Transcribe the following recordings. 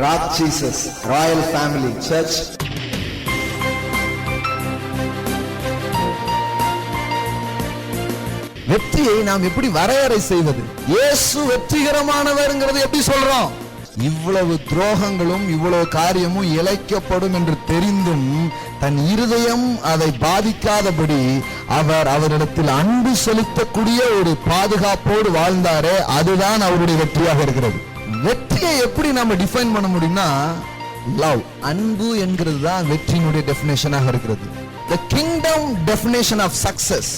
Rock Jesus Royal family search. வெற்றியை நாம் எப்படி வரையறை செய்வது? இயேசு வெற்றிகரமானவர்ங்கிறது எப்படி சொல்றோம்? இவ்வளவு துரோகங்களும் இவ்வளவு காரியமும் இழைக்கப்படும் என்று தெரிந்தும் தன் இருதயம் அதை பாதிக்காதபடி அவரிடத்தில் அன்பு செலுத்தக்கூடிய ஒரு பாதுகாப்போடு வாழ்ந்தாரே, அதுதான் அவருடைய வெற்றியாக இருக்கிறது. வெற்றியை எப்படி நாம டிஃபைன் பண்ண முடியும்னா, லவ், அன்பு என்கிறது தான் வெற்றியினுடைய டெஃபினேஷனாக இருக்கிறது. The kingdom definition of success,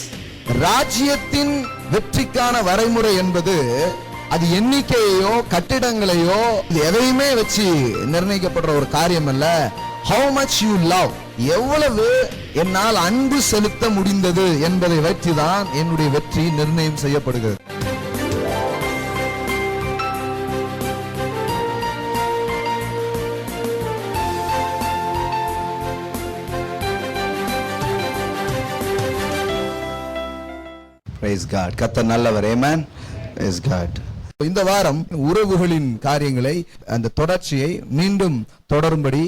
ராஜ்யத்தின் வெற்றிக்கான வரைமுறை என்பது அது எண்ணிக்கையோ கட்டிடங்களையோ எதையுமே வச்சு நிர்ணயிக்கப்படுற ஒரு காரியம் அல்ல. How much you love, எவ்வளவு என்னால் அன்பு செலுத்த முடிந்தது என்பதை வைத்துதான் என்னுடைய வெற்றி நிர்ணயம் செய்யப்படுகிறது. Praise God. கர்த்தர் நல்லவர். Amen. Praise God. இந்த வாரம் உறவுகளின் காரியங்களை, அந்த தொடர்ச்சியை மீண்டும் தொடரும்படி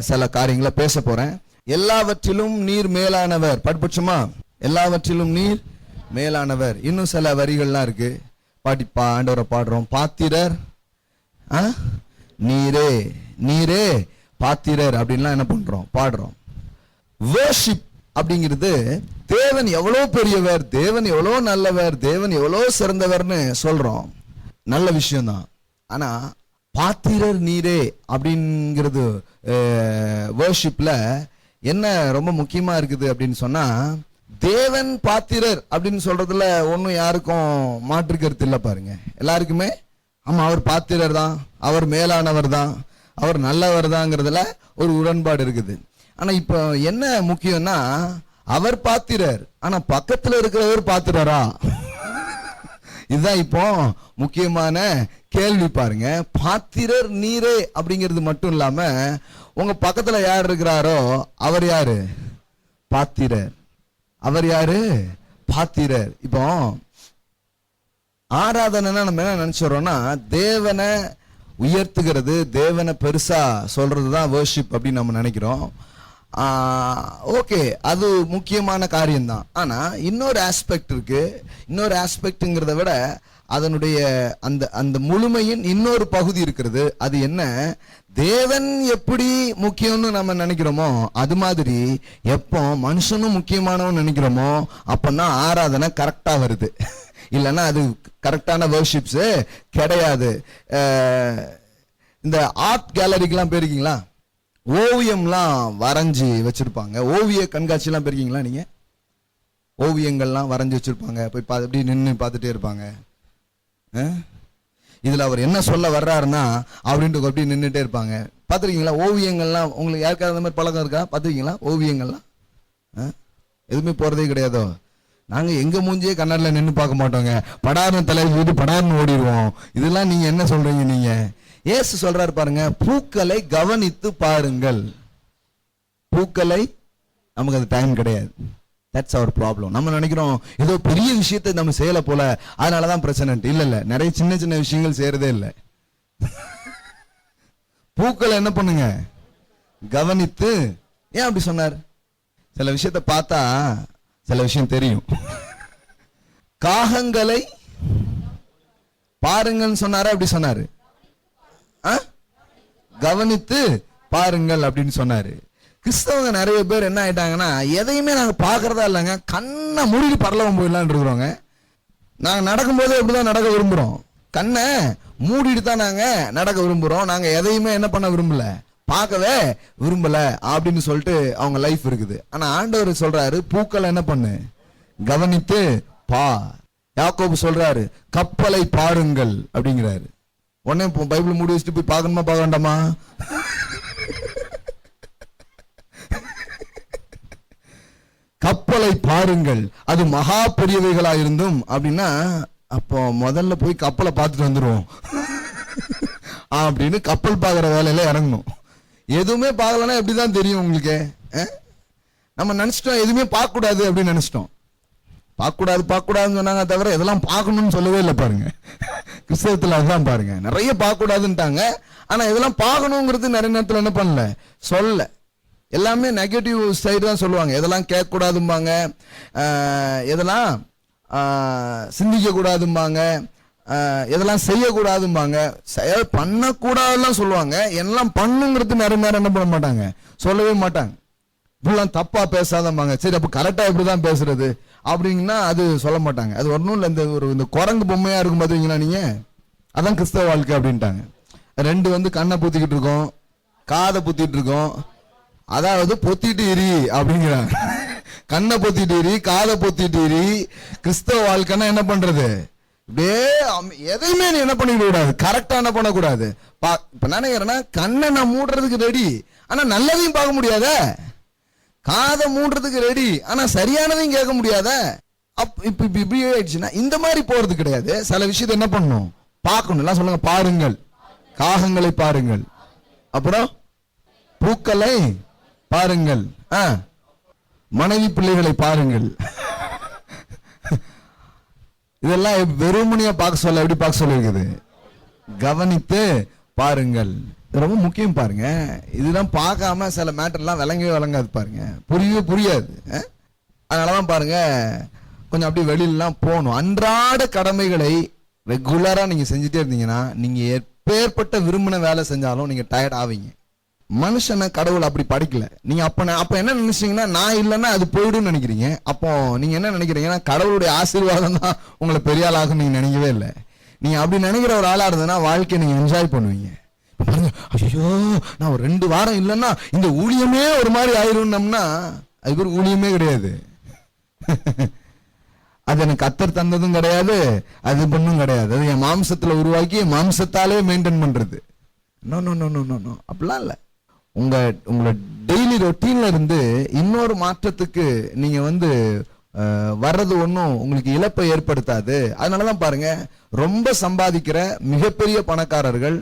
சில காரியங்களை பேச போறேன். எல்லாவற்றிலும் நீர் மேலானவர். படிப்போமா? எல்லாவற்றிலும் நீர் மேலானவர். இன்னும் சில வரிகள்லாம் இருக்கு. ஆண்டவரை பாடுறோம். பாத்திரர் நீரே, நீரே பாத்திரர் அப்படின்லாம் என்ன பண்றோம்? பாடுறோம். வர்ஷிப் அப்படிங்கிறது தேவன் எவ்வளவு பெரியவர், தேவன் எவ்வளவு நல்லவர், தேவன் எவ்வளவு சிறந்தவர்னு சொல்றோம். நல்ல விஷயம்தான். ஆனா பாத்திரர் நீரே அப்படிங்கிறது வர்ஷிப்ல என்ன ரொம்ப முக்கியமா இருக்குது அப்படின்னு சொன்னா, தேவன் பாத்திரர் அப்படின்னு சொல்றதுல ஒன்னும் யாருக்கும் மாற்று கருத்து இல்லை. பாருங்க, எல்லாருக்குமே ஆமா அவர் பாத்திரர் தான், அவர் மேலானவர் தான், அவர் நல்லவர் தாங்கிறதுல ஒரு உடன்பாடு இருக்குது. ஆனா இப்ப என்ன முக்கியம்னா, அவர் பாத்திரர், ஆனா பக்கத்துல இருக்கிறவர் பாத்திரரா? இதுதான் இப்போ முக்கியமான கேள்வி. பாருங்க, பாத்திரர் நீரே அப்படிங்கிறது மட்டும் இல்லாம உங்க பக்கத்துல யார் இருக்கிறாரோ அவர் யாரு? பாத்திரர். அவர் யாரு? பாத்திரர். இப்போ ஆராதனைன்னா நம்ம என்ன நினைச்சிடறோம்னா, தேவனை உயர்த்துகிறது, தேவனை பெருசா சொல்றதுதான் வர்ஷிப் அப்படின்னு நம்ம நினைக்கிறோம். ஓகே, அது முக்கியமான காரியம்தான். ஆனா இன்னொரு ஆஸ்பெக்ட் இருக்கு. இன்னொரு ஆஸ்பெக்ட்ங்கிறத விட அதனுடைய அந்த அந்த முழுமையின் இன்னொரு பகுதி இருக்கிறது. அது என்ன? தேவன் எப்படி முக்கியம்னு நம்ம நினைக்கிறோமோ அது மாதிரி எப்போ மனுஷனும் முக்கியமானவன் நினைக்கிறோமோ அப்பதான் ஆராதனை கரெக்டா வருது. இல்லைன்னா அது கரெக்டான வர்ஷிப்ஸ் கிடையாது. இந்த ஆர்ட் கேலரிக்கெல்லாம் போயிருக்கீங்களா? ஓவியம்லாம் வரைஞ்சி வச்சிருப்பாங்க. ஓவிய கண்காட்சியெல்லாம் போயிருக்கீங்களா நீங்க? ஓவியங்கள்லாம் வரைஞ்சி வச்சிருப்பாங்க. போய் அப்படி நின்று பார்த்துட்டே இருப்பாங்க. இதுல அவர் என்ன சொல்ல வர்றாருன்னா அப்படின்ட்டு அப்படி நின்றுட்டே இருப்பாங்க. பார்த்துருக்கீங்களா ஓவியங்கள்லாம்? உங்களுக்கு யாருக்காவது அந்த மாதிரி பழக்கம் இருக்கா? பார்த்துருக்கீங்களா ஓவியங்கள்லாம்? எதுவுமே போறதே கிடையாதோ? நாங்க எங்க மூஞ்சியே கண்ணாடில நின்று பார்க்க மாட்டோங்க. படார்னு தலையை போட்டு படார்னு ஓடிடுவோம். இதெல்லாம் நீங்க என்ன சொல்றீங்க? நீங்க இயேசு சொல்றாரு பாருங்க, பூக்களை கவனித்து பாருங்கள். பூக்களை, நமக்கு அது டைம் கிடையாது. தட்ஸ் அவர் ப்ராப்ளம். நம்ம நினைக்கிறோம் ஏதோ பெரிய விஷயத்தை நம்ம செய்யல போல, அதனாலதான் பிரச்சனை. இல்ல இல்ல, நிறைய சின்ன சின்ன விஷயங்கள் செய்யறதே இல்லை. பூக்களை என்ன பண்ணுங்க? கவனித்து. ஏன் அப்படி சொன்னார்? சில விஷயத்தை பார்த்தா சில விஷயம் தெரியும். காகங்களை பாருங்கன்னு சொன்னாரு. அப்படி சொன்னாரு, கவனித்து பாருங்கள் அப்படின்னு சொன்னாரு. கிறிஸ்தவங்க நிறைய பேர் என்ன ஆயிட்டாங்கன்னா, எதையுமே நாங்க பாக்குறதா இல்லைங்க, கண்ணை மூடி பரலவம் போயிடலான் இருக்கிறோங்க. நாங்க நடக்கும்போது அப்படிதான் நடக்க விரும்புறோம். கண்ணை மூடிட்டு தான் நாங்க நடக்க விரும்புறோம். நாங்க எதையுமே என்ன பண்ண விரும்பல, பார்க்கவே விரும்பல அப்படின்னு சொல்லிட்டு அவங்க லைஃப் இருக்குது. ஆனா ஆண்டவர் சொல்றாரு, பூக்களை என்ன பண்ணு? கவனித்து பா. யாக்கோபு சொல்றாரு, கப்பலை பாருங்கள் அப்படிங்கிறாரு. உடனே பைபிள் மூடி வச்சுட்டு போய் பார்க்கணுமா பார்க்க வேண்டாமா? கப்பலை பாருங்கள், அது மகா பெரியவைகளா இருந்தும் அப்படின்னா, அப்போ முதல்ல போய் கப்பலை பார்த்துட்டு வந்துருவோம் அப்படின்னு கப்பல் பார்க்குற வேலையில இறங்கணும். எதுவுமே பார்க்கலன்னா எப்படிதான் தெரியும் உங்களுக்கு? நம்ம நினைச்சிட்டோம் எதுவுமே பார்க்க கூடாது அப்படின்னு நினைச்சிட்டோம். பார்க்கக்கூடாதுன்னு சொன்னாங்க தவிர இதெல்லாம் பார்க்கணும்னு சொல்லவே இல்லை பாருங்க. கிறிஸ்தவத்தில் அதுதான் பாருங்க, நிறைய பார்க்கக்கூடாதுன்ட்டாங்க. ஆனா இதெல்லாம் பார்க்கணுங்கிறது நிறைய நேரத்தில் என்ன பண்ணல, சொல்ல. எல்லாமே நெகட்டிவ் சைடு தான் சொல்லுவாங்க. எதெல்லாம் கேட்கக்கூடாதும்பாங்க, எதெல்லாம் சிந்திக்க கூடாதும்பாங்க, எதெல்லாம் செய்யக்கூடாதும்பாங்க, செயல் பண்ணக்கூடாதுலாம் சொல்லுவாங்க. எல்லாம் பண்ணுங்கிறது நிறைய நேரம் என்ன பண்ண மாட்டாங்க, சொல்லவே மாட்டாங்க. இப்படிலாம் தப்பா பேசாதம்பாங்க. சரி, அப்ப கரெக்டா இப்படிதான் பேசுறது அப்படிங்கன்னா அது சொல்ல மாட்டாங்க. அது ஒன்றும் இல்லை, இந்த குரங்கு பொம்மையா இருக்கும் பாத்தீங்களா நீங்க, அதான் கிறிஸ்தவ வாழ்க்கை அப்படின்ட்டாங்க. ரெண்டு கண்ணை பொத்திக்கிட்டு இருக்கோம், காதை பொத்திட்டு இருக்கோம், அதாவது பொத்திட்டு எரி அப்படிங்கிறாங்க. கண்ணை பொத்திட்டு எரி, காதை பொத்திட்டு எரி. கிறிஸ்தவ வாழ்க்கைன்னா என்ன பண்றது, இப்படியே எதையுமே நீ என்ன பண்ணிக்க கூடாது, கரெக்டா என்ன பண்ணக்கூடாது. இப்ப நினைக்கிறேன்னா கண்ணை நான் மூடுறதுக்கு ரெடி, ஆனா நல்லதையும் பார்க்க முடியாத. காதை மூடுறதுக்கு ரெடி, ஆனா சரியானதையும் கேட்க முடியாத. இப்ப இப்படி ஆயிடுச்சுன்னா இந்த மாதிரி போறது கிடையாது. சில விஷயத்தை என்ன பண்ணணும், பார்க்கணும். எல்லாம் சொல்லுங்க, பாருங்கள் காகங்களை பாருங்கள், அப்புறம் பூக்களை பாருங்கள், மனைவி பிள்ளைகளை பாருங்கள். இதெல்லாம் வெறுமனையா பார்க்க சொல்ல, எப்படி பார்க்க சொல்லி இருக்குது, கவனித்து பாருங்கள். ரொம்ப முக்கியம் பாருங்க. இதெல்லாம் பார்க்காம சில மேட்டர்லாம் விளங்கவே விளங்காது பாருங்க, புரியவே புரியாது. அதனாலதான் பாருங்க கொஞ்சம் அப்படி வெளியிலாம் போகணும். அன்றாட கடமைகளை ரெகுலரா நீங்க செஞ்சுட்டே இருந்தீங்கன்னா நீங்க எப்பேற்பட்ட விரும்பின வேலை செஞ்சாலும் நீங்க டயர்ட் ஆவீங்க. மனுஷனை கடவுள் அப்படி படிக்கல. நீங்க அப்ப என்ன நினைச்சீங்கன்னா, நான் இல்லைன்னா அது போயிடும் நினைக்கிறீங்க. அப்போ நீங்க என்ன நினைக்கிறீங்கன்னா, கடவுளுடைய ஆசீர்வாதம் தான் உங்களை பெரிய ஆளாகும் நீங்க நினைக்கவே இல்லை. நீங்க அப்படி நினைக்கிற ஒரு ஆளா இருந்ததுன்னா வாழ்க்கையை நீங்க என்ஜாய் பண்ணுவீங்க. ஐயோ, நான் ஒரு 2 வாரம் இல்லைன்னா இந்த ஊழியமே ஒரு மாதிரி ஆயிரும்னோம்னா அது பேர் ஊழியமே கிடையாது. அது எனக்கு கத்தர் தந்ததும் கிடையாது, அது பண்ணும் கிடையாது. அது என் மாம்சத்துல உருவாக்கி மாம்சத்தாலே மெயின்டைன் பண்றது. No no no no no, அப்படிலாம் இல்லை. உங்களை டெய்லி ரொட்டீன்ல இருந்து இன்னொரு மாற்றத்துக்கு நீங்க வர்றது ஒன்றும் உங்களுக்கு இழப்பை ஏற்படுத்தாது. அதனாலதான் பாருங்க, ரொம்ப சம்பாதிக்கிற மிகப்பெரிய பணக்காரர்கள்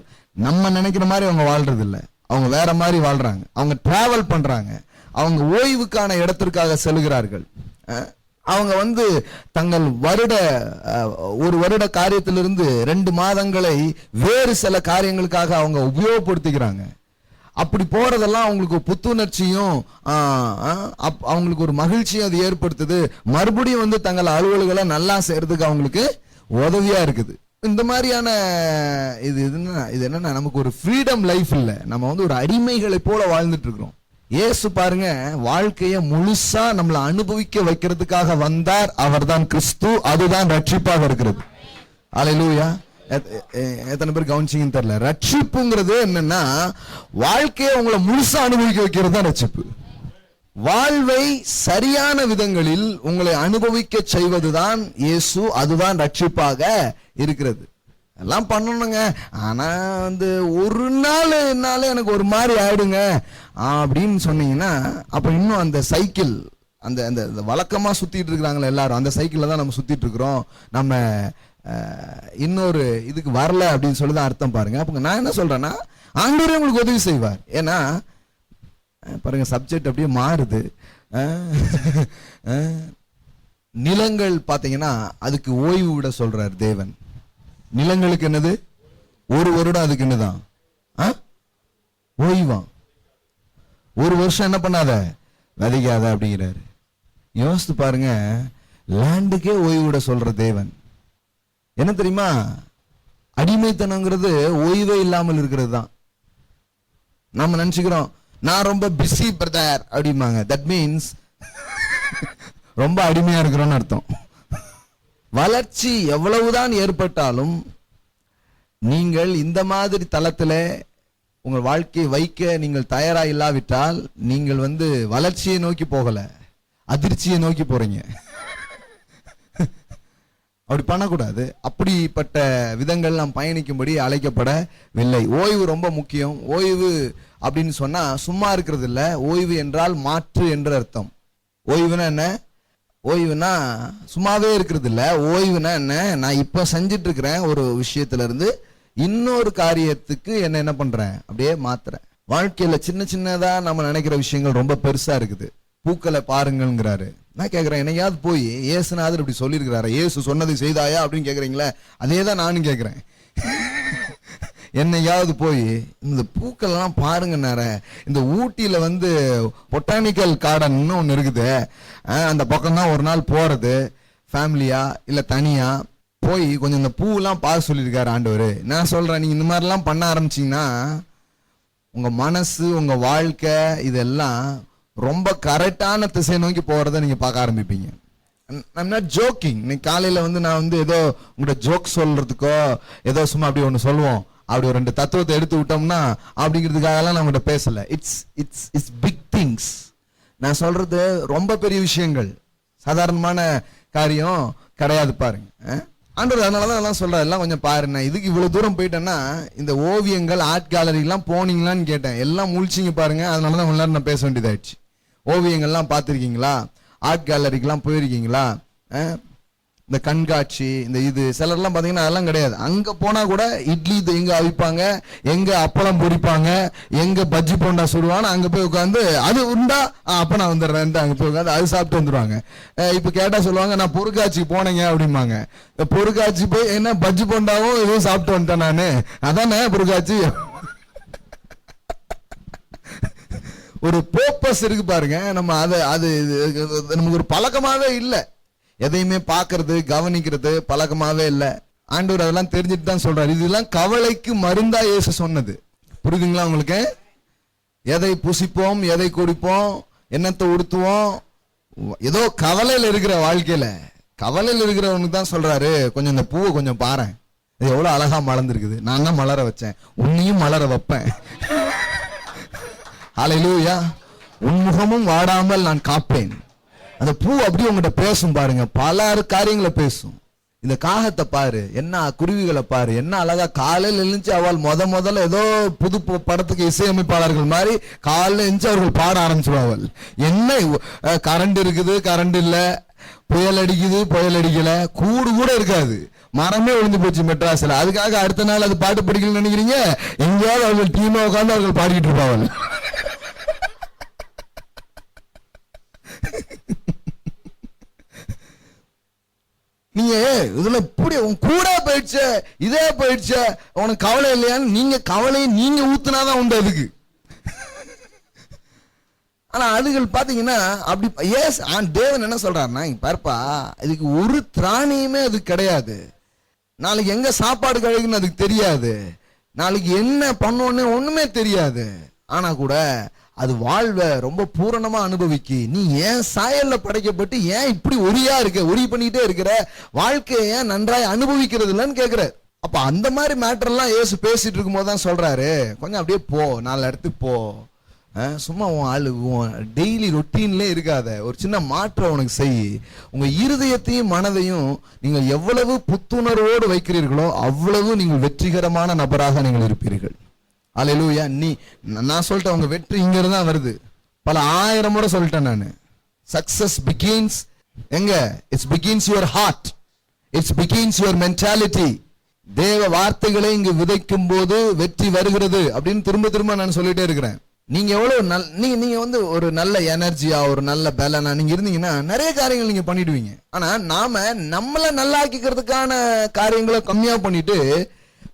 நம்ம நினைக்கிற மாதிரி அவங்க வாழ்றது இல்லை. அவங்க வேற மாதிரி வாழ்றாங்க. அவங்க டிராவல் பண்றாங்க, அவங்க ஓய்வுக்கான இடத்திற்காக செல்கிறார்கள். அவங்க தங்கள் ஒரு வருட காரியத்திலிருந்து 2 மாதங்களை வேறு சில காரியங்களுக்காக அவங்க உபயோகப்படுத்திக்கிறாங்க. அப்படி போறதெல்லாம் அவங்களுக்கு புத்துணர்ச்சியும் அவங்களுக்கு ஒரு மகிழ்ச்சியும் அது ஏற்படுத்துது. மறுபடியும் தங்கள் அலுவல்களை நல்லா செய்யறதுக்கு அவங்களுக்கு உதவியா இருக்குது. இந்த மாதிரியான இது என்னன்னா, நமக்கு ஒரு ஃப்ரீடம் லைஃப் இல்ல, நம்ம ஒரு அடிமைகளை போல வாழ்ந்துட்டு இருக்கிறோம். இயேசு பாருங்க, வாழ்க்கையை முழுசா நம்மளை அனுபவிக்க வைக்கிறதுக்காக வந்தார். அவர்தான் கிறிஸ்து, அதுதான் ரட்சிப்பாக இருக்கிறது. அல்லேலூயா. எத்தனை பேர் கவனிச்சிங்கன்னு தெரியல. ரட்சிப்புங்கிறது என்னன்னா, வாழ்க்கையை உங்களை முழுசா அனுபவிக்க வைக்கிறது தான் ரட்சிப்பு. வாழ்வை சரியான விதங்களில் உங்களை அனுபவிக்க செய்வதுதான் இயேசு, அதுதான் ரட்சிப்பாக இருக்கிறது. எல்லாம் பண்ணணுங்க, ஆனா ஒரு நாள் எனக்கு ஒரு மாதிரி ஆயிடுங்க அப்படின்னு சொன்னீங்கன்னா, அப்ப இன்னும் அந்த சைக்கிள், அந்த வழக்கமா சுத்திட்டு இருக்கிறாங்களே எல்லாரும், அந்த சைக்கிள்ல தான் நம்ம சுத்திட்டு இருக்கிறோம். நம்ம இன்னொரு இதுக்கு வரல அப்படின்னு சொல்லிதான் அர்த்தம் பாருங்க. அப்ப நான் என்ன சொல்றேன்னா, ஆண்டவரே உங்களுக்கு உதவி செய்வார். ஏன்னா பாருங்க, சப்ஜெக்ட் அப்படியே மாறுது. நிலங்கள் பாத்தீங்கன்னா அதுக்கு ஓய்வு விட சொல்றார் தேவன். நிலங்களுக்கு என்னது, 1 வருடம் அதுக்கு என்னதான் ஓய்வா. 1 வருஷம் என்ன பண்ணாத, விதைக்காத அப்படிங்கிறாரு. யோசித்து பாருங்க, லேண்டுக்கே ஓய்வு விட சொல்ற தேவன். என்ன தெரியுமா, அடிமைத்தனங்கிறது ஓய்வே இல்லாமல் இருக்கிறது தான். நாம நினைச்சுக்கிறோம், நான் ரொம்ப பிஸி பிரதர் அப்படிம்பாங்க. தட் மீன்ஸ் ரொம்ப அடிமையா இருக்கிறோம்னு அர்த்தம். வளர்ச்சி எவ்வளவுதான் ஏற்பட்டாலும் நீங்கள் இந்த மாதிரி தளத்துல உங்கள் வாழ்க்கையை வைக்க நீங்கள் தயாரா இல்லாவிட்டால் நீங்கள் வளர்ச்சியை நோக்கி போகல, அதிர்ச்சியை நோக்கி போறீங்க. அப்படி பண்ணக்கூடாது. அப்படிப்பட்ட விதங்கள் நாம் பயணிக்கும்படி அழைக்கப்படவில்லை. ஓய்வு ரொம்ப முக்கியம். ஓய்வு அப்படின்னு சொன்னா சும்மா இருக்கிறது இல்ல. ஓய்வு என்றால் மாற்று என்று அர்த்தம். ஓய்வுனா என்ன, ஓய்வுனா சும்மாவே இருக்கிறது இல்ல. ஓய்வுனா என்ன, நான் இப்ப செஞ்சிட்டு இருக்கிறேன் ஒரு விஷயத்துல இருந்து இன்னொரு காரியத்துக்கு என்ன பண்றேன், அப்படியே மாத்துறேன். வாழ்க்கையில சின்ன சின்னதா நம்ம நினைக்கிற விஷயங்கள் ரொம்ப பெருசா இருக்குது. பூக்களை பாருங்கிறாரு. நான் கேட்குறேன், என்னையாவது போய் ஏசுநாதர் இப்படி சொல்லியிருக்கிறாரு, ஏசு சொன்னதை செய்தாயா அப்படின்னு கேட்குறீங்களே, அதே தான் நானும் கேட்குறேன். என்னையாவது போய் இந்த பூக்கள்லாம் பாருங்க, இந்த ஊட்டியில் வந்து பொட்டானிக்கல் கார்டன் ஒன்று இருக்குது, அந்த பக்கம் தான் ஒரு நாள் போகிறது, ஃபேமிலியா இல்லை தனியா போய் கொஞ்சம் இந்த பூவெல்லாம் பார்க்க சொல்லியிருக்காரு ஆண்டவர். நான் சொல்கிறேன், நீங்கள் இந்த மாதிரிலாம் பண்ண ஆரம்பிச்சிங்கன்னா உங்கள் மனசு, உங்கள் வாழ்க்கை இதெல்லாம் ரொம்ப கரெக்டான திசை நோக்கி போகிறத நீங்கள் பார்க்க ஆரம்பிப்பீங்க. I'm not joking. இன்னைக்கு காலையில் வந்து நான் வந்து ஏதோ உங்கள்கிட்ட ஜோக் சொல்கிறதுக்கோ ஏதோ சும்மா அப்படி ஒன்று சொல்லுவோம், அப்படி ஒரு 2 தத்துவத்தை எடுத்து விட்டோம்னா அப்படிங்கிறதுக்காகலாம் நான் உங்கள்கிட்ட பேசலை. It's big things. நான் சொல்கிறது ரொம்ப பெரிய விஷயங்கள், சாதாரணமான காரியம் கிடையாது. பாருங்க, ஆண்டவர் அதனால தான் எல்லாம் சொல்கிறார், எல்லாம் கொஞ்சம் பாருங்க. இதுக்கு இவ்வளோ தூரம் போயிட்டேன்னா இந்த ஓவியங்கள், ஆர்ட் கேலரிலாம் போனீங்களான்னு கேட்டேன், எல்லாம் முழிச்சிங்க பாருங்க. அதனால தான் எல்லாரும் நான் பேச வேண்டியதாயிடுச்சு. ஓவியங்கள்லாம் பார்த்துருக்கீங்களா? ஆர்ட் கேலரிக்கெலாம் போயிருக்கீங்களா? இந்த கண்காட்சி, இந்த இது சிலர்லாம் பார்த்தீங்கன்னா அதெல்லாம் கிடையாது. அங்கே போனால் கூட இட்லி எங்கே அவிப்பாங்க, எங்கே அப்பளம் பொரிப்பாங்க, எங்கே பஜ்ஜி போண்டா சுடுவான்னு அங்கே போய் உட்காந்து அது உண்டா அப்போ நான் வந்துடுறேன், அங்கே போய் உட்காந்து அது சாப்பிட்டு வந்துடுவாங்க. இப்போ கேட்டால் சொல்லுவாங்க, நான் பொருட்காட்சிக்கு போனேங்க அப்படிம்பாங்க. பொருட்காட்சி போய் என்ன பஜ்ஜி போண்டாவும் எதுவும் சாப்பிட்டு வந்துட்டேன் நான், அதானே பொருட்காட்சி. ஒரு பர்பஸ் இருக்கு பாருங்க. நம்ம அது நமக்கு ஒரு பழக்கமாவே இல்லை. எதையுமே பார்க்கறது, கவனிக்கிறது பழக்கமாவே இல்லை. ஆண்டவர் அதெல்லாம் தெரிஞ்சுட்டு தான் சொல்றாரு. இதெல்லாம் கவலைக்கு மருந்தா இயேசு சொன்னது. புரியுதுங்களா உங்களுக்கு? எதை புசிப்போம், எதை குடிப்போம், என்னத்தை உடுத்துவோம், ஏதோ கவலையில் இருக்கிற வாழ்க்கையில, கவலையில் இருக்கிறவனுக்கு தான் சொல்றாரு, கொஞ்சம் இந்த பூவை கொஞ்சம் பாரு, இது எவ்வளவு அழகா மலர்ந்துருக்குது, நான் தான் மலர வச்சேன், உன்னையும் மலர வைப்பேன். ஹல்லேலூயா. உன் முகமும் வாடாமல் நான் காப்பேன். அந்த பூ அப்படியே உங்கள்கிட்ட பேசும் பாருங்க, பல காரியங்களை பேசும். இந்த காகத்தை பாரு, என்ன குருவிகளை பாரு, என்ன அழகா காலையில் எழுந்துச்சு அவள் முதல்ல ஏதோ புது படத்துக்கு இசையமைப்பாளர்கள் மாதிரி காலையில் எழுந்துச்சு அவர்கள் பாட ஆரம்பிச்சுடுவாள். என்ன கரண்ட் இருக்குது, கரண்ட் இல்லை, புயல் அடிக்குது, புயல் அடிக்கல, கூடு கூட இருக்காது, மரமே விழுந்து போச்சு மெட்ராஸ்ல. அதுக்காக அடுத்த நாள் அது பாட்டு படிக்கணும்னு நினைக்கிறீங்க? எங்கேயாவது அவர்கள் டீமா உட்காந்து அவர்கள் பாடிக்கிட்டு இருப்பாள். நீங்க இதுல இப்படி உன் கூட போயிடுச்சு, இதே போயிடுச்சு, உனக்கு கவலை இல்லையான்னு நீங்க கவலையை நீங்க ஊத்துனாதான் உண்டு அதுக்கு. ஆனா அதுகள் பாத்தீங்கன்னா அப்படி தேவன் என்ன சொல்றாருன்னா, பாருப்பா, இதுக்கு ஒரு திராணியுமே அது கிடையாது. நாளைக்கு எங்க சாப்பாடு கழுகுன்னு அதுக்கு தெரியாது, நாளைக்கு என்ன பண்ணோன்னு ஒண்ணுமே தெரியாது. ஆனா கூட அது வாழ்வை ரொம்ப பூரணமா அனுபவிக்கு. நீ ஏன் சாயல்ல படைக்கப்பட்டு ஏன் இப்படி ஒரியா இருக்க, ஒரி பண்ணிட்டே இருக்கிற, வாழ்க்கையை ஏன் நன்றாய் அனுபவிக்கிறது இல்லைன்னு கேட்கிற. அப்ப அந்த மாதிரி மேட்டர் எல்லாம் இயேசு பேசிட்டு இருக்கும் போது தான் சொல்றாரு, கொஞ்சம் அப்படியே போ, 4 இடத்துக்கு போ, சும்மா உன் டெய்லி ரொட்டீன்ல இருக்காத, ஒரு சின்ன மாற்றம் உனக்கு செய். உங்க இருதயத்தையும் மனதையும் நீங்கள் எவ்வளவு புத்துணர்வோடு வைக்கிறீர்களோ அவ்வளவு நீங்கள் வெற்றிகரமான நபராக நீங்கள் இருப்பீர்கள். அல்லேலூயா. நான் சொல்லிட்டேன், உங்க வெற்றி இங்க இருந்தா வருது. பல 1000 முறை சொல்லிட்டேன் நான். சக்சஸ் பிகின்ஸ் எங்க? It's begins your heart, it's begins your mentality. தேவ வார்த்தைகளை இங்கு விதைக்கும் போது வெற்றி வருகிறது அப்படின்னு திரும்ப திரும்ப நான் சொல்லிட்டே இருக்கிறேன். நீங்க எவ்வளவு நீங்க வந்து ஒரு நல்ல எனர்ஜியா, ஒரு நல்ல பலனா நீங்க இருந்தீங்கன்னா நிறைய காரியங்கள் நீங்க பண்ணிடுவீங்க. ஆனா நாம நம்மளை நல்லாக்கிக்கிறதுக்கான காரியங்களை கம்மியா பண்ணிட்டு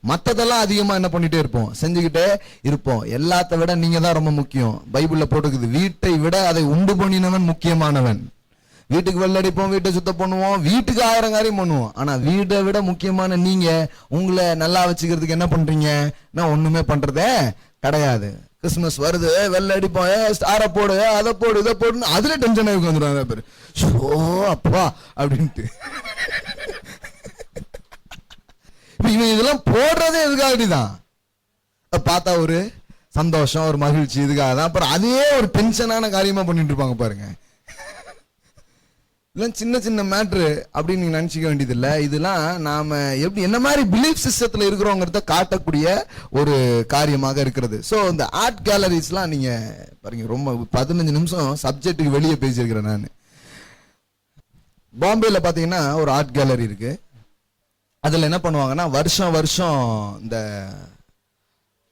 மற்றதெல்லாம் அதிகமா என்ன பண்ணிட்டே இருப்போம், செஞ்சுக்கிட்டே இருப்போம். எல்லாத்த விட நீங்க தான் ரொம்ப முக்கியம். பைபிள்ல போட்டுக்குது, வீட்டை விட அதை உண்டு பண்ணினவன் முக்கியமானவன். வீட்டுக்கு வெள்ளடிப்போம், வீட்டை சுத்தம் பண்ணுவோம், வீட்டுக்கு 1000 காரியம் பண்ணுவோம். ஆனா வீட்டை விட முக்கியமான நீங்க உங்களை நல்லா வச்சுக்கிறதுக்கு என்ன பண்றீங்க? நான் ஒண்ணுமே பண்றதே கிடையாது. கிறிஸ்துமஸ் வருது, வெள்ளடிப்போம், ஸ்டாரை போடு, அதை போடு, இதை போடுன்னு அதுல டென்ஷன் ஆகி வந்துடுவாங்க பேரு. ஓ அப்பா அப்படின்ட்டு இவன் இதெல்லாம் போடுறதே எதுக்காகதான், பார்த்தா ஒரு சந்தோஷம், ஒரு மகிழ்ச்சி, இதுக்காக தான். அப்புறம் அதே ஒரு டென்ஷனான காரியமா பண்ணிட்டு இருப்பாங்க பாருங்க. இதெல்லாம் சின்ன சின்ன மேட்ரு அப்படின்னு நீங்க நினைச்சிக்க வேண்டியது இல்லை. இதெல்லாம் நாம எப்படி என்ன மாதிரி பிலீஃப் சிஸ்டத்துல இருக்கிறோங்கிறத காட்டக்கூடிய ஒரு காரியமாக இருக்கிறது. ஸோ இந்த ஆர்ட் கேலரிஸ்லாம் நீங்க பாருங்க, ரொம்ப 15 நிமிஷம் சப்ஜெக்டுக்கு வெளியே பேசியிருக்கிறேன் நான். பாம்பேல பாத்தீங்கன்னா ஒரு ஆர்ட் கேலரி இருக்கு. அதில் என்ன பண்ணுவாங்கன்னா வருஷம் வருஷம் இந்த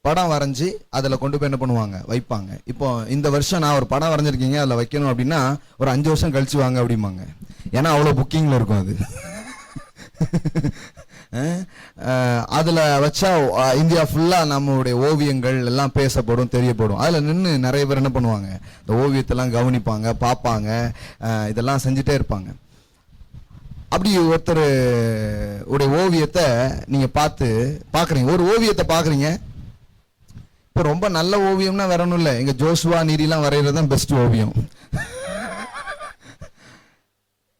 படம் வரைஞ்சி அதில் கொண்டு போய் என்ன பண்ணுவாங்க, வைப்பாங்க. இப்போ இந்த வருஷம் நான் ஒரு படம் வரைஞ்சிருக்கீங்க, அதில் வைக்கணும் அப்படின்னா ஒரு 5 வருஷம் கழிச்சு வாங்க அப்படிம்பாங்க. ஏன்னா அவ்வளோ புக்கிங்கில் இருக்கும் அது. அதில் வச்சா இந்தியா ஃபுல்லாக நம்மளுடைய ஓவியங்கள் எல்லாம் பேசப்படும், தெரியப்படும். அதில் நின்று நிறைய பேர் என்ன பண்ணுவாங்க, இந்த ஓவியத்தெல்லாம் கவனிப்பாங்க, பார்ப்பாங்க, இதெல்லாம் செஞ்சுட்டே இருப்பாங்க. அப்படி ஒருத்தர் உடைய ஓவியத்தை நீங்கள் பார்க்குறீங்க, ஒரு ஓவியத்தை பார்க்குறீங்க. இப்போ ரொம்ப நல்ல ஓவியம்னா வேற ஒன்றும் இல்லை, எங்கள் ஜோசுவா நீரிலாம் வரைகிறது தான் பெஸ்ட் ஓவியம்.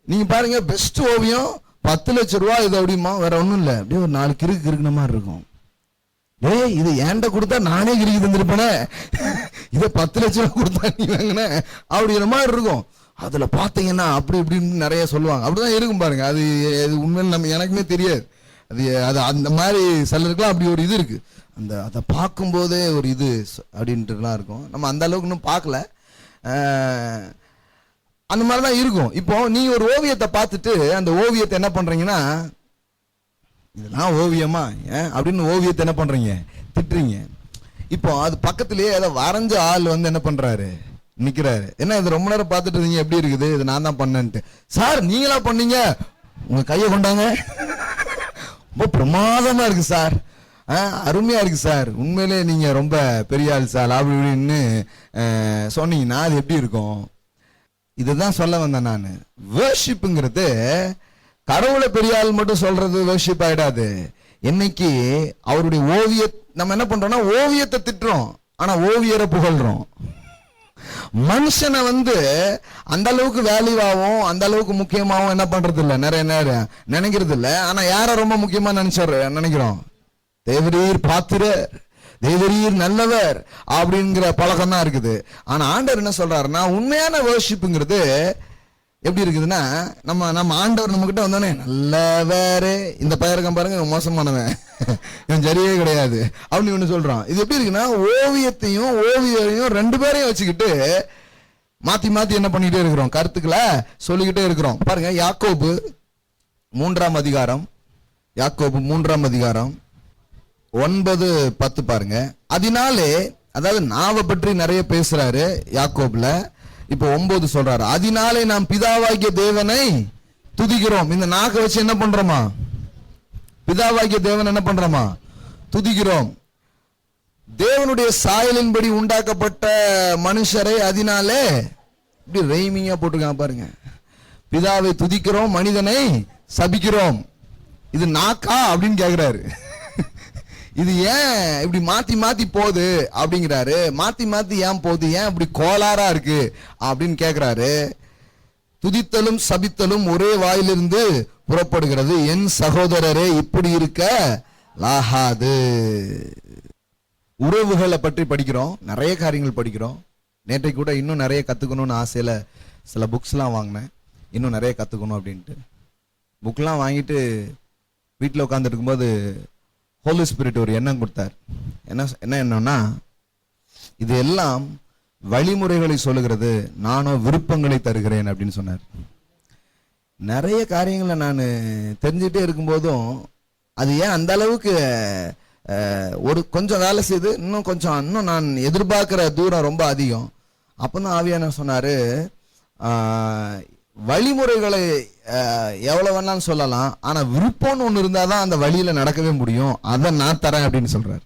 நீங்கள் பாருங்க, பெஸ்ட் ஓவியம் 10 லட்சம் ரூபா இது அப்படிமா, வேற ஒன்றும் இல்லை, அப்படியே ஒரு 4 கிறுக்கு கிறுக்குன மாதிரி இருக்கும். இது ஏன்ட கொடுத்தா நானே கிறுக்கி தந்துருப்பேனே, இதை 10 லட்சம் ரூபா கொடுத்தா நீ வாங்கின அப்படிங்கிற மாதிரி இருக்கும். அதுல பாத்தீங்கன்னா அப்படி இப்படின்னு நிறைய சொல்லுவாங்க. அப்படிதான் இருக்கும் பாருங்க. அது உண்மையில எனக்குமே தெரியாது. அது அந்த மாதிரி சிலருக்குலாம் அப்படி ஒரு இது இருக்கு. அதை பார்க்கும்போதே ஒரு இது அப்படின்ட்டுலாம் இருக்கும். நம்ம அந்த அளவுக்கு இன்னும் பார்க்கல, அந்த மாதிரிதான் இருக்கும். இப்போ நீ ஒரு ஓவியத்தை பார்த்துட்டு அந்த ஓவியத்தை என்ன பண்றீங்கன்னா, இதெல்லாம் ஓவியமா அப்படின்னு ஓவியத்தை என்ன பண்றீங்க, திட்டுறீங்க. இப்போ அது பக்கத்திலேயே அதை வரைஞ்ச ஆள் வந்து என்ன பண்றாரு, நிக்கிறாரு. என்ன இது ரொம்ப நேரம் பார்த்துட்டு இருந்தீங்க, எப்படி இருக்குது, இது நான் தான் பண்ணேன்ட்டு. சார் நீங்களா பண்ணீங்க, உங்க கையை கொண்டாங்க, ரொம்ப பிரமாதமா இருக்கு சார், அருமையா இருக்கு சார், உண்மையிலே நீங்க ரொம்ப பெரிய ஆள் சார் அப்படின்னு சொன்னீங்கன்னா அது எப்படி இருக்கும்? இதுதான் சொல்ல வந்தேன் நான். வர்ஷிப்புங்கிறது கடவுளை பெரிய ஆள் மட்டும் சொல்றது வர்ஷிப் ஆயிடாது. என்னைக்கு அவருடைய நம்ம என்ன பண்றோம்னா ஓவியத்தை திட்டுறோம், ஆனா ஓவியரை புகழ்றோம். மனுஷனை வந்து அந்த அளவுக்கு வேல்யூவாகவும் அந்த அளவுக்கு முக்கியமாகவும் என்ன பண்றது இல்லை, நிறைய நேரம் நினைக்கிறது இல்லை. ஆனா யார ரொம்ப முக்கியமா நினைக்கிறோம், தேவரீர் பாத்திரர், தேவரீர் நல்லவர் அப்படிங்கிற பழக்கம் தான் இருக்குது. ஆனா ஆண்டவர் என்ன சொல்றாருன்னா, உண்மையான வர்ஷிப்புங்கிறது எப்படி இருக்குதுன்னா, நம்ம ஆண்டவர் நம்ம கிட்ட வந்தோடனே நல்லவரே, இந்த பயிரக்கம் பாருங்க மோசமானவன், இவன் சரியே கிடையாது அப்படின்னு ஒண்ணு சொல்றான். இது எப்படி இருக்குன்னா, ஓவியத்தையும் ஓவியரையும் 2 பேரையும் வச்சுக்கிட்டு மாத்தி மாத்தி என்ன பண்ணிட்டே இருக்கிறோம், கருத்துக்களை சொல்லிக்கிட்டே இருக்கிறோம். பாருங்க, யாக்கோபு 3ஆம் அதிகாரம், யாக்கோபு 3ஆம் அதிகாரம் 9-10 பாருங்க. அதனாலே, அதாவது நாவை பற்றி நிறைய பேசுறாரு யாக்கோபுல. இப்போ 9 சொல்றாரு, அதனாலே நாம் பிதாவாகிய தேவனை துதிக்கிறோம். இந்த நாக்கை வச்சு என்ன பண்றோமா, பிதாவாகிய தேவன் என்ன பண்றோமா, துதிக்கிறோம். தேவனுடைய சாயலின்படி உண்டாக்கப்பட்ட மனுஷரை அதனாலே, இப்படி ரைமிங்கா போட்டுருக்காங்க பாருங்க. பிதாவை துதிக்கிறோம், மனிதனை சபிக்கிறோம். இது நாக்கா அப்படின்னு கேக்குறாரு. இது ஏன் இப்படி மாத்தி மாத்தி போகுது அப்படிங்கிறாரு. மாத்தி மாத்தி ஏன் போகுது, ஏன் இப்படி கோளாறா இருக்கு அப்படின்னு கேக்குறாரு. துதித்தலும் சபித்தலும் ஒரே வாயிலிருந்து புறப்படுகிறது, என் சகோதரரே இப்படி இருக்க லாகாது. உறவுகளை பற்றி படிக்கிறோம், நிறைய காரியங்கள் படிக்கிறோம். நேற்றைக்கு கூட இன்னும் நிறைய கத்துக்கணும்னு ஆசையில சில புக்ஸ்லாம் வாங்கினேன், இன்னும் நிறைய கத்துக்கணும் அப்படின்ட்டு. புக்லாம் வாங்கிட்டு வீட்டில் உட்காந்துட்டு இருக்கும்போது ஹோலி ஸ்பிரிட் ஒரு எண்ணம் கொடுத்தார். என்ன எண்ணம்னா, இது எல்லாம் வழிமுறைகளை சொல்லுகிறது, நானோ விருப்பங்களை தருகிறேன் அப்படின்னு சொன்னார். நிறைய காரியங்களை நான் தெரிஞ்சுட்டே இருக்கும்போதும் அது ஏன் அந்த அளவுக்கு ஒரு கொஞ்சம் வேலை செய்து இன்னும் நான் எதிர்பார்க்கிற தூரம் ரொம்ப அதிகம். அப்பதான் ஆவியானவர் சொன்னாரு, வழிமுறைகளை எவ்வளவு வேணாலும் சொல்லலாம், ஆனா விருப்பம்னு ஒண்ணு இருந்தாதான் அந்த வழியில நடக்கவே முடியும், அதை நான் தரேன் அப்படின்னு சொல்றாரு.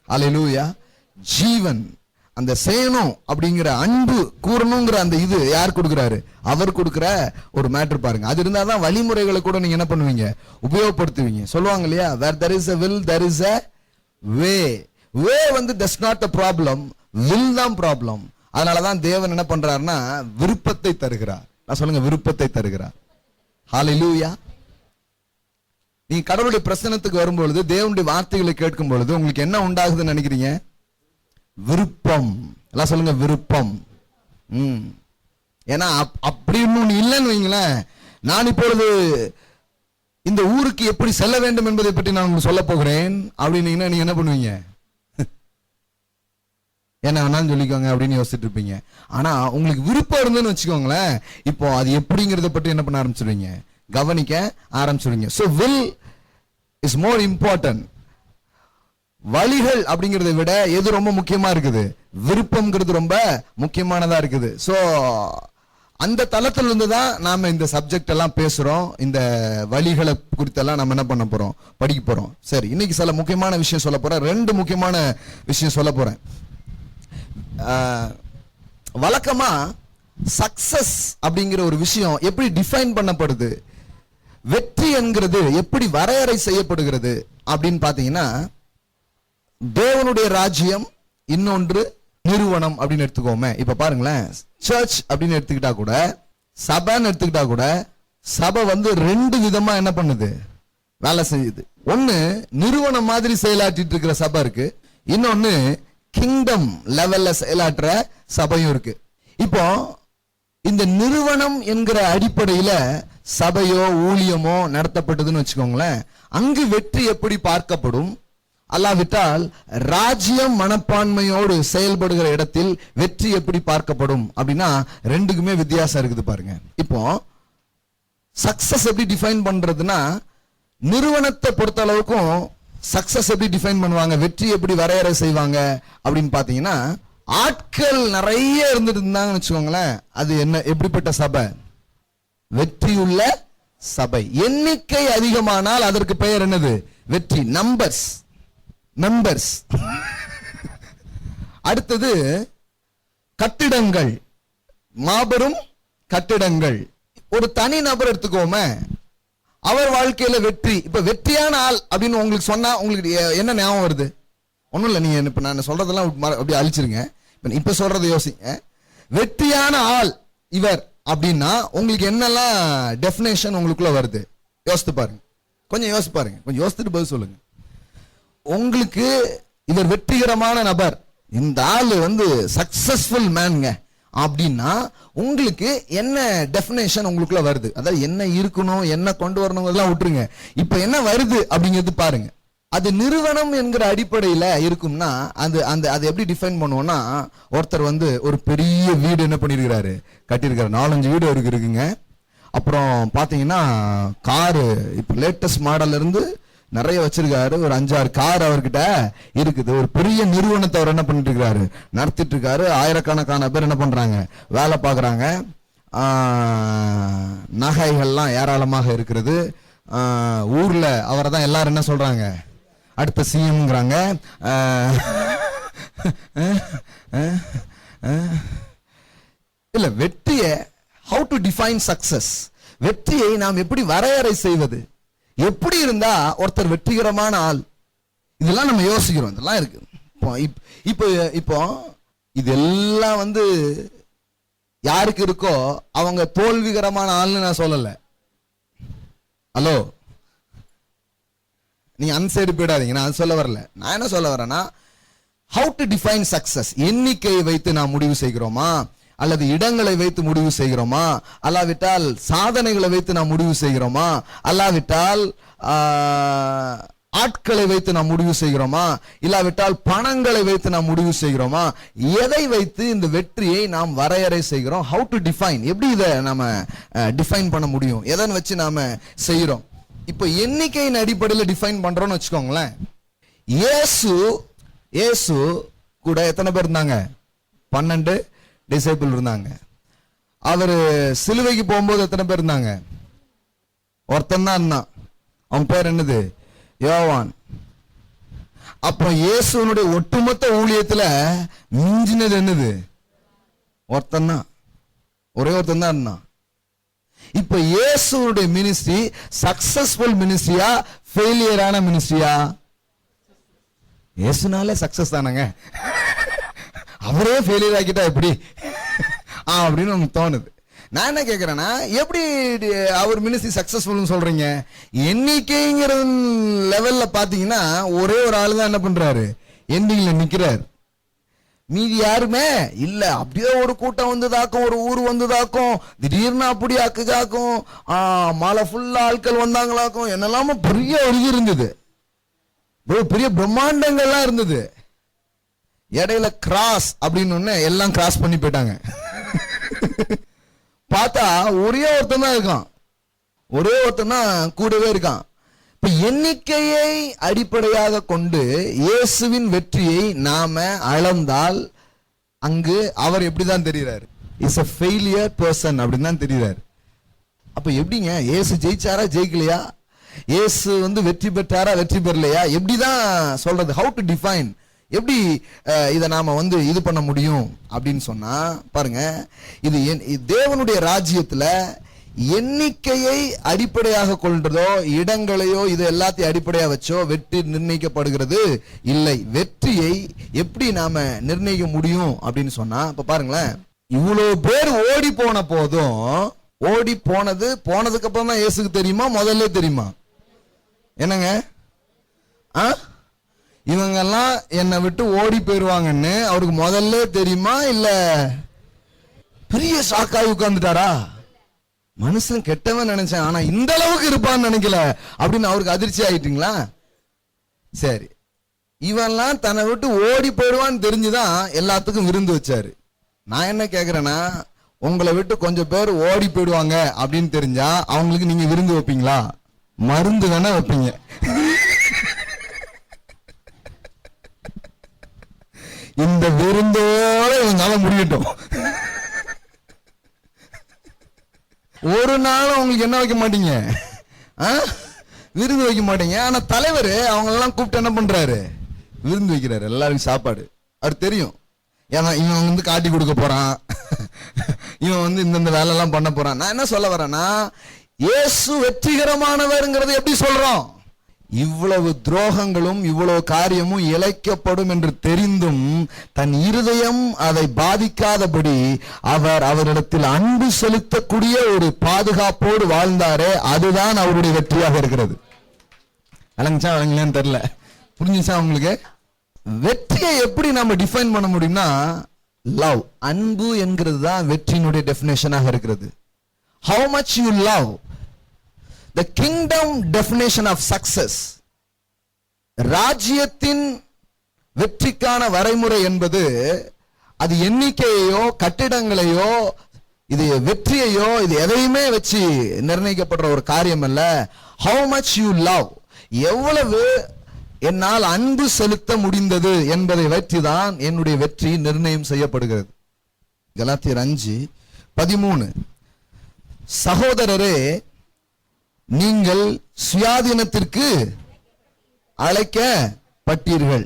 அல்லேலூயா. ஜீவன், அந்த செய்யணும் அப்படிங்கிற அன்பு கூறணுங்கிற அந்த இது யார் கொடுக்கிறாரு, அவர் கொடுக்கிற ஒரு மேட்டர் பாருங்க. அது இருந்தாதான் வழிமுறைகளை கூட நீங்க என்ன பண்ணுவீங்க, உபயோகப்படுத்துவீங்க. சொல்லுவாங்க இல்லையா, where there is a will there is a way. வே வந்து does not a problem, will தான் ப்ராப்ளம். அதனாலதான் தேவன் என்ன பண்றாருன்னா விருப்பத்தை தருகிறார். நான் சொல்லுங்க, விருப்பத்தை தருகிறார். ஹல்லேலூயா. நீ கடவுளுடைய பிரசன்னத்துக்கு வரும்பொழுது, தேவனுடைய வார்த்தைகளை கேட்கும் பொழுது உங்களுக்கு என்ன உண்டாகுதுன்னு நினைக்கிறீங்க, விருப்பம். எல்லாம் சொல்லுங்க, விருப்பம். ஏன்னா அப்படி ஒண்ணு இல்லைன்னு வைங்களேன், நான் இப்பொழுது இந்த ஊருக்கு எப்படி செல்ல வேண்டும் என்பதை பற்றி நான் உங்களுக்கு சொல்ல போகிறேன் அப்படின்னீங்கன்னா நீங்க என்ன பண்ணுவீங்க, என்ன வேணாலும் சொல்லிக்கோங்க அப்படின்னு யோசிச்சுட்டு இருப்பீங்க. ஆனா உங்களுக்கு விருப்பம் இருந்துன்னு வச்சுக்கோங்களேன், இப்போ அது எப்படிங்கிறத பற்றி என்ன பண்ண ஆரம்பிச்சிருவீங்க, கவனிக்க ஆரம்பிச்சிருவீங்க. So will is more important. வழிகள் அப்படிங்கறத விட எது ரொம்ப முக்கியமா இருக்குது? விருப்பம்ங்கிறது ரொம்ப முக்கியமானதா இருக்குது. சோ அந்த தளத்துல இருந்து தான் நாம இந்த சப்ஜெக்ட் எல்லாம் பேசுறோம். இந்த வழிகளை குறித்தெல்லாம் நம்ம என்ன பண்ண போறோம்? படிக்க போறோம். சரி, இன்னைக்கு சில முக்கியமான விஷயம் சொல்ல போறேன். 2 முக்கியமான விஷயம் சொல்ல போறேன். வழக்கமா சக்சஸ் அப்படிங்கிற ஒரு விஷயம் எப்படி டிஃபைன் பண்ணப்படுது, வெற்றி என்கிறது எப்படி வரையறை செய்யப்படுகிறது அப்படின்னு பாத்தீங்கன்னா, தேவனுடைய ராஜ்யம், இன்னொன்று நிறுவனம் அப்படின்னு எடுத்துக்கோமே. இப்ப பாருங்களேன், சர்ச் அப்படின்னு எடுத்துக்கிட்டா கூட, சபைன்னு எடுத்துக்கிட்டா கூட, சபை வந்து 2 விதமா என்ன பண்ணுது? வேலை செய்யுது. ஒன்னு நிறுவனம் மாதிரி செயலாற்றிட்டு இருக்கிற சபை இருக்கு, இன்னொன்னு கிங்டம் லெவல்ல செயலாற்ற சபையும் இருக்கு. இப்போ இந்த நிறுவனம் என்கிற அடிப்படையில சபையோ ஊழியமோ நடத்தப்பட்டதுன்னு வச்சுக்கோங்களேன், அங்கு வெற்றி எப்படி பார்க்கப்படும்? அல்லாவிட்டால் ராஜ்யம் மனப்பான்மையோடு செயல்படுகிற இடத்தில் வெற்றி எப்படி பார்க்கப்படும் அப்படின்னா, 2க்குமே வித்தியாசம் இருக்குது பாருங்க. இப்போ சக்சஸ் எப்படி டிஃபைன் பண்றதுன்னா, நிறுவனத்தை பொறுத்த அளவுக்கும் சக்சஸ் எப்படி டிஃபைன் பண்ணுவாங்க, வெற்றி எப்படி வரையறை செய்வாங்க அப்படின்னு பாத்தீங்கன்னா, ஆட்கள் நிறைய இருந்துட்டு இருந்தாங்கன்னு வச்சுக்கோங்களேன், அது என்ன எப்படிப்பட்ட சபை? வெற்றியுள்ள சபை. எண்ணிக்கை அதிகமானால் அதற்கு பெயர் என்னது? வெற்றி. Numbers, members. அடுத்தது கட்டிடங்கள், மாபெரும் கட்டிடங்கள். ஒரு தனி நபர் எடுத்துக்கோமே, அவர் வாழ்க்கையில வெற்றி. இப்ப வெற்றியான ஆள் அப்படின்னு உங்களுக்கு சொன்னா உங்களுக்கு என்ன ஞாபகம் வருது? ஒண்ணும் இல்ல, நீங்க இப்ப நான் சொல்றதெல்லாம் அப்படியே அழிச்சிருங்க. இப்ப சொல்றதை யோசிங்க. வெற்றியான ஆள் இவர் அப்படின்னா உங்களுக்கு என்னெல்லாம் டெஃபினேஷன் உங்களுக்குள்ள வருது? யோசித்து பாருங்க, கொஞ்சம் யோசிச்சு பாருங்க, கொஞ்சம் யோசித்துட்டு பதில் சொல்லுங்க. உங்களுக்கு இவர் வெற்றிகரமான நபர், இந்த ஆள் வந்து சக்சஸ்ஃபுல் மேன்ங்க அப்படின்னா உங்களுக்கு என்ன டெஃபினேஷன் உங்களுக்குள்ள வருது? அதாவது என்ன இருக்கணும், என்ன கொண்டு வரணும் விட்டுருங்க, இப்ப என்ன வருது அப்படிங்கிறது பாருங்க. அது நிறுவனம் என்கிற அடிப்படையில இருக்கும்னா அது எப்படி டிஃபைன் பண்ணுவோம்னா, ஒருத்தர் வந்து ஒரு பெரிய வீடு என்ன பண்ணிருக்கிறாரு, கட்டியிருக்காரு. 4-5 வீடு அவருக்கு இருக்குங்க. அப்புறம் பாத்தீங்கன்னா காரு இப்ப லேட்டஸ்ட் மாடல்ல இருந்து நிறைய வச்சிருக்காரு. ஒரு 5-6 கார் அவர்கிட்ட இருக்குது. ஒரு பெரிய நிறுவனத்தை அவர் என்ன பண்ணிட்டு இருக்காரு, நடத்திட்டு இருக்காரு. ஆயிரக்கணக்கான பேர் என்ன பண்றாங்க, வேலை பார்க்கறாங்க. நகைகள்லாம் ஏராளமாக இருக்கிறது. ஊர்ல அவரை தான் எல்லாரும் என்ன சொல்றாங்க, அடுத்த சிஎம்ங்கிறாங்க. இல்ல, வெற்றியை ஹவு டு டிஃபைன் சக்சஸ், வெற்றியை நாம் எப்படி வரையறை செய்வது, எப்படி இருந்தா ஒருத்தர் வெற்றிகரமான ஆள், இதெல்லாம் நம்ம யோசிக்கிறோம். இதெல்லாம் இருக்கு. இப்போ இதெல்லாம் வந்து யாருக்கு இருக்கோ அவங்க தோல்விகரமான ஆள்னு நான் சொல்லல. ஹலோ, நீங்க அன்சைடு போயிடாதீங்க, நான் சொல்ல வரல. நான் என்ன சொல்ல வரேன்னா, ஹவு டு டிஃபைன் சக்சஸ். எண்ணிக்கையை வைத்து நாம் முடிவு செய்கிறோமா, அல்லது இடங்களை வைத்து முடிவு செய்கிறோமா, அல்லாவிட்டால் சாதனைகளை வைத்து நாம் முடிவு செய்கிறோமா, அல்லாவிட்டால் ஆட்களை வைத்து நாம் முடிவு செய்கிறோமா, இல்லாவிட்டால் பணங்களை வைத்து நாம் முடிவு செய்கிறோமா, எதை வைத்து இந்த வெற்றியை நாம் வரையறை செய்கிறோம்? ஹவு டு டிஃபைன், எப்படி இதை நாம டிஃபைன் பண்ண முடியும், எதை வச்சு நாம செய்கிறோம்? இப்போ எண்ணிக்கையின் அடிப்படையில் டிஃபைன் பண்றோம்னு வச்சுக்கோங்களேன். இயேசு கூட எத்தனை பேர் இருந்தாங்க? 12 டிசைபிள் இருந்தாங்க. அவர் சிலுவைக்கு போகும்போது எத்தனை பேர் இருந்தாங்க? ஒருத்தன் தான் இருந்தான். அவன் பேர் என்னது? யோவான். அப்போ இயேசுனுடைய ஒட்டுமொத்த ஊழியத்துல மிஞ்சினது என்னது? ஒருத்தன் தான், ஒரே ஒருத்தன் தான் இருந்தான். இப்ப இயேசுடைய மினிஸ்ட்ரி சக்சஸ்ஃபுல் மினிஸ்ட்ரியா, ஃபெயிலியரான மினிஸ்ட்ரியா? இயேசுனாலே சக்சஸ் தானங்க, அவரே ஃபெயிலியர் ஆக்கிட்டா எப்படி அப்படின்னு நமக்கு தோணுது. நான் என்ன கேட்கிறேன்னா, எப்படி அவர் மினிஸ்ட்ரி சக்சஸ்ஃபுல்னு சொல்றீங்க? எண்ணிக்கைங்கிற லெவல்ல பாத்தீங்கன்னா ஒரே ஒரு ஆளு தான் என்ன பண்றாரு, எண்டிங்ல நிக்கிறார். மீதி யாருமே இல்ல. அப்படியே ஒரு கூட்டம் வந்ததாக்கும், ஒரு ஊர் வந்ததாக்கும், திடீர்னு அப்படி ஆக்குதாக்கும், மழை ஃபுல்லா ஆட்கள் வந்தாங்களாக்கும், என்னெல்லாம பெரிய ஒரு இருந்தது, பெரிய பிரம்மாண்டங்கள்லாம் இருந்தது. இடையில கிராஸ் அப்படின்னு எல்லாம் கிராஸ் பண்ணி போயிட்டாங்க. பார்த்தா ஒரே ஒருத்தன் தான் இருக்கான், ஒரே ஒருத்தன் தான் கூடவே இருக்கான். இப்ப எண்ணிக்கையை அடிப்படையாக கொண்டு இயேசுவின் வெற்றியை நாம அளந்தால் அங்கு அவர் எப்படிதான் தெரிகிறார்? இஸ் a failure person அப்படின்னு தான் தெரிகிறார். அப்ப எப்படிங்க இயேசு ஜெயிச்சாரா ஜெயிக்கலையா, இயேசு வெற்றி பெற்றாரா வெற்றி பெறலையா, எப்படிதான் சொல்றது? ஹவு டு டிஃபைன், எப்படி இதை நாம இது பண்ண முடியும் அப்படின்னு சொன்னா பாருங்க, இது தேவனுடைய ராஜ்யத்துல எண்ணிக்கையை அடிப்படையாக கொள்றதோ இடங்களையோ இது எல்லாத்தையும் அடிப்படையாக வச்சோ வெற்றி நிர்ணயிக்கப்படுகிறது இல்லை. வெற்றியை எப்படி நாம நிர்ணயிக்க முடியும் அப்படின்னு சொன்னா இப்ப பாருங்களேன், இவ்வளவு பேர் ஓடி போன போதும், ஓடி போனதுக்கு அப்புறம் தான் இயேசுக்கு தெரியுமா முதல்ல தெரியுமா? என்னங்க, இவங்கெல்லாம் என்னை விட்டு ஓடி போயிருவாங்கன்னு அவருக்கு முதல்ல தெரியுமா? இல்ல பெரிய ஷாக்காய் உட்கார்ந்துட்டாரா? மனுஷன் கெட்டவன் நினைச்சேன், ஆனா இந்த அளவுக்கு இருப்பான்னு நினைக்கல அப்படின்னு அவருக்கு அதிர்ச்சி ஆயிட்டீங்களா? சரி, இவன்லாம் தன்னை விட்டு ஓடி போயிடுவான்னு தெரிஞ்சுதான் எல்லாத்துக்கும் விருந்து வச்சாரு. நான் என்ன கேக்குறேன்னா, உங்களை விட்டு கொஞ்சம் பேர் ஓடி போயிடுவாங்க அப்படின்னு தெரிஞ்சா அவங்களுக்கு நீங்க விருந்து வைப்பீங்களா? மருந்து வேணா வைப்பீங்க. இந்த விருந்தோட இவங்க முடியட்டும். ஒரு நாளும் அவங்களுக்கு என்ன வைக்க மாட்டீங்க, விருந்து வைக்க மாட்டீங்க. ஆனா தலைவர் அவங்க எல்லாம் கூப்பிட்டு என்ன பண்றாரு? விருந்து வைக்கிறாரு, எல்லாருக்கும் சாப்பாடு. அவர் தெரியும், ஏன்னா இவன் காட்டி கொடுக்க போறான், இவன் இந்த வேலை எல்லாம் பண்ண போறான். நான் என்ன சொல்ல வரேன்னா, இயேசு வெற்றிகரமானவர்ங்கிறது எப்படி சொல்றோம்? இவ்வளவு துரோகங்களும் இவ்வளவு காரியமும் இழைக்கப்படும் என்று தெரிந்தும் தன் இருதயம் அதை பாதிக்காதபடி அவரிடத்தில் அன்பு செலுத்தக்கூடிய ஒரு பாதுகாப்போடு வாழ்ந்தாரே, அதுதான் அவருடைய வெற்றியாக இருக்கிறது. விளங்குச்சா விளங்கலன்னு தெரியல, புரிஞ்சுச்சா உங்களுக்கு? வெற்றியை எப்படி நம்ம டிஃபைன் பண்ண முடியும்னா, லவ், அன்பு என்கிறது தான் வெற்றியினுடைய டெஃபினேஷனாக இருக்கிறது. How much you love. The kingdom definition of success. ராஜ்யத்தின் வெற்றிக்கான வரைமுறை என்பது அது எண்ணிக்கையோ கட்டிடங்களையோ இது வெற்றியையோ இது எதையுமே வச்சு நிர்ணயிக்கப்படுற ஒரு காரியம் அல்ல. How much you love, எவ்வளவு என்னால் அன்பு செலுத்த முடிந்தது என்பதை வைத்துதான் என்னுடைய வெற்றி நிர்ணயம் செய்யப்படுகிறது. கலாத்தியர் 5:13, சகோதரரே நீங்கள் சுயாதீனத்திற்கு அழைக்கப்பட்டீர்கள்.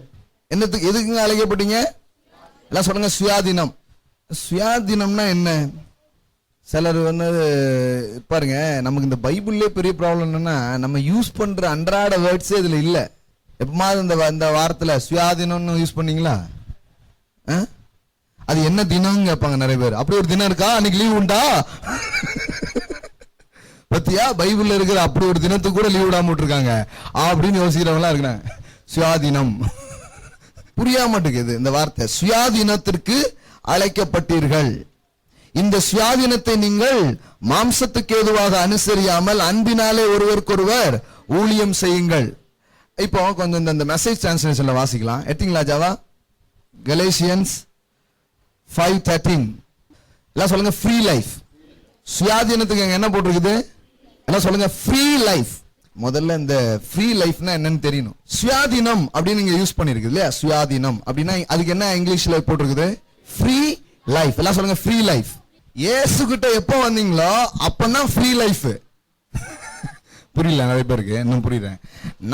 என்னத்துக்கு, எதுக்குங்க அழைக்கப்பட்டீங்க? எல்லாம் சொல்லுங்க, சுயாதீனம். சுயாதீனம்னா என்ன? சிலர் பாருங்க, நமக்கு இந்த பைபிள்லே பெரிய ப்ராப்ளம் என்னன்னா, நம்ம யூஸ் பண்ற அன்றாட வேர்ட்ஸே இதுல இல்ல. எப்பமாவது இந்த வாரத்துல சுயாதீனம்னு யூஸ் பண்ணீங்களா? அது என்ன தினம் கேட்பாங்க நிறைய பேர். அப்படி ஒரு தினம் இருக்கா? அன்னைக்கு லீவ் உண்டா? பத்தியா, பைபிள்ல இருக்கிற அப்படி ஒரு தினத்துக்கு கூட லீவ் விடாம விட்டுருக்காங்க அப்படின்னு யோசிக்கிறவங்களா இருக்கிறாங்க. சுயாதீனம் புரியா மாட்டேங்குது இந்த வார்த்தை. சுயாதீனத்திற்கு அழைக்கப்பட்டீர்கள். இந்த சுயாதீனத்தை நீங்கள் மாம்சத்துக்கு ஏதுவாக அனுசரியாமல் அன்பினாலே ஒருவருக்கொருவர் ஊழியம் செய்யுங்கள். இப்போ கொஞ்சம் இந்த மெசேஜ் டிரான்ஸ்லேஷன்ல வாசிக்கலாம். எட்டிங்களா ஜாவா? கலேசியன்ஸ் 5:13 எல்லாம் சொல்லுங்க, ஃப்ரீ லைஃப். சுயாதீனத்துக்கு என்ன போட்டிருக்குது? எல்லாம் சொல்லுங்க, ஃப்ரீ லைஃப். முதல்ல இந்த ஃப்ரீ லைஃப்னா என்னன்னு தெரியணும். சுயாதீனம் அப்படின்னு நீங்க யூஸ் பண்ணிருக்கு இல்லையா? சுயாதீனம் அப்படின்னா அதுக்கு என்ன இங்கிலீஷ்ல போட்டிருக்குது? Free life. எல்லாம் சொல்லுங்க, ஃப்ரீ லைஃப். இயேசு கிட்ட எப்போ வந்தீங்களோ அப்பதான் ஃப்ரீ லைஃப். புரியல நிறைய பேருக்கு, இன்னும் புரியுது.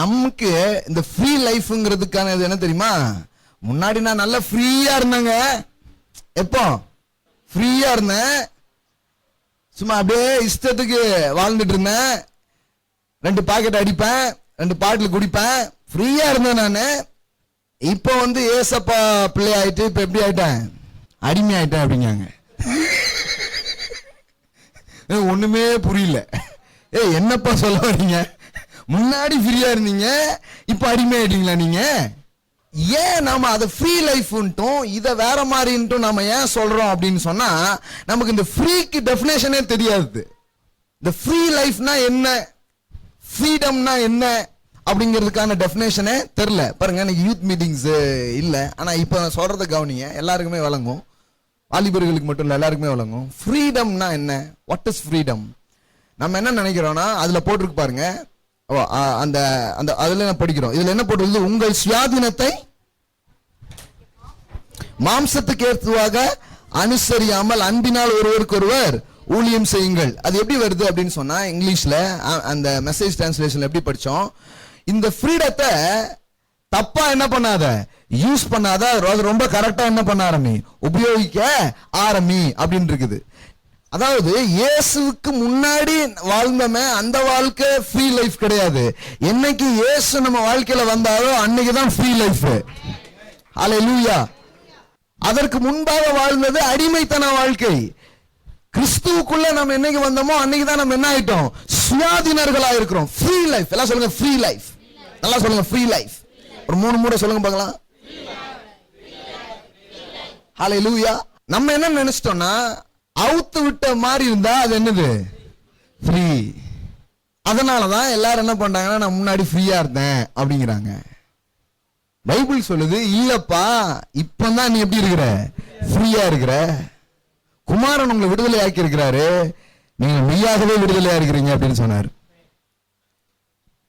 நமக்கு இந்த ஃப்ரீ லைஃப்ங்கிறதுக்கான என்ன தெரியுமா? முன்னாடி நான் நல்லா ஃப்ரீயா இருந்தேங்க. எப்போ ஃப்ரீயா இருந்தேன், சும்மா அப்படியே இஷ்டத்துக்கு வாழ்ந்துட்டு இருந்தேன். 2 பாக்கெட் அடிப்பேன், 2 பாட்டில் குடிப்பேன், ஃப்ரீயா இருந்தேன் நானு. இப்போ ஏசப்பா பிள்ளை ஆயிட்டு இப்ப எப்படி ஆயிட்டேன்? அடிமை ஆயிட்டேன் அப்படிங்காங்க. ஒண்ணுமே புரியல. என்னப்பா சொல்ல வரீங்க? முன்னாடி ஃப்ரீயா இருந்தீங்க, இப்ப அடிமை ஆயிட்டீங்களா நீங்க? ஏன் நாம அதை ஃப்ரீ லைஃப்ன்ட்டும் இதை வேற மாதிரின்ட்டும் நாம ஏன் சொல்றோம் அப்படின்னு சொன்னா, நமக்கு இந்த ஃப்ரீக்கு டெஃபினேஷனே தெரியாது. இந்த ஃப்ரீ லைஃப்னா என்ன, ஃப்ரீடம்னா என்ன அப்படிங்கிறதுக்கான டெஃபினேஷனே தெரியல. பாருங்க, எனக்கு யூத் மீட்டிங்ஸ் இல்ல, ஆனா இப்ப சொல்றத கவனிங்க, எல்லாருக்குமே வழங்கும். வாலிபர்களுக்கு மட்டும் இல்ல, எல்லாருக்குமே வழங்கும். ஃப்ரீடம்னா என்ன? What is freedom? நம்ம என்ன நினைக்கிறோம்னா, அதுல போட்டிருக்கு பாருங்க, அந்த அந்த அதுல என்ன படிக்கிறோம், இதுல என்ன போட்டு, உங்கள் சுயாதீனத்தை மாம்சத்துக்கு ஏற்றுவாக அனுசரியாமல் அன்பினால் ஒருவருக்கொருவர் ஊழியம் செய்யுங்கள். அது எப்படி வருது அப்படின்னு சொன்னா, இங்கிலீஷ்ல அந்த மெசேஜ் டிரான்ஸ்லேஷன்ல எப்படி படிச்சோம், இந்த ஃப்ரீடத்தை தப்பா என்ன பண்ணாத, யூஸ் பண்ணாத, ரொம்ப கரெக்டா என்ன பண்ண ஆரம்பி, உபயோகிக்க ஆரம்பி அப்படின்னு இருக்குது. அதாவது இயேசுவுக்கு முன்னாடி வாழ்ந்தமே அந்த வாழ்க்கை ஃப்ரீ லைஃப் கிடையாது. என்னைக்கு இயேசு நம்ம வாழ்க்கையில வந்தாரோ அன்னைக்குதான் ஃப்ரீ லைஃப். ஹல்லேலூயா. அதற்கு முன்பாக வாழ்ந்தது அடிமைத்தன வாழ்க்கை. கிறிஸ்துவுக்குள்ள நம்ம என்னைக்கு வந்தோமோ அன்னைக்கு தான் நம்ம என்ன ஆயிட்டோம், சுயாதீனர்களா இருக்கிறோம். Free life. எல்லாம் சொல்லுங்க ஃப்ரீ லைஃப். நல்லா சொல்லுங்க ஃப்ரீ லைஃப். ஒரு 3 முறை சொல்லுங்க பார்க்கலாம். ஹல்லேலூயா. நம்ம என்ன நினைச்சிட்டோம்னா, அவுத்து விட்ட மாதிரி இருந்தா அது என்னது, ஃப்ரீ. அதனாலதான் எல்லாரும் என்ன பண்றாங்கன்னா, நான் முன்னாடி ஃப்ரீயா இருந்தேன் அப்படிங்கிறாங்க. பைபிள் சொல்லுது, இல்லப்பா இப்பதான் நீ எப்படி இருக்கிற, ஃப்ரீயா இருக்கிற. குமாரன் உங்களை விடுதலை ஆக்கி இருக்கிறாரு, நீங்க மெய்யாகவே விடுதலையா இருக்கிறீங்க அப்படின்னு சொன்னார்.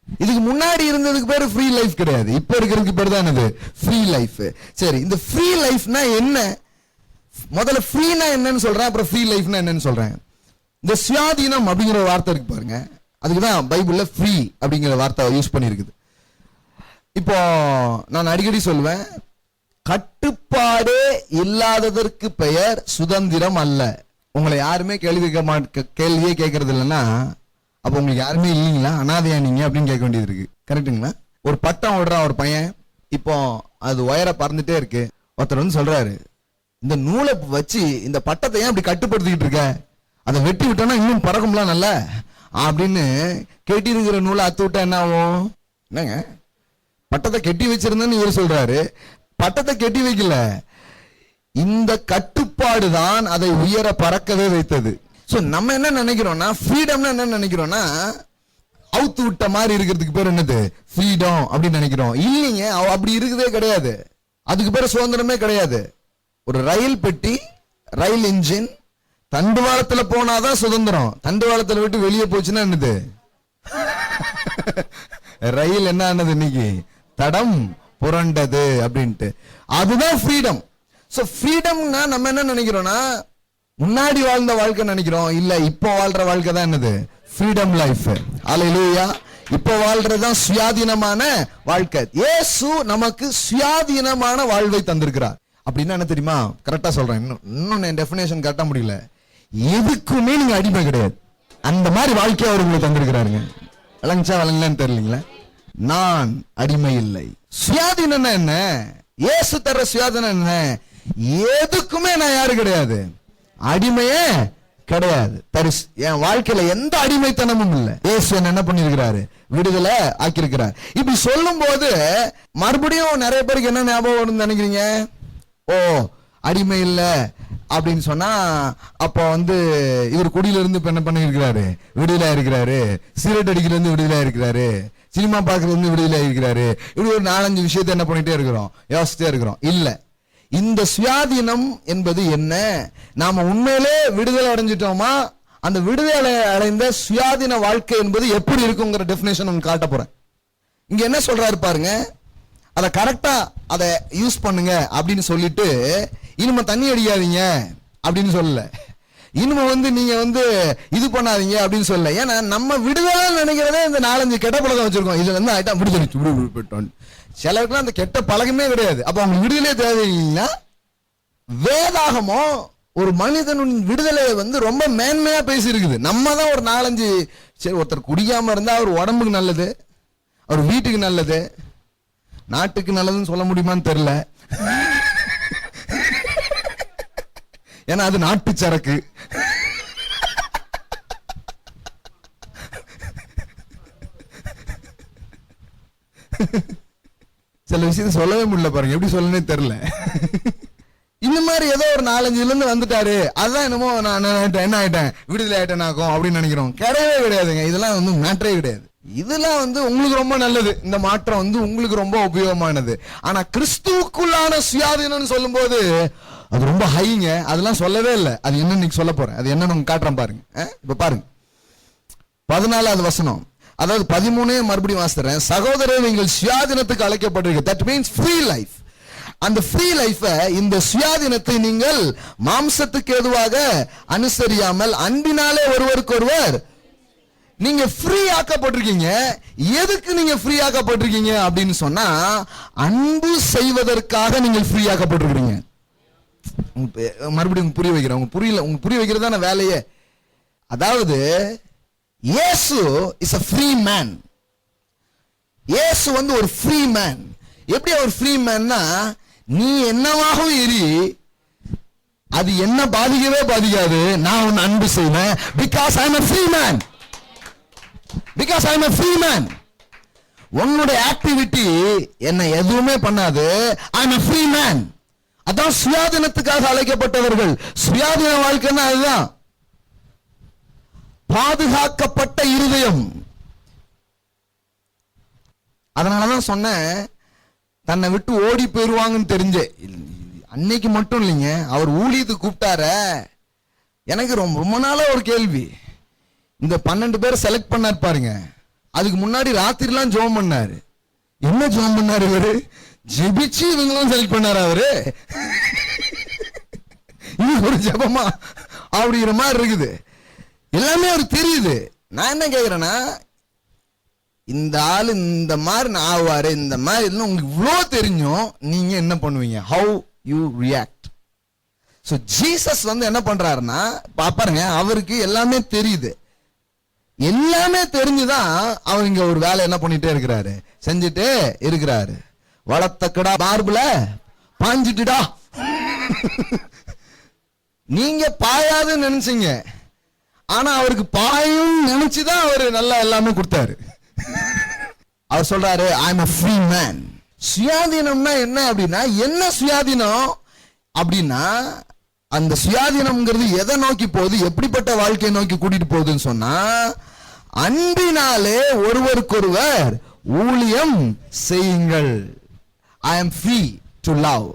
இதுக்கு முன்னாடி இருந்ததுக்கு பேரு ஃப்ரீ லைஃப் கிடையாது, இப்ப இருக்கிறதுக்கு பேர் தான் என்னது, ஃப்ரீ லைஃப். சரி, இந்த ஃப்ரீ லைஃப்னா என்ன? முதல்ல ஃப்ரீனா என்னன்னு சொல்றேன், அப்புறம் ஃப்ரீ லைஃப்னா என்னன்னு சொல்றேன். இந்த சுயாதீனம் அப்படிங்கிற வார்த்தை இருக்கு பாருங்க, அதுக்குதான் பைபிள்ல ஃப்ரீ அப்படிங்கிற வார்த்தை யூஸ் பண்ணிருக்குது. இப்போ நான் அடிக்கடி சொல்லுவேன், கட்டுப்பாடே இல்லாததற்கு பெயர் சுதந்திரம் அல்ல. உங்களை யாருமே கேள்வியே கேட்கறது இல்லைன்னா, அப்ப உங்களுக்கு யாருமே இல்லைங்களா, அனாதையா நீங்க அப்படின்னு கேட்க வேண்டியது இருக்கு. கரெக்டுங்களா? ஒரு பட்டம் விடுறான் ஒரு பையன், இப்போ அது உயர பறந்துட்டே இருக்கு. ஒருத்தர் வந்து சொல்றாரு, இந்த நூலை வச்சு இந்த பட்டத்தை ஏன் அப்படி கட்டுப்படுத்திக்கிட்டு இருக்க, அதை வெட்டி விட்டோம்னா இன்னும் பறக்கும்லாம் நல்ல அப்படின்னு. கெட்டி இருக்கிற நூலை அத்து விட்டா என்ன ஆகும்? என்னங்க, பட்டத்தை கெட்டி வச்சிருந்தேன்னு இவர் சொல்றாரு, பட்டத்தை கெட்டி வைக்கல, இந்த கட்டுப்பாடு தான் அதை உயர பறக்கவே வைத்தது. சோ நம்ம என்ன நினைக்கிறோம்னா, ஃப்ரீடம்னா என்ன நினைக்கிறோம்னா, அவுத்து விட்ட மாதிரி இருக்கிறதுக்கு பேர் என்னது, ஃப்ரீடம் அப்படின்னு நினைக்கிறோம். இல்லைங்க, அப்படி இருக்குதே கிடையாது. அதுக்கு பேர் சுதந்திரமே கிடையாது. ஒரு ரயில் பெட்டி, ரயில் இன்ஜின் தண்டுவாளத்துல போனாதான் சுதந்திரம். தண்டுவாளத்துல விட்டு வெளியே போச்சுன்னா என்னது, ரயில் என்ன ஆனது, இன்னைக்கு தடம் புரண்டது அப்படின்ட்டு. அதுதான் ஃப்ரீடம். சோ ஃப்ரீடம்னா நம்ம என்ன நினைக்கிறோம்னா, முன்னாடி வாழ்ந்த வாழ்க்கை நினைக்கிறோம். இல்ல, இப்போ வாழ்ற வாழ்க்கை தான் என்னது, ஃப்ரீடம் லைஃப். ஹல்லேலூயா. இப்போ வாழ்றதுதான் சுயாதீனமான வாழ்க்கை. இயேசு நமக்கு சுயாதீனமான வாழ்வை தந்திருக்கிறார். அப்படின்னா என்ன தெரியுமா? கரெக்டா சொல்றேன், இன்னும் என் டெஃபினேஷன் கரெக்டா முடியல. எதுக்குமே நீங்க அடிமை கிடையாது, அந்த மாதிரி வாழ்க்கையை அவர் உங்களுக்கு தந்திருக்கிறாருங்க. விளங்குச்சா விளங்கலன்னு தெரியலீங்களா? நான் அடிமை இல்லை. சுயாதீனம் என்ன? இயேசு தர சுயாதீனம் என்ன? எதுக்குமே நான் யாரு கிடையாது, அடிமையே கிடையாது. என் வாழ்க்கையில எந்த அடிமைத்தனமும் இல்லை. இயேசு என்ன பண்ணிருக்கிறாரு, விடுதலை ஆக்கியிருக்கிறார். இப்படி சொல்லும் போது மறுபடியும் நிறைய பேருக்கு என்ன ஞாபகம் வரும்னு நினைக்கிறீங்க? ஓ, அடிமை இல்ல அப்படின்னு சொன்னா அப்ப வந்து இவர் குடியில இருந்து என்ன பண்ணிருக்கிறாரு, விடுதலை இருக்கிறாரு. சிகரெட் அடிக்கிறது இருந்து விடுதலை இருக்கிறாரு. சினிமா பார்க்கறது இருந்து விடுதலை இருக்கிறாரு. இப்படி ஒரு 4-5 விஷயத்தை என்ன பண்ணிட்டே இருக்கிறோம், யோசிச்சுட்டே இருக்கிறோம். இல்ல, இந்த சுயாதீனம் என்பது என்ன? நாம உண்மையிலே விடுதலை அடைஞ்சிட்டோமா? அந்த விடுதலை அடைந்த சுயாதீன வாழ்க்கை என்பது எப்படி இருக்குங்கிற டெஃபினேஷன் உங்களுக்கு காட்ட போறேன். இங்க என்ன சொல்றாரு பாருங்க, அதை கரெக்டா அதை யூஸ் பண்ணுங்க அப்படின்னு சொல்லிட்டு, இனிமே தண்ணி அடிக்காதீங்க அப்படின்னு சொல்லல, இனிமே வந்து நீங்க வந்து இது பண்ணாதீங்க அப்படின்னு சொல்லல. ஏன்னா நம்ம விடுதலை நினைக்கிறதே இந்த 4-5 கெட்ட பழக்கம் வச்சிருக்கோம். இதுல இருந்து ஆயிட்டா விடுதலை. சிலருக்குலாம் அந்த கெட்ட பழக்கமே கிடையாது. அப்ப அவங்க விடுதலையே தேவையில்லைங்களா? வேதாகமோ ஒரு மனிதனின் விடுதலையை வந்து ரொம்ப மேன்மையா பேசி இருக்குது. நம்ம தான் ஒரு 4-5, சரி ஒருத்தர் குடிக்காம இருந்தா அவர் உடம்புக்கு நல்லது, அவர் வீட்டுக்கு நல்லது, நாட்டுக்கு நல்லதுன்னு சொல்ல முடியுமான்னு தெரியல. ஏன்னா அது நாட்டு சரக்கு. சில விஷயத்தை சொல்லவே முடியல பாருங்க, எப்படி சொல்லனே தெரியல. இந்த மாதிரி ஏதோ ஒரு 4-5 இருந்து வந்துட்டாரு, அதான் என்னமோ நான் என்ன ஆயிட்டேன், விடுதலை ஆயிட்டேனாக்கும் அப்படின்னு நினைக்கிறோம். கிடையவே கிடையாதுங்க. இதெல்லாம் வந்து மேட்டரே கிடையாது. இதெல்லாம் வந்து உங்களுக்கு ரொம்ப நல்லது, இந்த மாற்றம் வந்து உங்களுக்கு ரொம்ப உபயோகமானது. ஆனா கிறிஸ்துவுக்குள்ளான சுயாதீனம் சொல்லும் போது அது ரொம்ப ஹைங்க. அதெல்லாம் சொல்லவே இல்லை. அது என்ன சொல்ல போறேன், அது என்ன காட்டுறேன் பாருங்க. இப்ப பாருங்க 14வது வசனம். அதாவது 13 மறுபடியும் வாசிக்கிறேன். சகோதரர், நீங்கள் சுயாதீனத்துக்கு அழைக்கப்பட்டிருக்க. That means free life. அந்த ஃப்ரீ லைஃப, இந்த சுயாதீனத்தை நீங்கள் மாம்சத்துக்கு எதுவாக அனுசரியாமல் அன்பினாலே ஒருவருக்கொருவர் நீங்க ஃப்ரீ ஆக்கப்பட்டிருக்கீங்க. எதுக்கு நீங்க ஃப்ரீ ஆக்கப்பட்டிருக்கீங்க அப்படின்னு சொன்னா, அன்பு செய்வதற்காக நீங்கள் ஃப்ரீ ஆக்கப்பட்டிருக்கீங்க. மறுபடியும் புரிய வைக்கிறேன். உங்க புரிய வைக்கிறது தானே வேலையே. அதாவது இயேசு இஸ் a free man. இயேசு ஒரு ஃப்ரீ மேன். எப்படி அவர் ஃப்ரீ மேன்னா, நீ என்னவாகவும் இரு, அது என்ன பாதிக்கவே பாதிக்காது, நான் உன்னை அன்பு செய்வேன். Because I am a free man. Because I am a free man. உன்னுடைய ஆக்டிவிட்டி என்ன எதுவுமே பண்ணாது. I am a free man. அதான் சுயாதீனத்துக்காக அழைக்கப்பட்டவர்கள். சுயாதீன வாழ்க்கைன்னா அதுதான். பாதுகாக்கப்பட்ட இருதயம். அதனாலதான் சொன்னேன், தன்னை விட்டு ஓடி போயிருவாங்கன்னு தெரிஞ்சே. அன்னைக்கு மட்டும் இல்லைங்க, அவர் ஊழியத்துக்கு கூப்பிட்டார. எனக்கு ரொம்ப நாளா ஒரு கேள்வி. இந்த 12 பேரை செலக்ட் பண்ணார் பாருங்க, அதுக்கு முன்னாடி ராத்திரிலாம் ஜெபம் பண்ணாரு. என்ன ஜெபம் பண்ணாரு இவரு? ஜெபிச்சு இவங்களும் செலக்ட் பண்ணாரு அவரு. இது ஒரு ஜெபமா அப்படிங்கிற மாதிரி இருக்குது. எல்லாமே அவருக்கு தெரியுது. நான் என்ன கேக்குறேன்னா, இந்த ஆளு இந்த மாதிரி ஆவாரு, இந்த மாதிரி உங்களுக்கு இவ்வளோ தெரிஞ்சும் நீங்க என்ன பண்ணுவீங்க? How you react? So Jesus என்ன பண்றாருன்னா, பாருங்க, அவருக்கு எல்லாமே தெரியுது. எல்லாமே தெரிஞ்சுதான் அவர் இங்க ஒரு வேலை என்ன பண்ணிட்டே இருக்கிறாரு, செஞ்சுட்டே இருக்கிறாரு. வளர்த்தக்கடா மார்புல பாஞ்சிட்டுடா. நீங்க பாயாதுன்னு நினைச்சீங்க, ஆனா அவருக்கு பாயும் நினைச்சுதான் அவரு நல்லா எல்லாமே கொடுத்தாரு. அவர் சொல்றாரு, I am a free man. சுயாதீனம்னா என்ன அப்படின்னா, என்ன சுயாதீனம் அப்படின்னா, அந்த சுயாதீனம்ங்கிறது எதை நோக்கி போகுது, எப்படிப்பட்ட வாழ்க்கையை நோக்கி கூட்டிட்டு போகுதுன்னு சொன்னா, அன்பினாலே ஒருவருக்கொருவர் ஊழியம் செய்யுங்கள். I am free to love.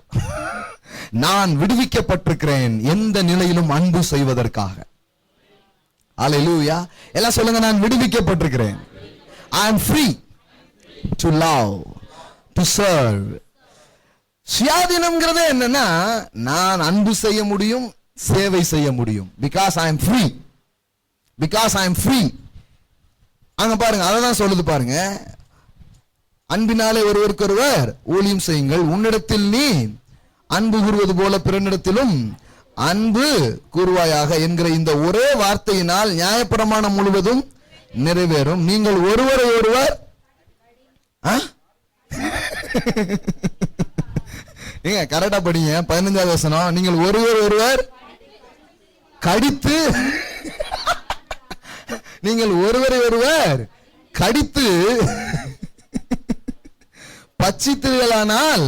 நான் விடுவிக்கப்பட்டிருக்கிறேன் எந்த நிலையிலும் அன்பு செய்வதற்காக. அல்லேலூயா. எல்லாம் சொல்லுங்க, நான் விடுவிக்கப்பட்டிருக்கிறேன். I am free to love, to serve. சுயாதீனம்ங்கிறது என்னன்னா, நான் அன்பு செய்ய முடியும், சேவை செய்ய முடியும். Because I am free. Because I am free. அங்க பாருங்க, அததான் சொல்லுது பாருங்க. அன்பினாலே ஒருவருக்கொருவர் ஊழியம் செய்யுங்கள். உன்னிடத்தில் நீ அன்பு கூறுவது போல பிறனிடத்திலும் அன்பு கூறுவாயாக என்கிற இந்த ஒரே வார்த்தையினால் நியாயப்பிரமாணம் முழுவதும் நிறைவேறும். நீங்கள் ஒருவரை ஒருவர் நீங்க கரெக்டா படிங்க. 15வது வசனம், நீங்கள் ஒருவர் ஒருவர் கடித்து, நீங்கள் ஒருவரை ஒருவர் கடித்து பட்சித்தீர்களானால்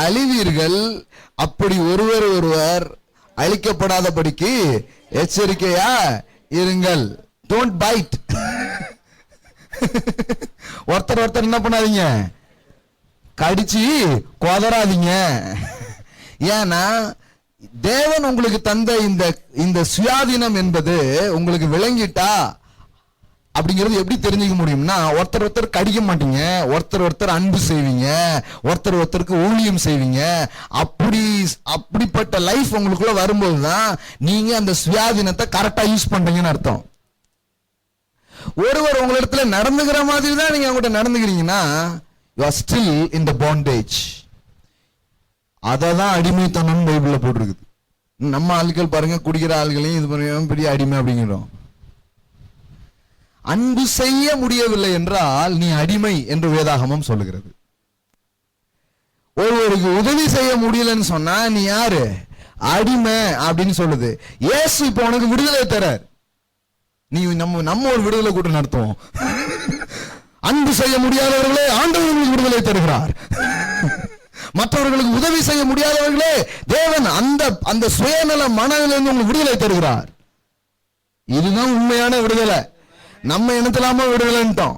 அழிவீர்கள். அப்படி ஒருவர் ஒருவர் அழிக்கப்படாதபடிக்கு எச்சரிக்கையா இருங்கள். Don't bite. ஒருத்தர் என்ன பண்ணாதீங்க, கடிச்சு கொதறாதீங்க. ஏன்னா தேவன் உங்களுக்கு தந்த இந்த சுயாதீனம் என்பது உங்களுக்கு விளங்கிட்டா அப்படிங்கிறது எப்படி தெரிஞ்சுக்க முடியும்னா, ஒருத்தர் கடிக்க மாட்டீங்க, ஒருத்தர் அன்பு செய்வீங்க, ஒருத்தருக்கு ஊழியம் செய்வீங்க. அப்படிப்பட்ட லைஃப் உங்களுக்குள்ள வரும்போதுதான் நீங்க அந்த சுயாதீனத்தை கரெக்டா யூஸ் பண்றீங்கன்னு அர்த்தம். ஒருவர் உங்களிடத்துல நடந்துகிற மாதிரி தான் நீங்க அவங்ககிட்ட நடந்துக்கிறீங்கன்னா, you are still in the bondage. அததான் அடிமைத்தனம் பைபிள்ல போட்டிருக்குது. நம்ம ஆட்கள் பாருங்க, குடிக்கிற ஆள்களையும் இது பண்ண பெரிய அடிமை அப்படிங்கிறோம். அன்பு செய்ய முடியவில்லை என்றால் நீ அடிமை என்று வேதாகமம் சொல்லுகிறது. ஒருவருக்கு உதவி செய்ய முடியலன்னு சொன்னா நீ யாரு? அடிமை அப்படின்னு சொல்லுது. இயேசு இப்ப உனக்கு விடுதலை தரார். நீ நம்ம ஒரு விடுதலை கூட்டம் நடத்துவோம். அன்பு செய்ய முடியாதவர்களே ஆண்டவர் உங்களுக்கு விடுதலை தருகிறார். மற்றவர்களுக்கு உதவி செய்ய முடியாதவர்களே தேவன் அந்த சுயநல மனதிலிருந்து உங்களுக்கு விடுதலை தருகிறார். இதுதான் உண்மையான விடுதலை. நம்ம இனத்திலாம விடுதலைன்ட்டோம்.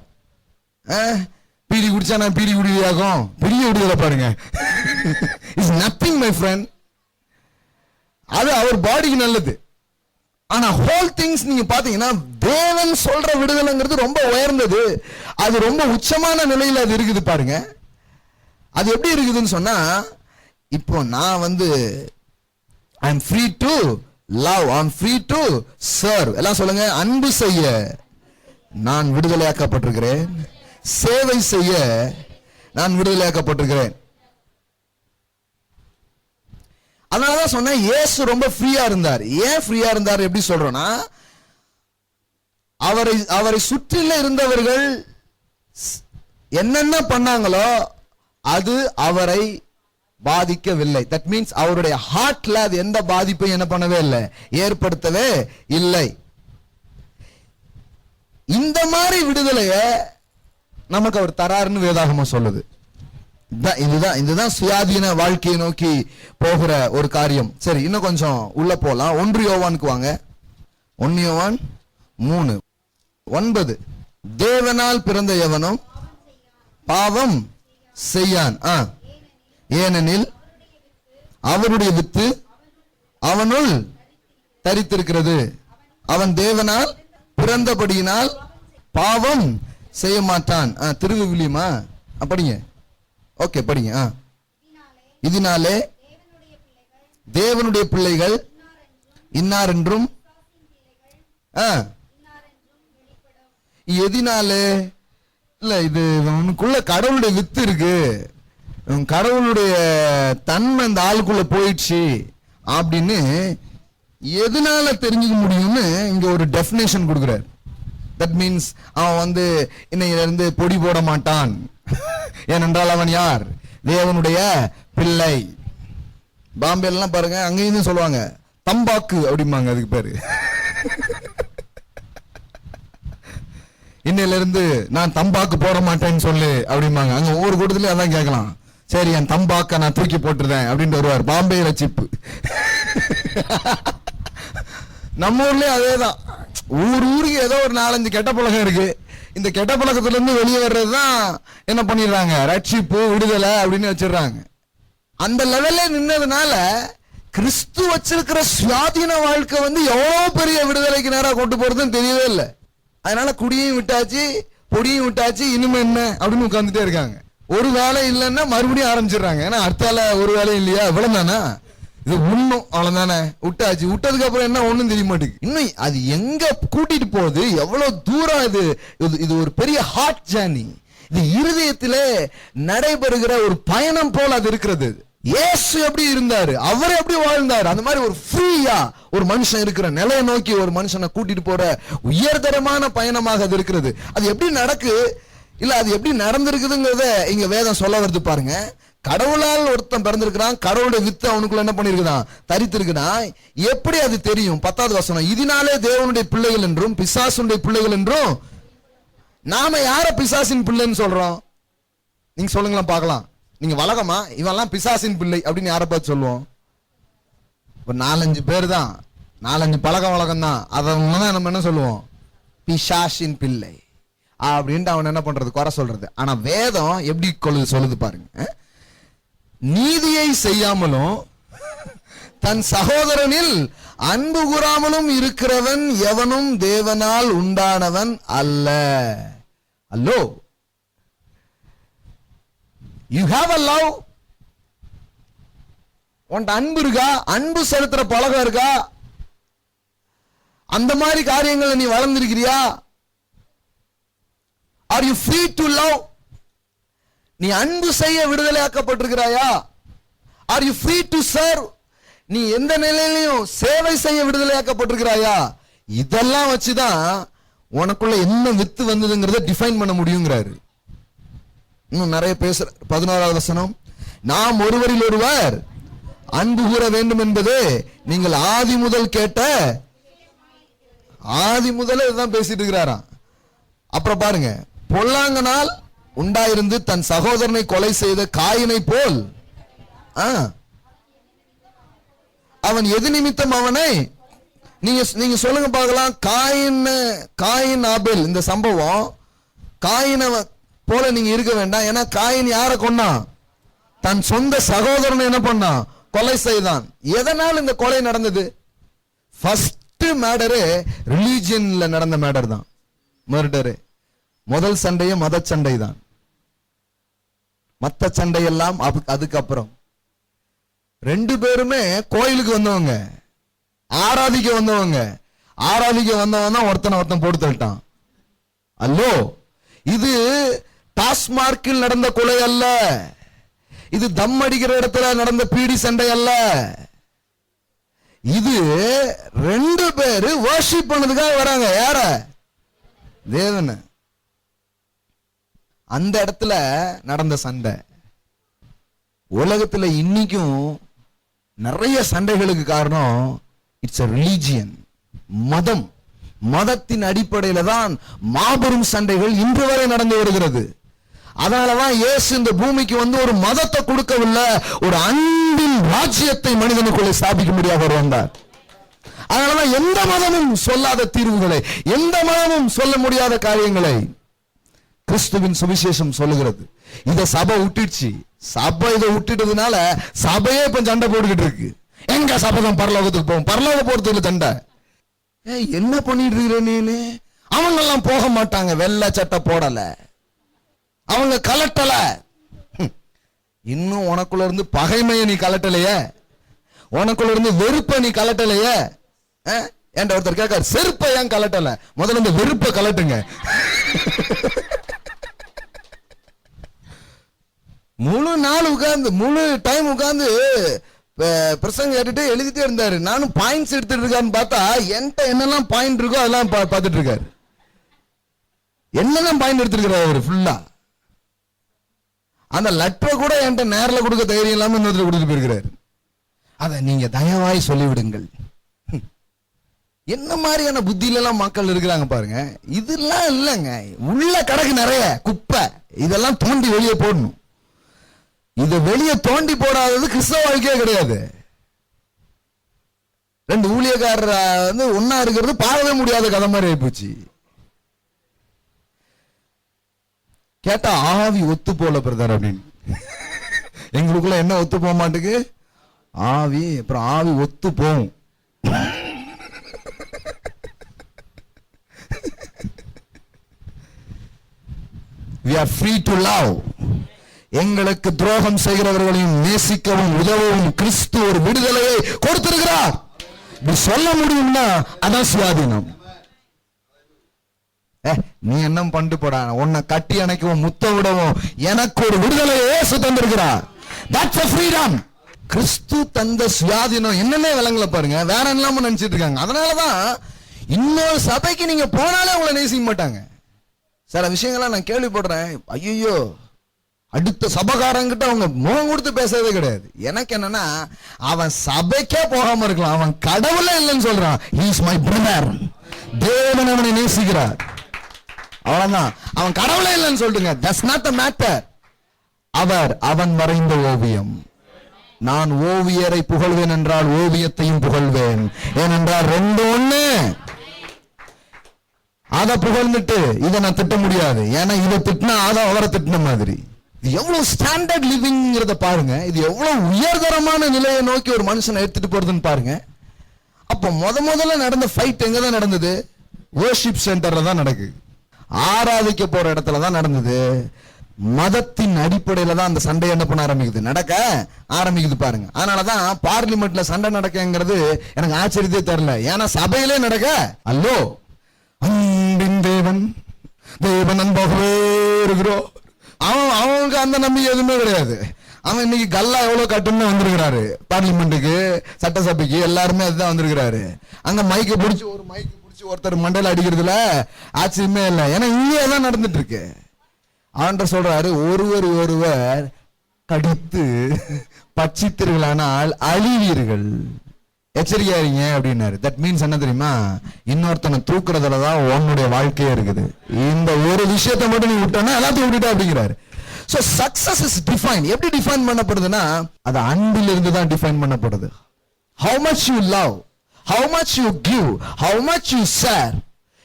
பீடி குடிச்சா நான் பீடி குடியாகும். பெரிய விடுதலை பாருங்க. It's nothing my friend. அது அவர் பாடிக்கு நல்லது. ஆனா ஹோல் திங்ஸ் நீங்க பாத்தீங்கன்னா தேவன் சொல்ற விடுதலைங்கிறது ரொம்ப உயர்ந்தது. அது ரொம்ப உச்சமான நிலையில அது இருக்குது பாருங்க. அது எப்படி இருக்குதுன்னு சொன்னா, இப்போ நான் வந்து I am free to love, I am free to serve. எல்லாம் சொல்லுங்க. அன்பு செய்ய நான் விடுதலையாக்கப்பட்டிருக்கிறேன், சேவை செய்ய நான் விடுதலையாக்கப்பட்டிருக்கிறேன். அதனாலதான் சொன்னேன் இயேசு ரொம்ப ஃப்ரீயா இருந்தார். ஏன் ஃப்ரீயா இருந்தார் எப்படி சொல்றோம்னா, அவரை சுற்றில இருந்தவர்கள் என்னென்ன பண்ணாங்களோ அது அவரை பாதிக்கவில்லை. தட் மீன்ஸ் அவருடைய ஹார்ட்ல அது எந்த பாதிப்பையும் என்ன பண்ணவே இல்லை, ஏற்படுத்தவே இல்லை. இந்த மாதிரி விடுதலைய நமக்கு அவர் தராருன்னு வேதாகமம் சொல்லுது. இதுதான் சுயாதீன வாழ்க்கையை நோக்கி போகிற ஒரு காரியம். சரி, இன்னும் கொஞ்சம் உள்ள போலாம். 1 யோவானுக்கு வாங்க. 1 யோவான் 3:9. தேவனால் பிறந்த எவனும் பாவம் செய்யான், ஏனெனில் அவருடைய வித்து அவனுள் தரித்திருக்கிறது. அவன் தேவனால் பிறந்தபடியினால் பாவம் செய்ய மாட்டான். திருவிவிலியமா படிங்க. ஓகே, படிங்க. இதனாலே தேவனுடைய பிள்ளைகள் இன்னார் என்றும். எதினாலே இல்ல, இது உனக்குள்ள கடவுளுடைய வித்து இருக்கு, கடவுளுடைய தன்மை அந்த ஆளுக்குள்ள போயிடுச்சு அப்படின்னு எதனால தெரிஞ்சுக்க முடியும்னு இங்க ஒரு டெஃபினேஷன் கொடுக்கிறார். தட் மீன்ஸ் அவன் வந்து இன்னையில இருந்து பொடி போட மாட்டான், ஏனென்றால் அவன் யார், தேவனுடைய பிள்ளை. பாம்பேலாம் பாருங்க, அங்கேயும் சொல்லுவாங்க தம்பாக்கு அப்படிம்பாங்க, அதுக்கு பேரு. இன்னையில இருந்து நான் தம்பாக்கு போட மாட்டேன்னு சொல்லு அப்படிம்பாங்க. அங்க ஒவ்வொரு கூட்டத்திலயும் அதான் கேட்கலாம். சரி, என் தம்பாக்க நான் தூக்கி போட்டுருந்தேன் அப்படின்னு வருவார். பாம்பேல சிப்பு. நம்ம ஊர்லயும் அதேதான். ஊருக்கு ஏதோ ஒரு 4-5 கெட்ட பழக்கம் இருக்கு. இந்த கெட்ட பழக்கத்துல இருந்து வெளியே வர்றதுதான் என்ன பண்ணிடுறாங்க, ரட்சிப்பு, விடுதலை அப்படின்னு வச்சிடறாங்க. அந்த லெவல்ல நின்னதுனால கிறிஸ்து வச்சிருக்கிற சுயாதீன வாழ்க்கை வந்து எவ்வளவு பெரிய விடுதலைக்கு நேரா கொண்டு போறதுன்னு தெரியவே இல்லை. அதனால குடியையும் விட்டாச்சு, பொடியும் விட்டாச்சு, இனிமே என்ன அப்படின்னு உட்கார்ந்துட்டே இருக்காங்க. ஒரு வேலை இல்லைன்னா மறுபடியும் ஆரம்பிச்சிடுறாங்க. ஏன்னா அடுத்தால ஒரு வேலை இல்லையா, இவ்வளவுதானா, இது உண்ணும், அவ்வளவுதானே, விட்டாச்சு. விட்டதுக்கு அப்புறம் என்ன ஒண்ணும் தெரிய மாட்டேங்குது. இன்னும் அது எங்க கூட்டிட்டு போகுது, எவ்வளவு தூரம் இது ஒரு பெரிய ஹார்ட் ஜர்னி. இது இருதயத்திலே நடைபெறுகிற ஒரு பயணம் போல அது இருக்கிறது. இயேசு எப்படி இருந்தாரு, அவர் எப்படி வாழ்ந்தாரு, அந்த மாதிரி ஒரு ஃப்ரீயா ஒரு மனுஷன் இருக்கிற நிலையை நோக்கி ஒரு மனுஷனை கூட்டிட்டு போற உயர்தரமான பயணமாக அது இருக்கிறது. அது எப்படி நடக்கு இல்ல, அது எப்படி நடந்திருக்குதுங்கிறத இங்க வேதம் சொல்ல வருது பாருங்க. கடவுளால் ஒருத்தன் பிறந்திருக்கிறான், கடவுளுடைய வித்து அவனுக்குள்ள என்ன பண்ணிருக்குதான், தரித்திருக்குதான். எப்படி அது தெரியும்? 10வது வசனம். இதனாலே தேவனுடைய பிள்ளைகள் என்றும் பிசாசுடைய பிள்ளைகள் என்றும். நாம யார பிசாசின் பிள்ளைன்னு சொல்றோம்? நீங்க சொல்லுங்களா பார்க்கலாம். நீங்க வழக்கமா இவெல்லாம் பிசாசின் பிள்ளை அப்படின்னு யாரை பார்த்து சொல்லுவோம்? ஒரு 4-5 பேர் தான், 4-5 பழக்க வழக்கம் தான். அதை நம்ம என்ன சொல்லுவோம்? பிசாசின் பிள்ளை அப்படின்ட்டு அவன் என்ன பண்றது, குறை சொல்றது. ஆனா வேதம் எப்படி சொல்லுது பாருங்க. நீதியை செய்யாமலும் தன் சகோதரனில் அன்பு கூறாமலும் இருக்கிறவன் எவனும் தேவனால் உண்டானவன் அல்ல. அல்லோ, யூ ஹேவ் அ லவ். உன்ட அன்பு இருக்கா? அன்பு செலுத்துற பழகம் இருக்கா? அந்த மாதிரி காரியங்களை நீ வளர்ந்திருக்கிறியா? Are you free to love? நீ அன்பு செய்ய விடுதலையாக்கப்பட்டிருக்கிறாயா? Are you free to serve? நீ எந்த நிலையிலையும் சேவை செய்ய விடுதலையாக்கப்பட்டிருக்கிறாயா? இதெல்லாம் வச்சுதான் உனக்குள்ள என்ன வித்து வந்ததுங்கிறத டிஃபைன் பண்ண முடியுங்கிறாரு. இன்னும் நிறைய பேசுற 11வது வசனம். நாம் ஒருவரில் ஒருவர் அன்பு கூற வேண்டும் என்பது நீங்கள் ஆதி முதல் கேட்ட. ஆதி முதல்ல இதுதான் பேசிட்டு இருக்கிறாராம். அப்புறம் பாருங்க, பொல்லாங்கனால் உண்டாயிருந்து தன் சகோதரனை கொலை செய்த காயினை போல் அவன் எது நிமித்தம் அவனை, நீங்க சொல்லுங்க பார்க்கலாம். காயின் ஆபேல் இந்த சம்பவம், காயினை போல நீங்க இருக்க வேண்டாம். ஏன்னா காயின் யாரை கொன்னான்? தன் சொந்த சகோதரனை என்ன பண்ணான்? கொலை செய்தான். எதனால் இந்த கொலை நடந்தது? ஃபர்ஸ்ட் ஃபர்ஸ்ட் மேடரு ரிலீஜியன்ல நடந்த மேடர் தான் மர்டரு. முதல் சண்டையே மத சண்டை தான். மத்த சண்டையெல்லாம் அதுக்கப்புறம். ரெண்டு பேருமே கோயிலுக்கு வந்தவங்க, ஆராதிக்க வந்தவங்க. ஆராதிக்க வந்தவன் தான் ஒருத்தன் போட்டு தள்ளிட்டான். அல்லோ, இது டாஸ்மார்க்கில் நடந்த கொலை அல்ல, இது தம் அடிக்கிற இடத்துல நடந்த பீடி சண்டை அல்ல. இது ரெண்டு பேரு வர்ஷிப் பண்ணதுக்காக வராங்க. யார? தேவன். அந்த இடத்துல நடந்த சண்டை. உலகத்துல இன்னைக்கும் நிறைய சண்டைகளுக்கு காரணம் இட்ஸ் a ரிலீஜியன், மதம். மதத்தின் அடிப்படையில தான் மாபெரும் சண்டைகள் இன்று வரை நடந்து வருகிறது. அதனாலதான் இயேசு இந்த பூமிக்கு வந்து ஒரு மதத்தை கொடுக்கவில்லை, ஒரு அன்பின் ராஜ்யத்தை மனிதனுக்குள்ளே ஸ்தாபிக்க முடியாத வந்தார். அதனாலதான் எந்த மதமும் சொல்லாத தீர்வுகளை, எந்த மதமும் சொல்ல முடியாத காரியங்களை கிறிஸ்துவின் சுவிசேஷம் சொல்லுகிறது. இத சபை விட்டுடுச்சு. சபை இதை விட்டுட்டதுனால சபையே இப்ப சண்டை போட்டுக்கிட்டு இருக்கு. எங்க சபை தான் பரலோகத்துக்கு போகும், பரலோக போறதுக்கு சண்டை. என்ன பண்ணிட்டு இருக்கிற நீ? அவங்க எல்லாம் போக மாட்டாங்க, வெள்ளை சட்டை போடல, அவங்க கலட்டல. இன்னும் உனக்குள்ள இருந்து பகைமையை நீ கலட்டலையே, உனக்குள்ள இருந்து வெறுப்பை நீ கலட்டலையே. என்ற ஒருத்தர் கேட்காரு, செருப்பை ஏன் கலட்டல? முதல்ல இந்த வெறுப்பை கலட்டுங்க. முழு நாள் உட்கார்ந்து, முழு டைம் உட்கார்ந்து பிரசங்க கேட்டுட்டு எழுதிட்டே இருந்தாரு. நானும் பாயிண்ட்ஸ் எடுத்துட்டு இருக்கான்னு பார்த்தா என்கிட்ட என்னெல்லாம் பாயிண்ட் இருக்கோ அதெல்லாம் பார்த்துட்டு இருக்காரு. என்னெல்லாம் பாயிண்ட் எடுத்துருக்கிறார் அவரு ஃபுல்லா. அந்த லெட்டரை கூட என்கிட்ட நேரில் கொடுக்க தைரியம் இல்லாம இன்னொருத்தர் கொடுத்துட்டு போயிருக்கிறாரு. அதை நீங்க தயவாய் சொல்லிவிடுங்கள். என்ன மாதிரியான புத்தியில எல்லாம் மக்கள் இருக்கிறாங்க பாருங்க. இதெல்லாம் இல்லைங்க, உள்ள கடக்கு நிறைய குப்பை. இதெல்லாம் தோண்டி வெளியே போடணும். இதை வெளியே தோண்டி போடாதது கிறிஸ்தவ வாழ்க்கையே கிடையாது. ரெண்டு ஊழியக்காரர் வந்து ஒன்னா இருக்கிறது பார்க்கவே முடியாத கதை மாதிரி ஆயிப்போச்சு. கேட்டா ஆவி ஒத்து போல பிரதர் அப்படின்னு. எங்களுக்குள்ள என்ன ஒத்து போக மாட்டுக்கு? ஆவி. அப்புறம் ஆவி ஒத்து போகும். We are free to love. எங்களுக்கு துரோகம் செய்கிறவர்களையும் நேசிக்கவும் உதவவும் கிறிஸ்து ஒரு விடுதலையை கொடுத்திருக்கிறார். சொல்ல முடியும்னா அதான் சுயாதீனம். நீ என்ன பண்ணிட்டு போடா, உன்னை கட்டி அணைக்கவும் முத்த விடவும் எனக்கு ஒரு விடுதலையை இயேசு தந்திருக்கிறார். That's a freedom. கிறிஸ்து தந்த சுயாதீனம் என்னன்னே விளங்கல பாருங்க. வேற என்னலாம நினைச்சிட்டு இருக்காங்க. அதனாலதான் இன்னொரு சபைக்கு நீங்க போனாலே உங்களை நேசிக்க மாட்டாங்க. சில விஷயங்கள்லாம் நான் கேள்விப்படுறேன். ஐயோ, அடுத்த சபகாரங்கிட்ட அவங்க முகம் கொடுத்து பேசுறதே கிடையாது. எனக்கு என்னன்னா, அவன் சபைக்கே போகாம இருக்கலாம், அவன் கடவுளே இல்லைன்னு சொல்றான். He is my brother. தேவன் அவனை நேசிக்கிறார். அவ்வளவுதான். அவன் கடவுளே இல்லைன்னு சொல்லுங்க. That's not the matter. அவன் வரைந்த ஓவியம். நான் ஓவியரை புகழ்வேன் என்றால் ஓவியத்தையும் புகழ்வேன். ஏனென்றால் ரெண்டு ஒண்ணு. அதை புகழ்ந்துட்டு இதை நான் திட்ட முடியாது. ஏன்னா இதை திட்டினா அதை அவரை திட்டின மாதிரி. இது எவ்வளவு ஸ்டாண்டர்ட் லிவிங்கிறத பாருங்க. இது எவ்வளவு உயர்தரமான நிலையை நோக்கி ஒரு மனுஷனை எடுத்துட்டு போறதுன்னு பாருங்க. அப்ப முதல்ல நடந்த ஃபைட் எங்கதான் நடந்தது? வர்ஷிப் சென்டர்ல தான் நடக்குது. ஆராதிக்க போற இடத்துல தான் நடந்தது. மதத்தின் அடிப்படையில தான் அந்த சண்டை என்ன பண்ண நடக்க ஆரம்பிக்குது பாருங்க. அதனாலதான் பார்லிமெண்ட்ல சண்டை நடக்குங்கிறது எனக்கு ஆச்சரியத்தே தெரியல. ஏன்னா சபையிலே நடக்க. அல்லோ, அன்பின் தேவன் அன்பாகவே இருக்கிறோம். அவனுக்கு அந்த நம்பிக்கை எதுவுமே கிடையாது. அவன் இன்னைக்கு கல்லா எவ்வளவு கட்டுன்னு வந்திருக்கிறாரு பார்லிமெண்ட்டுக்கு, சட்டசபைக்கு, எல்லாருமே அதுதான் வந்திருக்கிறாரு. அங்க மைக்கு பிடிச்சி ஒருத்தர் மண்டையில அடிக்கிறதுல ஆச்சரியமே இல்லை. ஏன்னா இங்கே தான் நடந்துட்டு இருக்கு. ஆண்டவர் சொல்றாரு, ஒருவர் கடித்து பட்சித்தீர்களானால் அழிவீர்கள், எச்சரிக்கையாருங்க அப்படின்னாரு. தட் மீன்ஸ் என்ன தெரியுமா? இன்னொருத்தனை தூக்குறதுலதான் உன்னுடைய வாழ்க்கையே இருக்குது. இந்த ஒரு விஷயத்தை மட்டும் நீ விட்டோன்னா எல்லாத்தையும் விட்டுட்டா அப்படிங்கிறாரு. So success is defined. எப்படி டிஃபைன் பண்ணப்படுதுன்னா, அது அன்பில் இருந்து தான் டிஃபைன் பண்ணப்படுது. How much you love, how much you give, how much you share.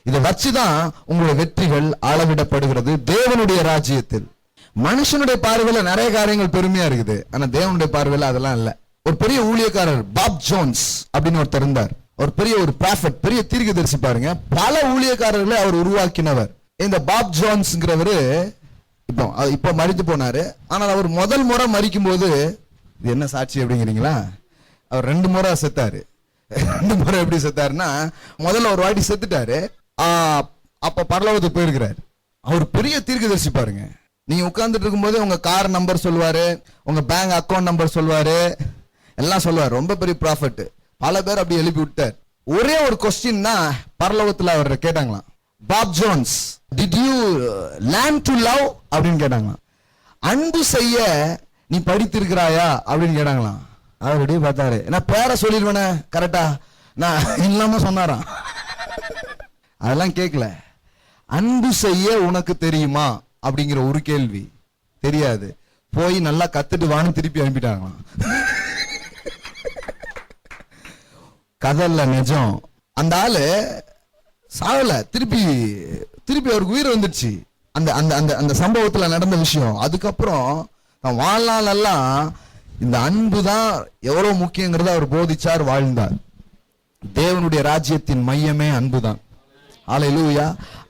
இதை வச்சுதான் உங்களுடைய வெற்றிகள் அளவிடப்படுகிறது தேவனுடைய ராஜ்யத்தில். மனுஷனுடைய பார்வையில நிறைய காரியங்கள் பெருமையா இருக்குது. ஆனா தேவனுடைய பார்வையில அதெல்லாம் இல்ல. ஒரு பெரிய ஊழியக்காரர் பாப் ஜோன்ஸ் அப்படின்னு ஒருத்தர் இருந்தார். ஒரு பெரிய ஒரு ப்ராஃபட், பெரிய தீர்க்கதரிசி பாருங்க. பல ஊழியக்காரர்களை அவர் உருவாக்கினவர். இந்த பாப் ஜோன்ஸ்ங்கிறவரு இப்போ மரித்து போனாரு. ஆனால் அவர் முதல் முறை மரிக்கும் போது, இது என்ன சாட்சி அப்படிங்கிறீங்களா, அவர் 2 முறை செத்தாரு. 2 முறை எப்படி செத்தாருன்னா, முதல்ல ஒரு வாட்டி செத்துட்டாரு, அப்ப பரலோகத்துக்கு போயிருக்கிறார். அவர் பெரிய தீர்க்கதரிசி பாருங்க. நீங்க உட்கார்ந்துட்டு இருக்கும்போது உங்க கார் நம்பர் சொல்லுவாரு, உங்க பேங்க் அக்கௌண்ட் நம்பர் சொல்லுவாரு, எல்லாம் சொல்லுவாரு. ரொம்ப பெரிய ப்ராஃபட். பல பேர் அப்படி எழுப்பி விட்டார். ஒரே ஒரு கொஸ்டின் தான் பரலோகத்துல அவர் கேட்டாங்களாம். Bob Jones, did you learn to love அப்படின்னு கேட்டாங்களாம். அன்பு செய்ய நீ படித்திருக்கிறாயா அப்படின்னு கேட்டாங்களாம். அவர் அப்படியே பார்த்தாரு. நான் பேரை சொல்லிடுவேனே கரெக்டா, நான் இல்லாம சொன்னாராம். அதெல்லாம் கேட்கல. அன்பு செய்ய உனக்கு தெரியுமா அப்படிங்கிற ஒரு கேள்வி. தெரியாது. போய் நல்லா கத்துட்டு வான்னு திருப்பி அனுப்பிட்டாங்களாம். கதல்ல நிஜம். அந்த ஆளு சாவல, திருப்பி அவருக்கு உயிர் வந்துடுச்சு. அந்த அந்த அந்த அந்த சம்பவத்துல நடந்த விஷயம். அதுக்கப்புறம் வாழ்நாளெல்லாம் இந்த அன்பு தான் எவ்வளவு முக்கியங்கிறத அவர் போதிச்சார், வாழ்ந்தார். தேவனுடைய ராஜ்யத்தின் மையமே அன்புதான். ஹல்லேலூயா.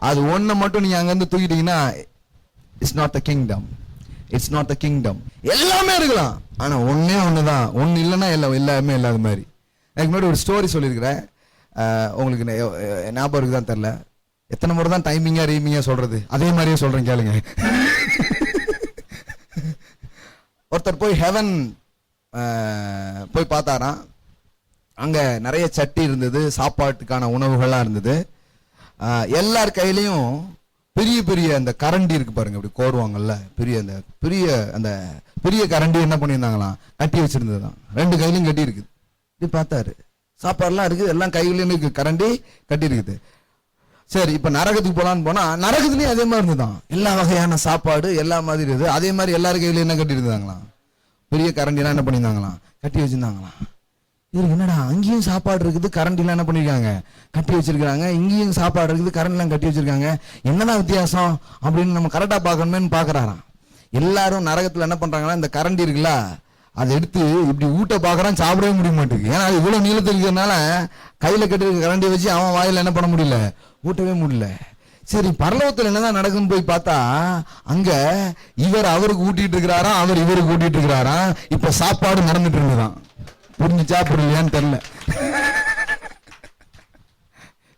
அது ஒண்ணு மட்டும் நீங்க அங்கிருந்து தூக்கிட்டீங்கன்னா, it's not the kingdom. It's not the kingdom. எல்லாமே இருக்கலாம், ஆனா ஒன்னே ஒண்ணுதான். ஒன்னு இல்லைன்னா எல்லாமே இல்லாத மாதிரி. எனக்கு முன்னாடி ஒரு ஸ்டோரி சொல்லியிருக்கிறேன். உங்களுக்கு ஞாபகம் இருக்குதான் தெரியல. எத்தனை முறை தான் டைமிங்கா ரீமிங்கா சொல்றது, அதே மாதிரியே சொல்றேன் கேளுங்க. ஒருத்தர் போய் ஹெவன் போய் பார்த்தாராம். அங்க நிறைய சட்டி இருந்தது, சாப்பாட்டுக்கான உணவுகள்லாம் இருந்தது. எல்லார் கையிலையும் பெரிய பெரிய அந்த கரண்டி இருக்கு பாருங்க, அப்படி கோருவாங்கல்ல, அந்த பெரிய கரண்டி என்ன பண்ணியிருந்தாங்களாம், கட்டி வச்சிருந்ததுதான். 2 கையிலையும் கட்டி இருக்குது. இப்படி பார்த்தாரு, சாப்பாடுலாம் இருக்குது, எல்லாம் கையிலையும் இருக்கு, கரண்டி கட்டி இருக்குது. சரி, இப்ப நரகத்துக்கு போலான்னு போனா நரகத்துலயும் அதே மாதிரி இருந்துதான். எல்லா வகையான சாப்பாடு எல்லா மாதிரி இருக்குது. அதே மாதிரி எல்லாரும் கையில என்ன கட்டி இருந்தாங்களாம், பெரிய கரண்டிலாம் என்ன பண்ணியிருந்தாங்களாம், கட்டி வச்சிருந்தாங்களாம். இவருக்கு என்னடா, அங்கேயும் சாப்பாடு இருக்குது, கரண்டிலாம் என்ன பண்ணிருக்காங்க, கட்டி வச்சிருக்காங்க, இங்கேயும் சாப்பாடு இருக்குது, கரண்ட்லாம் கட்டி வச்சிருக்காங்க, என்னதான் வித்தியாசம் அப்படின்னு நம்ம கரெக்டா பார்க்கணுமேனு பாக்குறாராம். எல்லாரும் நரகத்துல என்ன பண்றாங்கன்னா, இந்த கரண்டி இருக்குல்ல, அதை எடுத்து இப்படி ஊட்ட பாக்குறான், சாப்பிடவே முடிய மாட்டேங்குது. ஏன்னா அது இவ்வளவு நீளத்தில் இருக்கிறதுனால கையில கட்டி கரண்டி வச்சு அவன் வாயில என்ன பண்ண முடியல, ஊட்டவே முடியல. சரி, பரலோகத்துல என்னதான் நடக்குன்னு போய் பார்த்தா, அங்க இவர் அவருக்கு ஊட்டிட்டு இருக்கிறாராம், அவர் இவருக்கு ஊட்டிட்டு இருக்கிறாராம். இப்ப சாப்பாடு நடந்துட்டு இருந்துதான். புரிஞ்சுச்சா புரியலையான்னு தெரியல.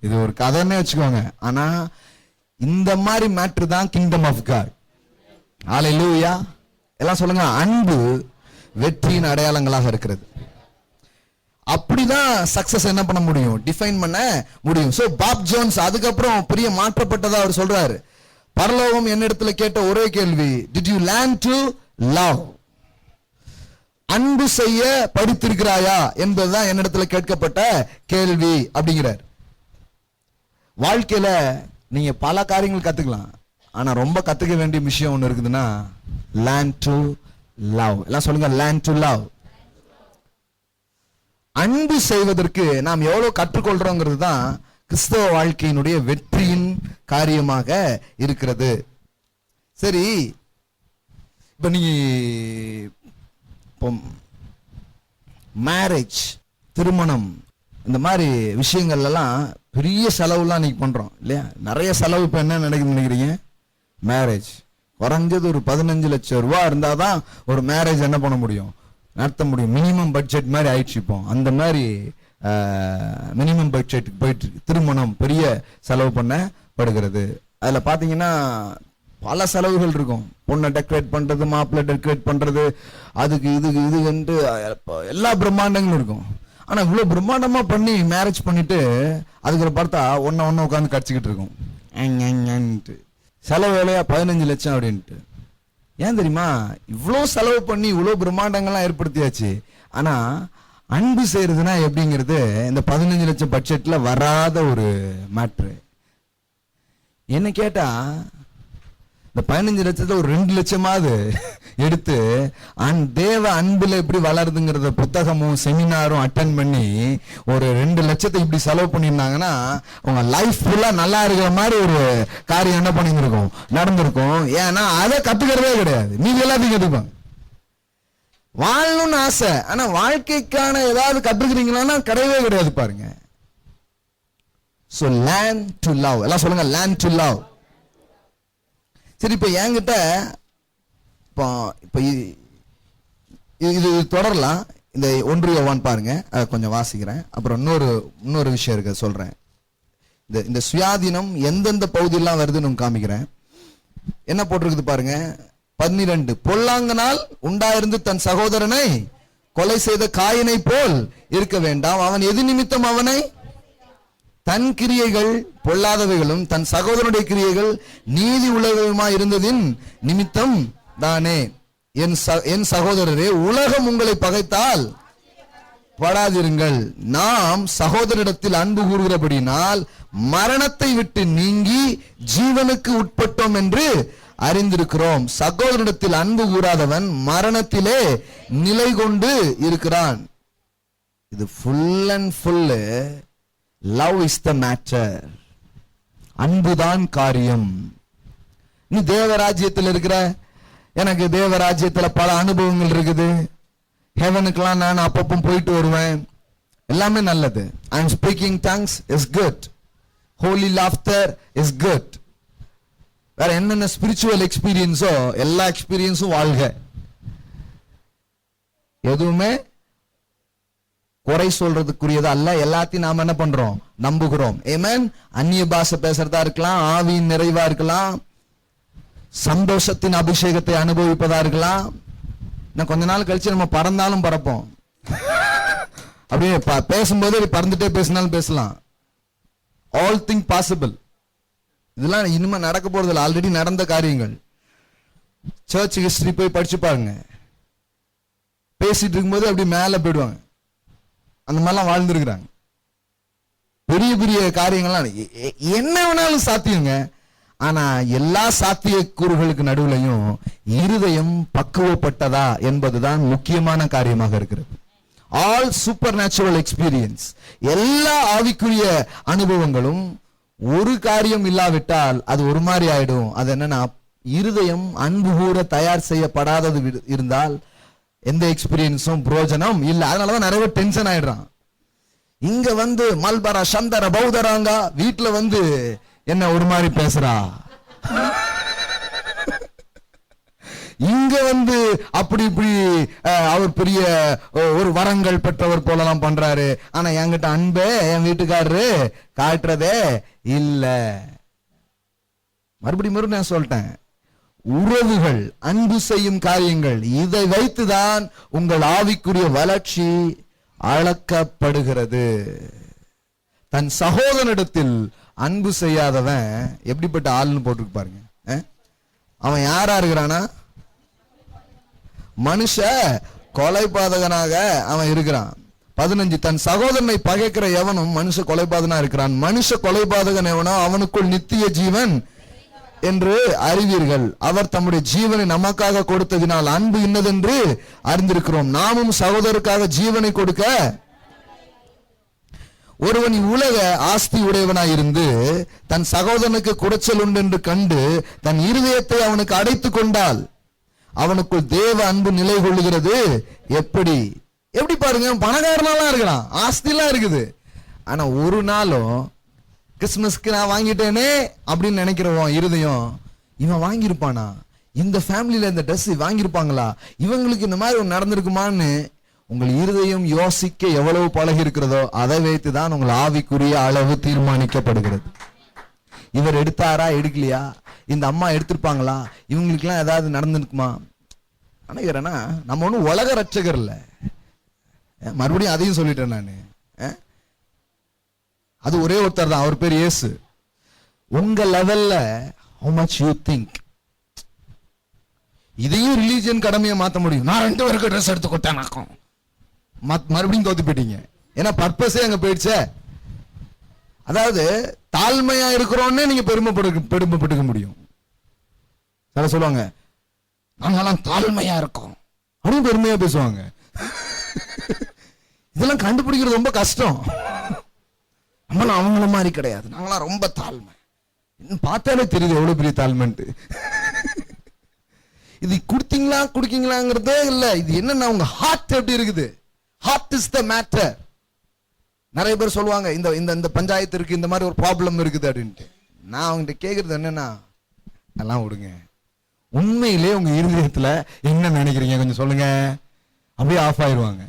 இது ஒரு கதைன்னே வச்சுக்கோங்க. ஆனா இந்த மாதிரி மேட்ரு தான் கிங்டம் ஆஃப் காட். ஹல்லேலூயா. எல்லாம் சொல்லுங்க, அன்பு வெற்றியின் அடையாளங்களாக இருக்கிறது. அப்படிதான் சக்சஸ் என்ன பண்ண முடியும், டிஃபைன் பண்ண முடியும். சோ பாப் ஜோன்ஸ் அதுக்கப்புறம் பெரிய மாற்றப்பட்டதா அவர் சொல்றாரு. பரலோகம் என்னிடத்துல கேட்ட ஒரே கேள்வி, did you learn to love? அன்பு செய்ய படித்திருக்கிறாயா என்பதுதான் என்னிடத்துல கேட்கப்பட்ட கேள்வி அப்படிங்கிறார். வாழ்க்கையில நீங்க பல காரியங்கள் கத்துக்கலாம், ஆனா ரொம்ப கத்துக்க வேண்டிய விஷயம் ஒண்ணு இருக்குதுன்னா, லேர்ன் டு லவ். எல்லாம் சொல்லுங்க, லேர்ன் டு லவ். அன்பு செய்வதற்கு நாம் எவ்வளவு கற்றுக்கொள்றோங்கிறது தான் கிறிஸ்தவ வாழ்க்கையினுடைய வெற்றியின் காரியமாக இருக்கிறது. சரி, இப்ப நீ மேரேஜ், திருமணம், இந்த மாதிரி விஷயங்கள் எல்லாம் பெரிய செலவுலாம் நீங்க பண்றோம் இல்லையா? நிறைய செலவு. இப்ப என்ன நடக்குதுன்னு நினைக்கிறீங்க? மேரேஜ் குறைஞ்சது ஒரு 15 லட்சம் ரூபாய் இருந்தாதான் ஒரு மேரேஜ் என்ன பண்ண முடியும், நடத்த முடியும். மினிமம் பட்ஜெட் மாதிரி ஆயிடுச்சு இப்போ. அந்த மாதிரி மினிமம் பட்ஜெட்டுக்கு போயிட்டு இருக்கு. திருமணம் பெரிய செலவு பண்ணப்படுகிறது. அதுல பாத்தீங்கன்னா பல செலவுகள் இருக்கும். பொண்ணை டெக்கரேட் பண்றது, மாப்பிள்ளை டெக்கரேட் பண்றது, அதுக்கு இதுக்கு எல்லா பிரம்மாண்டங்களும் இருக்கும். ஆனா இவ்வளவு பிரம்மாண்டமா பண்ணி மேரேஜ் பண்ணிட்டு அதுக்கு பார்த்தா ஒன்ன உட்காந்து கடிச்சுக்கிட்டு இருக்கும். செலவு வேலையா 15 லட்சம் அப்படின்ட்டு. ஏன் தெரியுமா? இவ்வளவு செலவு பண்ணி இவ்வளவு பிரம்மாண்டங்கள்லாம் ஏற்படுத்தியாச்சு. ஆனா அன்பு செய்யறதுனா எப்படிங்கிறது இந்த 15 லட்சம் பட்ஜெட்ல வராத ஒரு மேட்ரு. என்ன கேட்டா, இந்த 15 லட்சத்துல ஒரு 2 லட்சமாவது எடுத்து தேவ அன்புல எப்படி வளருதுங்கிறத புத்தகமும் செமினாரும் அட்டன் பண்ணி ஒரு 2 லட்சத்தை இப்படி செலவு பண்ணியிருந்தாங்கன்னா உங்க லைஃப் ஃபுல்லா நல்லா இருக்கிற மாதிரி ஒரு காரியம் என்ன பண்ணிருக்கும், நடந்திருக்கும். ஏன்னா அதை கத்துக்கிறதே கிடையாது. நீங்க எல்லாத்தையும் கத்துப்பாங்க. வாழணும்னு ஆசை, ஆனா வாழ்க்கைக்கான ஏதாவது கத்துக்கிறீங்களான்னா கிடையவே கிடையாது. பாருங்க, So learn to love. எல்லாம் சொல்லுங்க, learn to love. சரி, இப்ப என்கிட்ட இப்ப இது தொடரலாம். இந்த 1 யோவான் பாருங்க, அதை கொஞ்சம் வாசிக்கிறேன். அப்புறம் இன்னொரு விஷயம் இருக்கு, சொல்றேன். இந்த சுயாதீனம் எந்தெந்த பகுதியெல்லாம் வருதுன்னு காமிக்கிறேன். என்ன போட்டிருக்குது பாருங்க. 12, பொல்லாங்கனால் உண்டாயிருந்து தன் சகோதரனை கொலை செய்த காயினை போல் இருக்க வேண்டாம். அவன் எது நிமித்தம் அவனை தன் கிரியைகள் பொல்லாதவைகளும் தன் சகோதரனுடைய கிரியைகள் நீதி உள்ளவைகளுமாய் இருந்ததின் நிமித்தம் தானே. என் சகோதரரே, உலகம் உங்களை பகைத்தால் படாதிருங்கள். நாம் சகோதரிடத்தில் அன்பு கூறுகிறபடினால் மரணத்தை விட்டு நீங்கி ஜீவனுக்கு உட்பட்டோம் என்று அறிந்திருக்கிறோம். சகோதரிடத்தில் அன்பு கூறாதவன் மரணத்திலே நிலை கொண்டு இருக்கிறான். இது full and full love is the matter. அன்புதான் காரியம். நீ தேவராஜ்யத்தில் இருக்கிற, எனக்கு தேவராஜ்யத்துல பல அனுபவங்கள் இருக்குது. ஹெவனுக்கெல்லாம் நான் அப்பப்போ போயிட்டு வருவேன், எல்லாமே நல்லது. I am speaking tongues is good. Holy laughter is good. வேற என்னென்ன ஸ்பிரிச்சுவல் எக்ஸ்பீரியன்ஸோ எல்லா எக்ஸ்பீரியன்ஸும் வாழ்க. எதுவுமே குறை சொல்றதுக்குரியது அல்ல. எல்லாத்தையும் நாம என்ன பண்றோம், நம்புகிறோம். ஆமென். அந்நிய பாஷை பேசுறதா இருக்கலாம், ஆவியின் நிறைவா இருக்கலாம், சந்தோஷத்தின் அபிஷேகத்தை அனுபவிப்பதா இருக்கலாம். இன்னும் கொஞ்ச நாள் கழிச்சு நம்ம பறந்தாலும் பறப்போம். அப்படியே பேசும்போது பறந்துட்டே பேசினாலும் பேசலாம். All thing possible. இதெல்லாம் இனிமே நடக்க போறதில்ல, ஆல்ரெடி நடந்த காரியங்கள். சர்ச் ஹிஸ்டரி போய் படிச்சு பாருங்க. பேசிட்டு இருக்கும்போது அப்படி மேல போயிடுவாங்க. அந்த மாதிரிலாம் வாழ்ந்துருக்கிறாங்க. பெரிய பெரிய காரியங்கள்லாம் என்ன வேணாலும் சாத்தியங்க. ஆனா எல்லா சாத்திய கூறுகளுக்கு நடுவுலையும் இருதயம் பக்குவப்பட்டதா என்பதுதான் முக்கியமான காரியமாக இருக்கிறது. ஆல் சூப்பர் நேச்சுரல் எக்ஸ்பீரியன்ஸ், எல்லா ஆவிக்குரிய அனுபவங்களும் ஒரு காரியம் இல்லாவிட்டால் அது ஒரு மாதிரி ஆயிடும். அது என்னன்னா, இருதயம் அன்பு கூற தயார் செய்யப்படாதது இருந்தால் எந்த எக்ஸ்பீரியன்ஸும் பிரயோஜனம் இல்லை. அதனாலதான் நிறைய பேர் டென்ஷன் ஆயிடுறான். இங்க வந்து மல்பரா சந்தர பௌதராங்க, வீட்டுல வந்து என்ன ஒரு மாதிரி பேசுறா, இங்க வந்து அப்படி இப்படி அவர் பெரிய ஒரு வரங்கள் பெற்றவர் போலலாம் பண்றாரு. ஆனா என்கிட்ட அன்பே என் வீட்டுக்காரரு காட்டுறதே இல்ல. மறுபடியும் நான் சொல்லிட்டேன், உறவுகள், அன்பு செய்யும் காரியங்கள், இதை வைத்துதான் உங்கள் ஆவிக்குரிய வளர்ச்சி அளக்கப்படுகிறது. தன் சகோதரனிடத்தில் அன்பு செய்யாதவன் எப்படிப்பட்ட ஆள்னு போட்டுருக்கு பாருங்க. அவன் யாரா இருக்கிறானா, மனுஷ கொலைபாதகனாக அவன் இருக்கிறான். 15, தன் சகோதரனை பகைக்கிற எவனும் மனுஷ கொலைபாதகனா இருக்கிறான். மனுஷ கொலைபாதகன் எவனோ அவனுக்குள் நித்திய ஜீவன் என்று அறிவீர்கள். அவர் தம்முடைய ஜீவனை நமக்காக கொடுத்ததினால் அன்பு இன்னதென்று அறிந்திருக்கிறோம். நாமும் சகோதரருக்காக ஜீவனை கொடுக்க. ஒருவன் உலக ஆஸ்தி உடையவனாயிருந்து தன் சகோதரனுக்கு குடைச்சல் உண்டு என்று கண்டு தன் இருதயத்தை அவனுக்கு அடைத்துக் கொண்டால் அவனுக்குள் தேவ அன்பு நிலை கொள்ளுகிறது எப்படி? எப்படி பாருங்க, பணக்காரனாலாம் இருக்கிறான், ஆஸ்திலாம் இருக்குது. ஆனா ஒரு நாளும் கிறிஸ்துமஸ்க்கு நான் வாங்கிட்டேனே அப்படின்னு நினைக்கிறவன் இருதயம், இவன் வாங்கியிருப்பானா, இந்த ஃபேமிலியில இந்த ட்ரெஸ் வாங்கியிருப்பாங்களா, இவங்களுக்கு இந்த மாதிரி ஒன்று நடந்திருக்குமான்னு உங்கள் இருதயம் யோசிக்க எவ்வளவு பழகி இருக்கிறதோ அதை வைத்துதான் உங்கள் ஆவிக்குரிய அளவு தீர்மானிக்கப்படுகிறது. இவர் எடுத்தாரா எடுக்கலையா, இந்த அம்மா எடுத்திருப்பாங்களா, இவங்களுக்கெல்லாம் ஏதாவது நடந்துருக்குமா நினைக்கிறேன்னா, நம்ம ஒன்றும் உலக ரட்சகர் இல்லை. மறுபடியும் அதையும் சொல்லிட்டேன் நான். அது ஒரே ஒருத்தர் தான், அவர் பேர் இயேசு. உங்க லெவல்ல how much you think, இதையும் ரிலீஜியன் கடமையை மாற்ற முடியும். நான் 2 பேருக்கு ட்ரெஸ் எடுத்து கொடுத்தேன், மறுபடியும் தோத்து போயிட்டீங்க. ஏன்னா பர்பஸே அங்க போயிடுச்சே. அதாவது தாழ்மையா இருக்கிறோன்னே நீங்க பெருமைப்பட்டுக்க முடியும். சில சொல்லுவாங்க, நாங்கெல்லாம் தாழ்மையா இருக்கோம் அப்படின்னு பெருமையா பேசுவாங்க. இதெல்லாம் கண்டுபிடிக்கிறது ரொம்ப கஷ்டம். நம்மளாம் அவங்கள மாதிரி கிடையாது, நாங்களாம் ரொம்ப தாழ்மை. பார்த்தாலே தெரியுது எவ்வளவு பெரிய தாழ்மைன்ட்டு. இது குடுத்தீங்களா குடிக்கீங்களாங்கிறதே இல்ல. இது என்னன்னா உங்க ஹார்ட் எப்படி இருக்குது. Heart is the matter. நிறைய பேர் சொல்லுவாங்க இந்த இந்த இந்த பஞ்சாயத்து இருக்கு, இந்த மாதிரி ஒரு ப்ராப்ளம் இருக்குது அப்படின்ட்டு. நான் அவங்ககிட்ட கேட்கறது என்னன்னா, அதெல்லாம் விடுங்க, உண்மையிலே உங்க இருதயத்துல என்ன நினைக்கிறீங்க கொஞ்சம் சொல்லுங்க. அப்படியே ஆஃப் ஆயிடுவாங்க.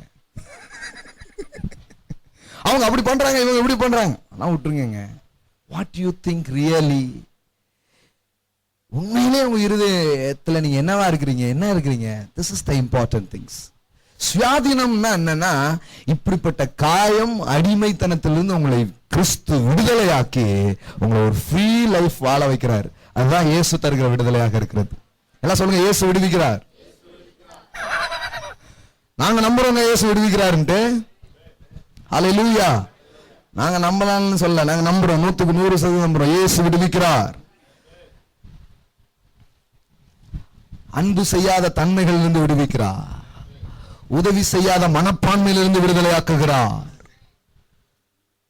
அவங்க அப்படி பண்றாங்க, இவங்க இப்படி பண்றாங்க, அதெல்லாம் விட்டுருங்க. வாட் யூ திங்க் ரியலி, உண்மையிலே உங்க இருதயத்துல நீங்க என்னவா இருக்கிறீங்க, என்ன இருக்கிறீங்க? This is the important things. சுயாதீனம்னா என்னன்னா, இப்படிப்பட்ட காயம் அடிமைத்தனத்திலிருந்து உங்களை கிறிஸ்து விடுதலையாக்கி உங்களை ஒரு ஃப்ரீ லைஃப் வாழ வைக்கிறார். அதுதான் இயேசு தருகிற விடுதலையாக இருக்கிறது. எல்லாம் சொல்லுங்க, இயேசு விடுவிக்கிறார். நாங்க நம்புறோங்க இயேசு விடுவிக்கிறாருன்ட்டு. ஹல்லேலூயா. நாங்க நம்பலாம்னு சொல்ல, நாங்க நம்புறோம், 100% நம்புறோம். இயேசு விடுவிக்கிறார். அன்பு செய்யாத தன்மைகளிலிருந்து விடுவிக்கிறார். உதவி செய்யாத மனப்பான்மையிலிருந்து விடுதலையாக்குகிறார்.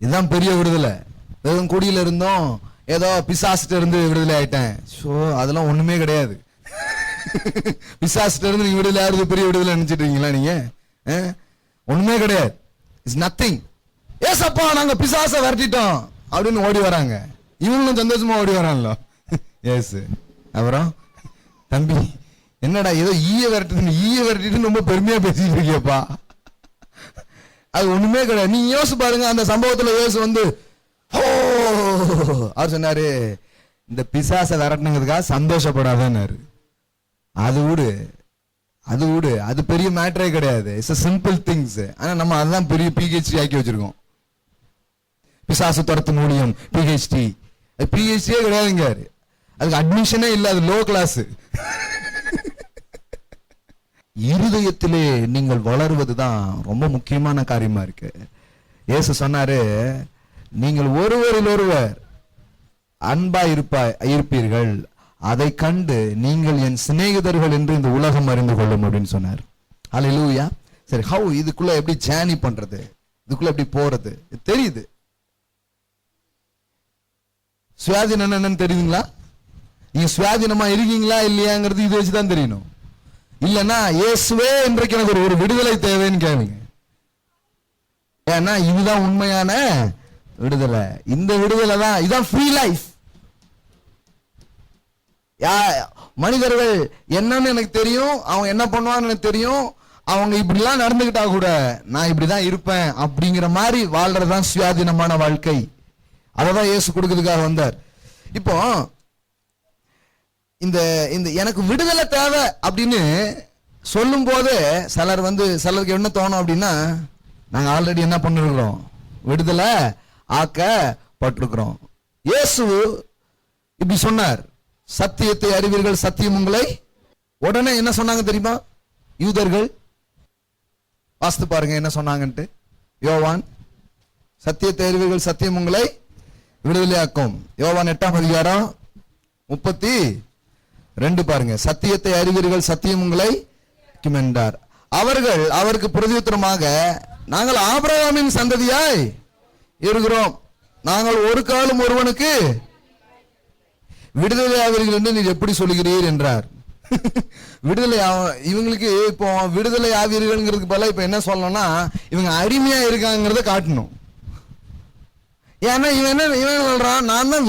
இதுதான் பெரிய விடுதலை. வெறும் குடியில இருந்தோம், ஏதோ பிசாசிட்ட இருந்து விடுதலை ஆயிட்டேன், அதெல்லாம் ஒண்ணுமே கிடையாது. பிசாசிட்ட இருந்து நீங்க விடுதலை ஆகுறது பெரிய விடுதலை நினைச்சிட்டு இருக்கீங்களா நீங்க? ஒண்ணுமே கிடையாது. It's nothing. ஏசப்பா நாங்க பிசாச விரட்டிட்டோம் அப்படின்னு ஓடி வராங்க. இவங்களும் சந்தோஷமா ஓடி வரான்ல. ஏசு அப்புறம் தம்பி என்னடா ஏதோ ஈய விரட்டிட்டு ரொம்ப பெருமையா பேசிட்டு இருக்கியப்பா. அது ஒண்ணுமே கிடையாது. நீ யோசிச்சு பாருங்க, அந்த சம்பவத்துல இயேசு வந்து அவர் சொன்னாரு, இந்த பிசாச விரட்டினதுக்காக சந்தோஷப்படாதன்னாரு. அது விடு, அது பெரிய மேட்டரே கிடையாது. It's simple things. ஆனா நம்ம அதுதான் பெரிய PhD ஆக்கி வச்சிருக்கோம். பிசாசு துரத்த முடியும் PhD. PhDயே கிடையாதுங்க, அதுக்கு அட்மிஷனே இல்ல, அது லோ கிளாஸ். இருதயத்திலே நீங்கள் வளருவதுதான் ரொம்ப முக்கியமான காரியமா இருக்கு. இயேசு சொன்னாரு, நீங்கள் ஒருவரில் ஒருவர் அன்பா இருப்பீர்கள், அதை கண்டு நீங்கள் என் சிநேகிதர்கள் என்று இந்த உலகம் அறிந்து கொள்ளும் அப்படின்னு சொன்னார். ஹல்லேலூயா. சரி, ஹவ் இதுக்குள்ள எப்படி ஜேர்னி பண்றது, இதுக்குள்ள எப்படி போறது? தெரியுது. சுயாதீனம் என்னன்னு தெரியுங்களா? நீங்க சுயாதீனமா இருக்கீங்களா இல்லையாங்கிறது இது வச்சுதான் தெரியணும். இல்லன்னா இயேசுவே இன்றைக்கு எனக்கு ஒரு விடுதலை தேவைன்னு கேளுங்க. ஏன்னா இதுதான் உண்மையான விடுதலை. இந்த விடுதலை தான், இதுதான் ஃப்ரீ லைஃப். மனிதர்கள் என்னன்னு எனக்கு தெரியும், அவங்க என்ன பண்ணுவான்னு எனக்கு தெரியும், அவங்க இப்படிலாம் நடந்துகிட்டா கூட நான் இப்படிதான் இருப்பேன் அப்படிங்கிற மாதிரி வாழ்றதுதான் சுயாதீனமான வாழ்க்கை. அததான் இயேசு கொடுக்கிறதுக்காக வந்தார். இப்போ இந்த இந்த எனக்கு விடுதலை தேவை அப்படின்னு சொல்லும் போது சிலருக்கு என்ன தோணும் அப்படின்னா, நாங்க ஆல்ரெடி என்ன பண்ணிருக்கிறோம், விடுதலை ஆக்கப்பட்டிருக்கிறோம். இயேசு இப்படி சொன்னார், சத்தியத்தை அறிவீர்கள், சத்தியம் உங்களை. உடனே என்ன சொன்னாங்க தெரியுமா யூதர்கள்? வாசித்து பாருங்க என்ன சொன்னாங்கன்ட்டு. யோவான், சத்தியத்தை அறிவீர்கள், சத்தியம் உங்களை விடுதலையாக்கும். யோவான் 8ஆம் அதிகாரம் 32 பாருங்க. சத்தியத்தை அறிவீர்கள், சத்தியம் உங்களை என்றார். அவர்கள் அவருக்கு பிரதியுத்தரமாக, நாங்கள் ஆபிரகாமின் சந்ததியாய் இருக்கிறோம், நாங்கள் ஒரு காலம் ஒருவனுக்கு விடுதலை ஆவீர்கள் என்று நீர் எப்படி சொல்கிறீர் என்றார். விடுதலை இவங்களுக்கு இப்போ விடுதலை ஆவீர்கள்ங்கிறதுக்கு பதிலா இப்ப என்ன சொல்லணும்னா, இவங்க அடிமையா இருக்காங்கிறத காட்டணும். ஏன்னா இவன் சொல்றான், நான் தான்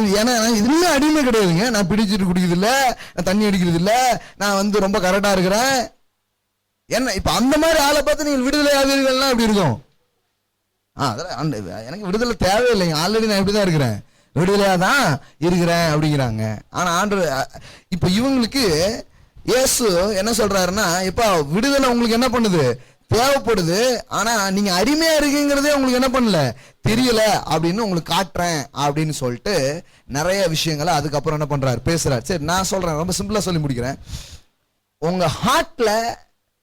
இதுல அடிமை கிடையாதுங்க, நான் பிடிச்சிட்டு குடிக்கிறது இல்ல, நான் தண்ணி அடிக்கிறது இல்ல, நான் ரொம்ப கரெக்டா இருக்கிறேன். என்ன இப்ப அந்த மாதிரி ஆளை பார்த்து நீங்க விடுதலை ஆவீர்கள்னா எப்படி இருக்கும்? எனக்கு விடுதலை தேவையில்லைங்க, ஆல்ரெடி நான் இப்படிதான் இருக்கிறேன், விடுதலையா தான் இருக்கிறேன் அப்படிங்கிறாங்க. ஆனா ஆண்டவர் இப்ப இவங்களுக்கு இயேசு என்ன சொல்றாருன்னா, இப்ப விடுதலை உங்களுக்கு என்ன பண்ணுது, தேவைப்படுது. ஆனா நீங்க அடிமையா இருக்கீங்கிறதே உங்களுக்கு என்ன பண்ணல, தெரியல அப்படின்னு உங்களுக்கு காட்டுறேன் அப்படின்னு சொல்லிட்டு நிறைய விஷயங்களை அதுக்கப்புறம் என்ன பண்றாரு, பேசுறாரு. சரி, நான் சொல்றேன், ரொம்ப சிம்பிளா சொல்லி முடிக்கிறேன். உங்க ஹார்ட்ல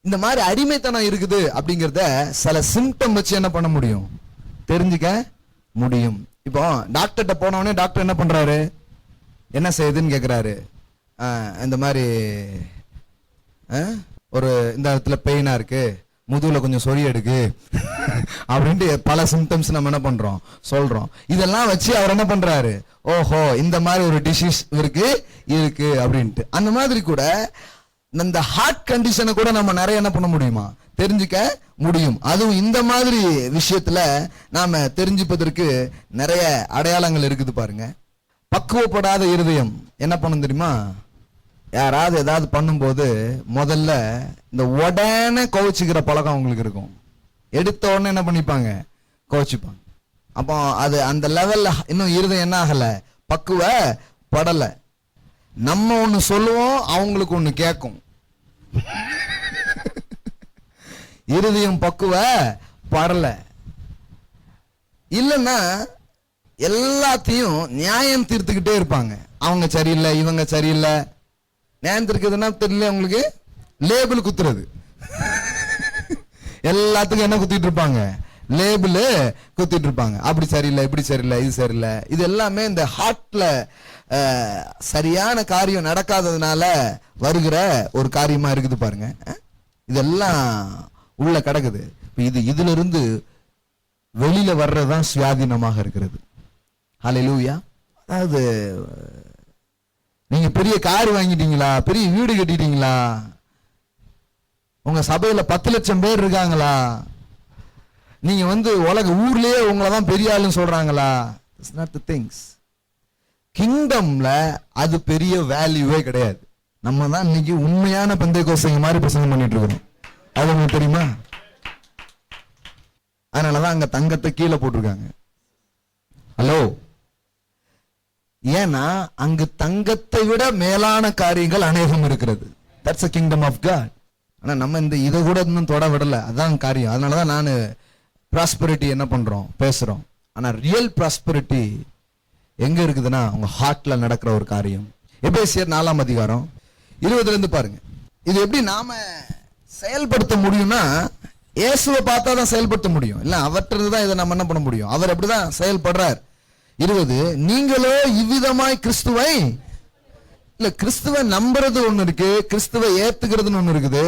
இந்த மாதிரி அடிமைத்தனம் இருக்குது அப்படிங்கிறத சில சிம்டம் வச்சு என்ன பண்ண முடியும், தெரிஞ்சுக்க முடியும். இப்போ டாக்டர்கிட்ட போனவனே டாக்டர் என்ன பண்றாரு, என்ன செய்யுதுன்னு கேட்கிறாரு. இந்த மாதிரி ஒரு இந்த இடத்துல பெயினா இருக்கு, முதுகுல கொஞ்சம் சொறி எடுக்கு அப்படின்ட்டு பல சிம்டம்ஸ் நம்ம என்ன பண்றோம், சொல்றோம். இதெல்லாம் வச்சு அவர் என்ன பண்றாரு, ஓஹோ இந்த மாதிரி ஒரு டிசீஸ் இருக்கு அப்படின்ட்டு. அந்த மாதிரி கூட இந்த ஹார்ட் கண்டிஷனை கூட நம்ம நிறைய என்ன பண்ண முடியுமா, தெரிஞ்சுக்க முடியும். அதுவும் இந்த மாதிரி விஷயத்துல நாம தெரிஞ்சுப்பதற்கு நிறைய அடையாளங்கள் இருக்குது பாருங்க. பக்குவப்படாத இருதயம் என்ன பண்ணும் தெரியுமா, யாராவது ஏதாவது பண்ணும்போது முதல்ல இந்த உடனே கோவிச்சுக்கிற பழக்கம் அவங்களுக்கு இருக்கும். எடுத்த உடனே என்ன பண்ணிப்பாங்க, கோவிச்சுப்பாங்க. அப்போ அது அந்த லெவல்ல இன்னும் இருதயம் என்ன ஆகல, பக்குவப்படல. நம்ம ஒண்ணு சொல்லுவோம், அவங்களுக்கு ஒண்ணு கேட்கும். இருதயம் பக்குவப்படல. இல்லைன்னா எல்லாத்தையும் நியாயம் தீர்த்துக்கிட்டே இருப்பாங்க. அவங்க சரியில்லை, இவங்க சரியில்லை. நியாயம் தீர்க்குதுன்னா தெரியல உங்களுக்கு, லேபிள் குத்துறது. எல்லாத்துக்கும் என்ன குத்திட்டு இருப்பாங்க, லேபிள் குத்திட்டு இருப்பாங்க. அப்படி சரியில்லை, இப்படி சரியில்லை, இது சரியில்லை. இது எல்லாமே இந்த ஹார்ட்ல சரியான காரியம் நடக்காததுனால வருகிற ஒரு காரியமா இருக்குது பாருங்க. இதெல்லாம் உள்ள கிடக்குது. இதுல இருந்து வெளியில வர்றதுதான் சுயாதீனமாக இருக்கிறது. ஹல்லேலூயா. அதாவது நீங்க பெரிய கார் வாங்கிட்டீங்களா, பெரிய வீடு கட்டிட்டீங்களா, உங்க சபையில 10 லட்சம் பேர் இருக்காங்களா, நீங்க உலக ஊர்லயே உங்களதான் பெரிய ஆளுன்னு சொல்றாங்களா, இட்ஸ் நாட் தி திங்ஸ். கிங்டம்ல அது பெரிய வேல்யூவே கிடையாது. நம்ம தான் இன்னைக்கு உண்மையான பெந்தைக்கோஸ்தேங்க மாதிரி பிரசங்கம் பண்ணிட்டு இருக்கிறோம். அது உங்களுக்கு தெரியுமா? அதனாலதான் அங்க தங்கத்தை கீழே போட்டிருக்காங்க. ஹலோ, ஏன்னா அங்கு தங்கத்தை விட மேலான காரியங்கள் அநேகம் இருக்கிறது. That's a kingdom of God. ஆனா நம்ம இந்த இதை கூட இன்னும் தொட விடல. அதான் காரியம். அதனாலதான் நான் ப்ராஸ்பரிட்டி என்ன பண்றோம், பேசுறோம். ஆனா ரியல் ப்ராஸ்பரிட்டி எங்க இருக்குதுன்னா உங்க ஹார்ட்ல நடக்கிற ஒரு காரியம். எபேசியர் 4ஆம் அதிகாரம் 20 இருந்து பாருங்க. இது எப்படி நாம செயல்படுத்த முடியும்னா, இயேசுவை பார்த்தா தான் செயல்படுத்த முடியும். இல்ல அவர்கிட்ட தான் இதை நம்ம என்ன பண்ண முடியும். அவர் எப்படிதான் செயல்படுறார். 20, நீங்களோ இவ்விதமாய் கிறிஸ்துவை, இல்ல கிறிஸ்துவை நம்புறது ஒண்ணு இருக்கு, கிறிஸ்துவை ஏத்துக்கிறதுன்னு ஒண்ணு இருக்குது,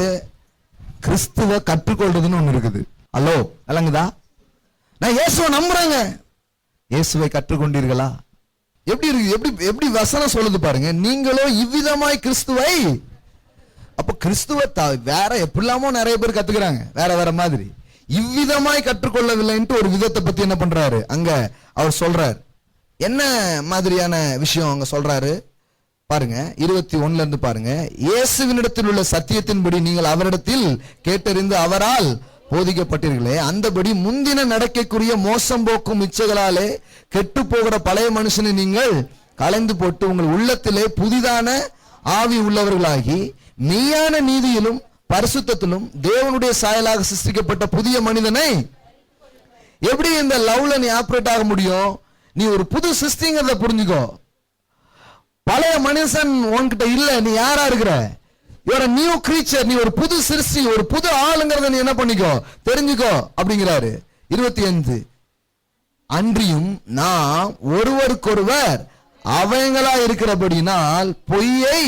கிறிஸ்துவை கற்றுக்கொள்றதுன்னு ஒண்ணு இருக்குது. ஹலோ, விளங்குதா? நான் இயேசுவை நம்புறேங்க, இயேசுவை கற்றுக்கொண்டீர்களா? எப்படி இருக்கு, எப்படி எப்படி வசனம் சொல்லுது பாருங்க. நீங்களோ இவ்விதமாய் கிறிஸ்துவை. அப்ப கிறிஸ்துவ வேற எப்படிலாமோ நிறைய பேர் கத்துக்கிறாங்க, வேற வேற மாதிரி. இவ்விதமாய் கற்றுக்கொள்ளவில்லைன்ட்டு ஒரு விதத்தை பத்தி என்ன பண்றாரு அங்க அவர் சொல்றாரு. என்ன மாதிரியான விஷயம் அங்க சொல்றாரு பாருங்க. 21 இருந்து பாருங்க. இயேசுவினிடத்தில் உள்ள சத்தியத்தின்படி நீங்கள் அவரிடத்தில் கேட்டறிந்து அவரால் போதிக்கப்பட்டீர்களே, அந்தபடி முந்தின நடக்கைக்குரிய மோசம் போக்கும் இச்சைகளாலே கெட்டு போகிற பழைய மனுஷனை நீங்கள் கலைந்து போட்டு உங்கள் உள்ளத்திலே புதிதான ஆவி உள்ளவர்களாகி மெய்யான நீதியிலும் பரிசுத்தத்திலும் தேவனுடைய சாயலாக சிருஷ்டிக்கப்பட்ட புதிய மனிதனை. எப்படி இந்த லவ்ல நீ ஆப்ரேட் ஆக முடியும்? நீ ஒரு புது சிருஷ்டிங்கிறத புரிஞ்சுக்கோ. பழைய மனுஷன் உன்கிட்ட இல்ல, நீ யாரா இருக்கிற, யூஆர் a நியூ கிரீச்சர். நீ ஒரு புது சிருஷ்டி, ஒரு புது ஆளுங்கிறத நீ என்ன பண்ணிக்கோ, தெரிஞ்சுக்கோ அப்படிங்கிறாரு. 25, அன்றியும் நாம் ஒருவருக்கொருவர் அவங்களா இருக்கிறபடினால் பொய்யை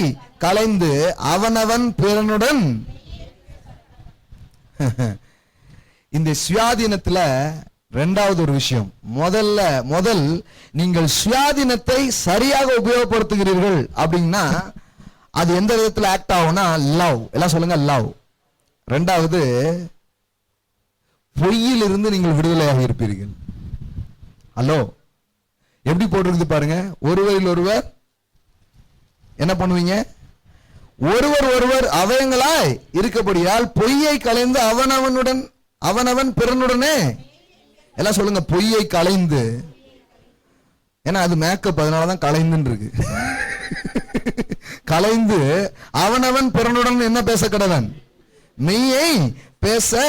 கலைந்து அவனவன் பிறனுடன். இந்த சுயாதீனத்துல இரண்டாவது ஒரு விஷயம், முதல் நீங்கள் சுயாதீனத்தை சரியாக உபயோகப்படுத்துகிறீர்கள் அப்படின்னா அது எந்த விதத்துல ஆக்ட் ஆகும்னா லவ். எல்லாம் சொல்லுங்க, லவ். இரண்டாவது, பொய்யிலிருந்து நீங்கள் விடுதலையாக இருப்பீர்கள். ஹலோ, எப்படி போட்டிருக்குது பாருங்க. ஒருவரில் ஒருவர் என்ன பண்ணுவீங்க, ஒருவர் அவங்களாய் இருக்கப்படியால் பொய்யை கலைந்து அவனவன் பிறனுடனே. எல்லாம் சொல்லுங்க, பொய்யை கலைந்து. ஏன்னா அது மேக்கப், அதனாலதான் கலைந்து இருக்கு. கலைந்து அவனவன் பிறனுடன் என்ன பேச கடவன், மெய்யை பேச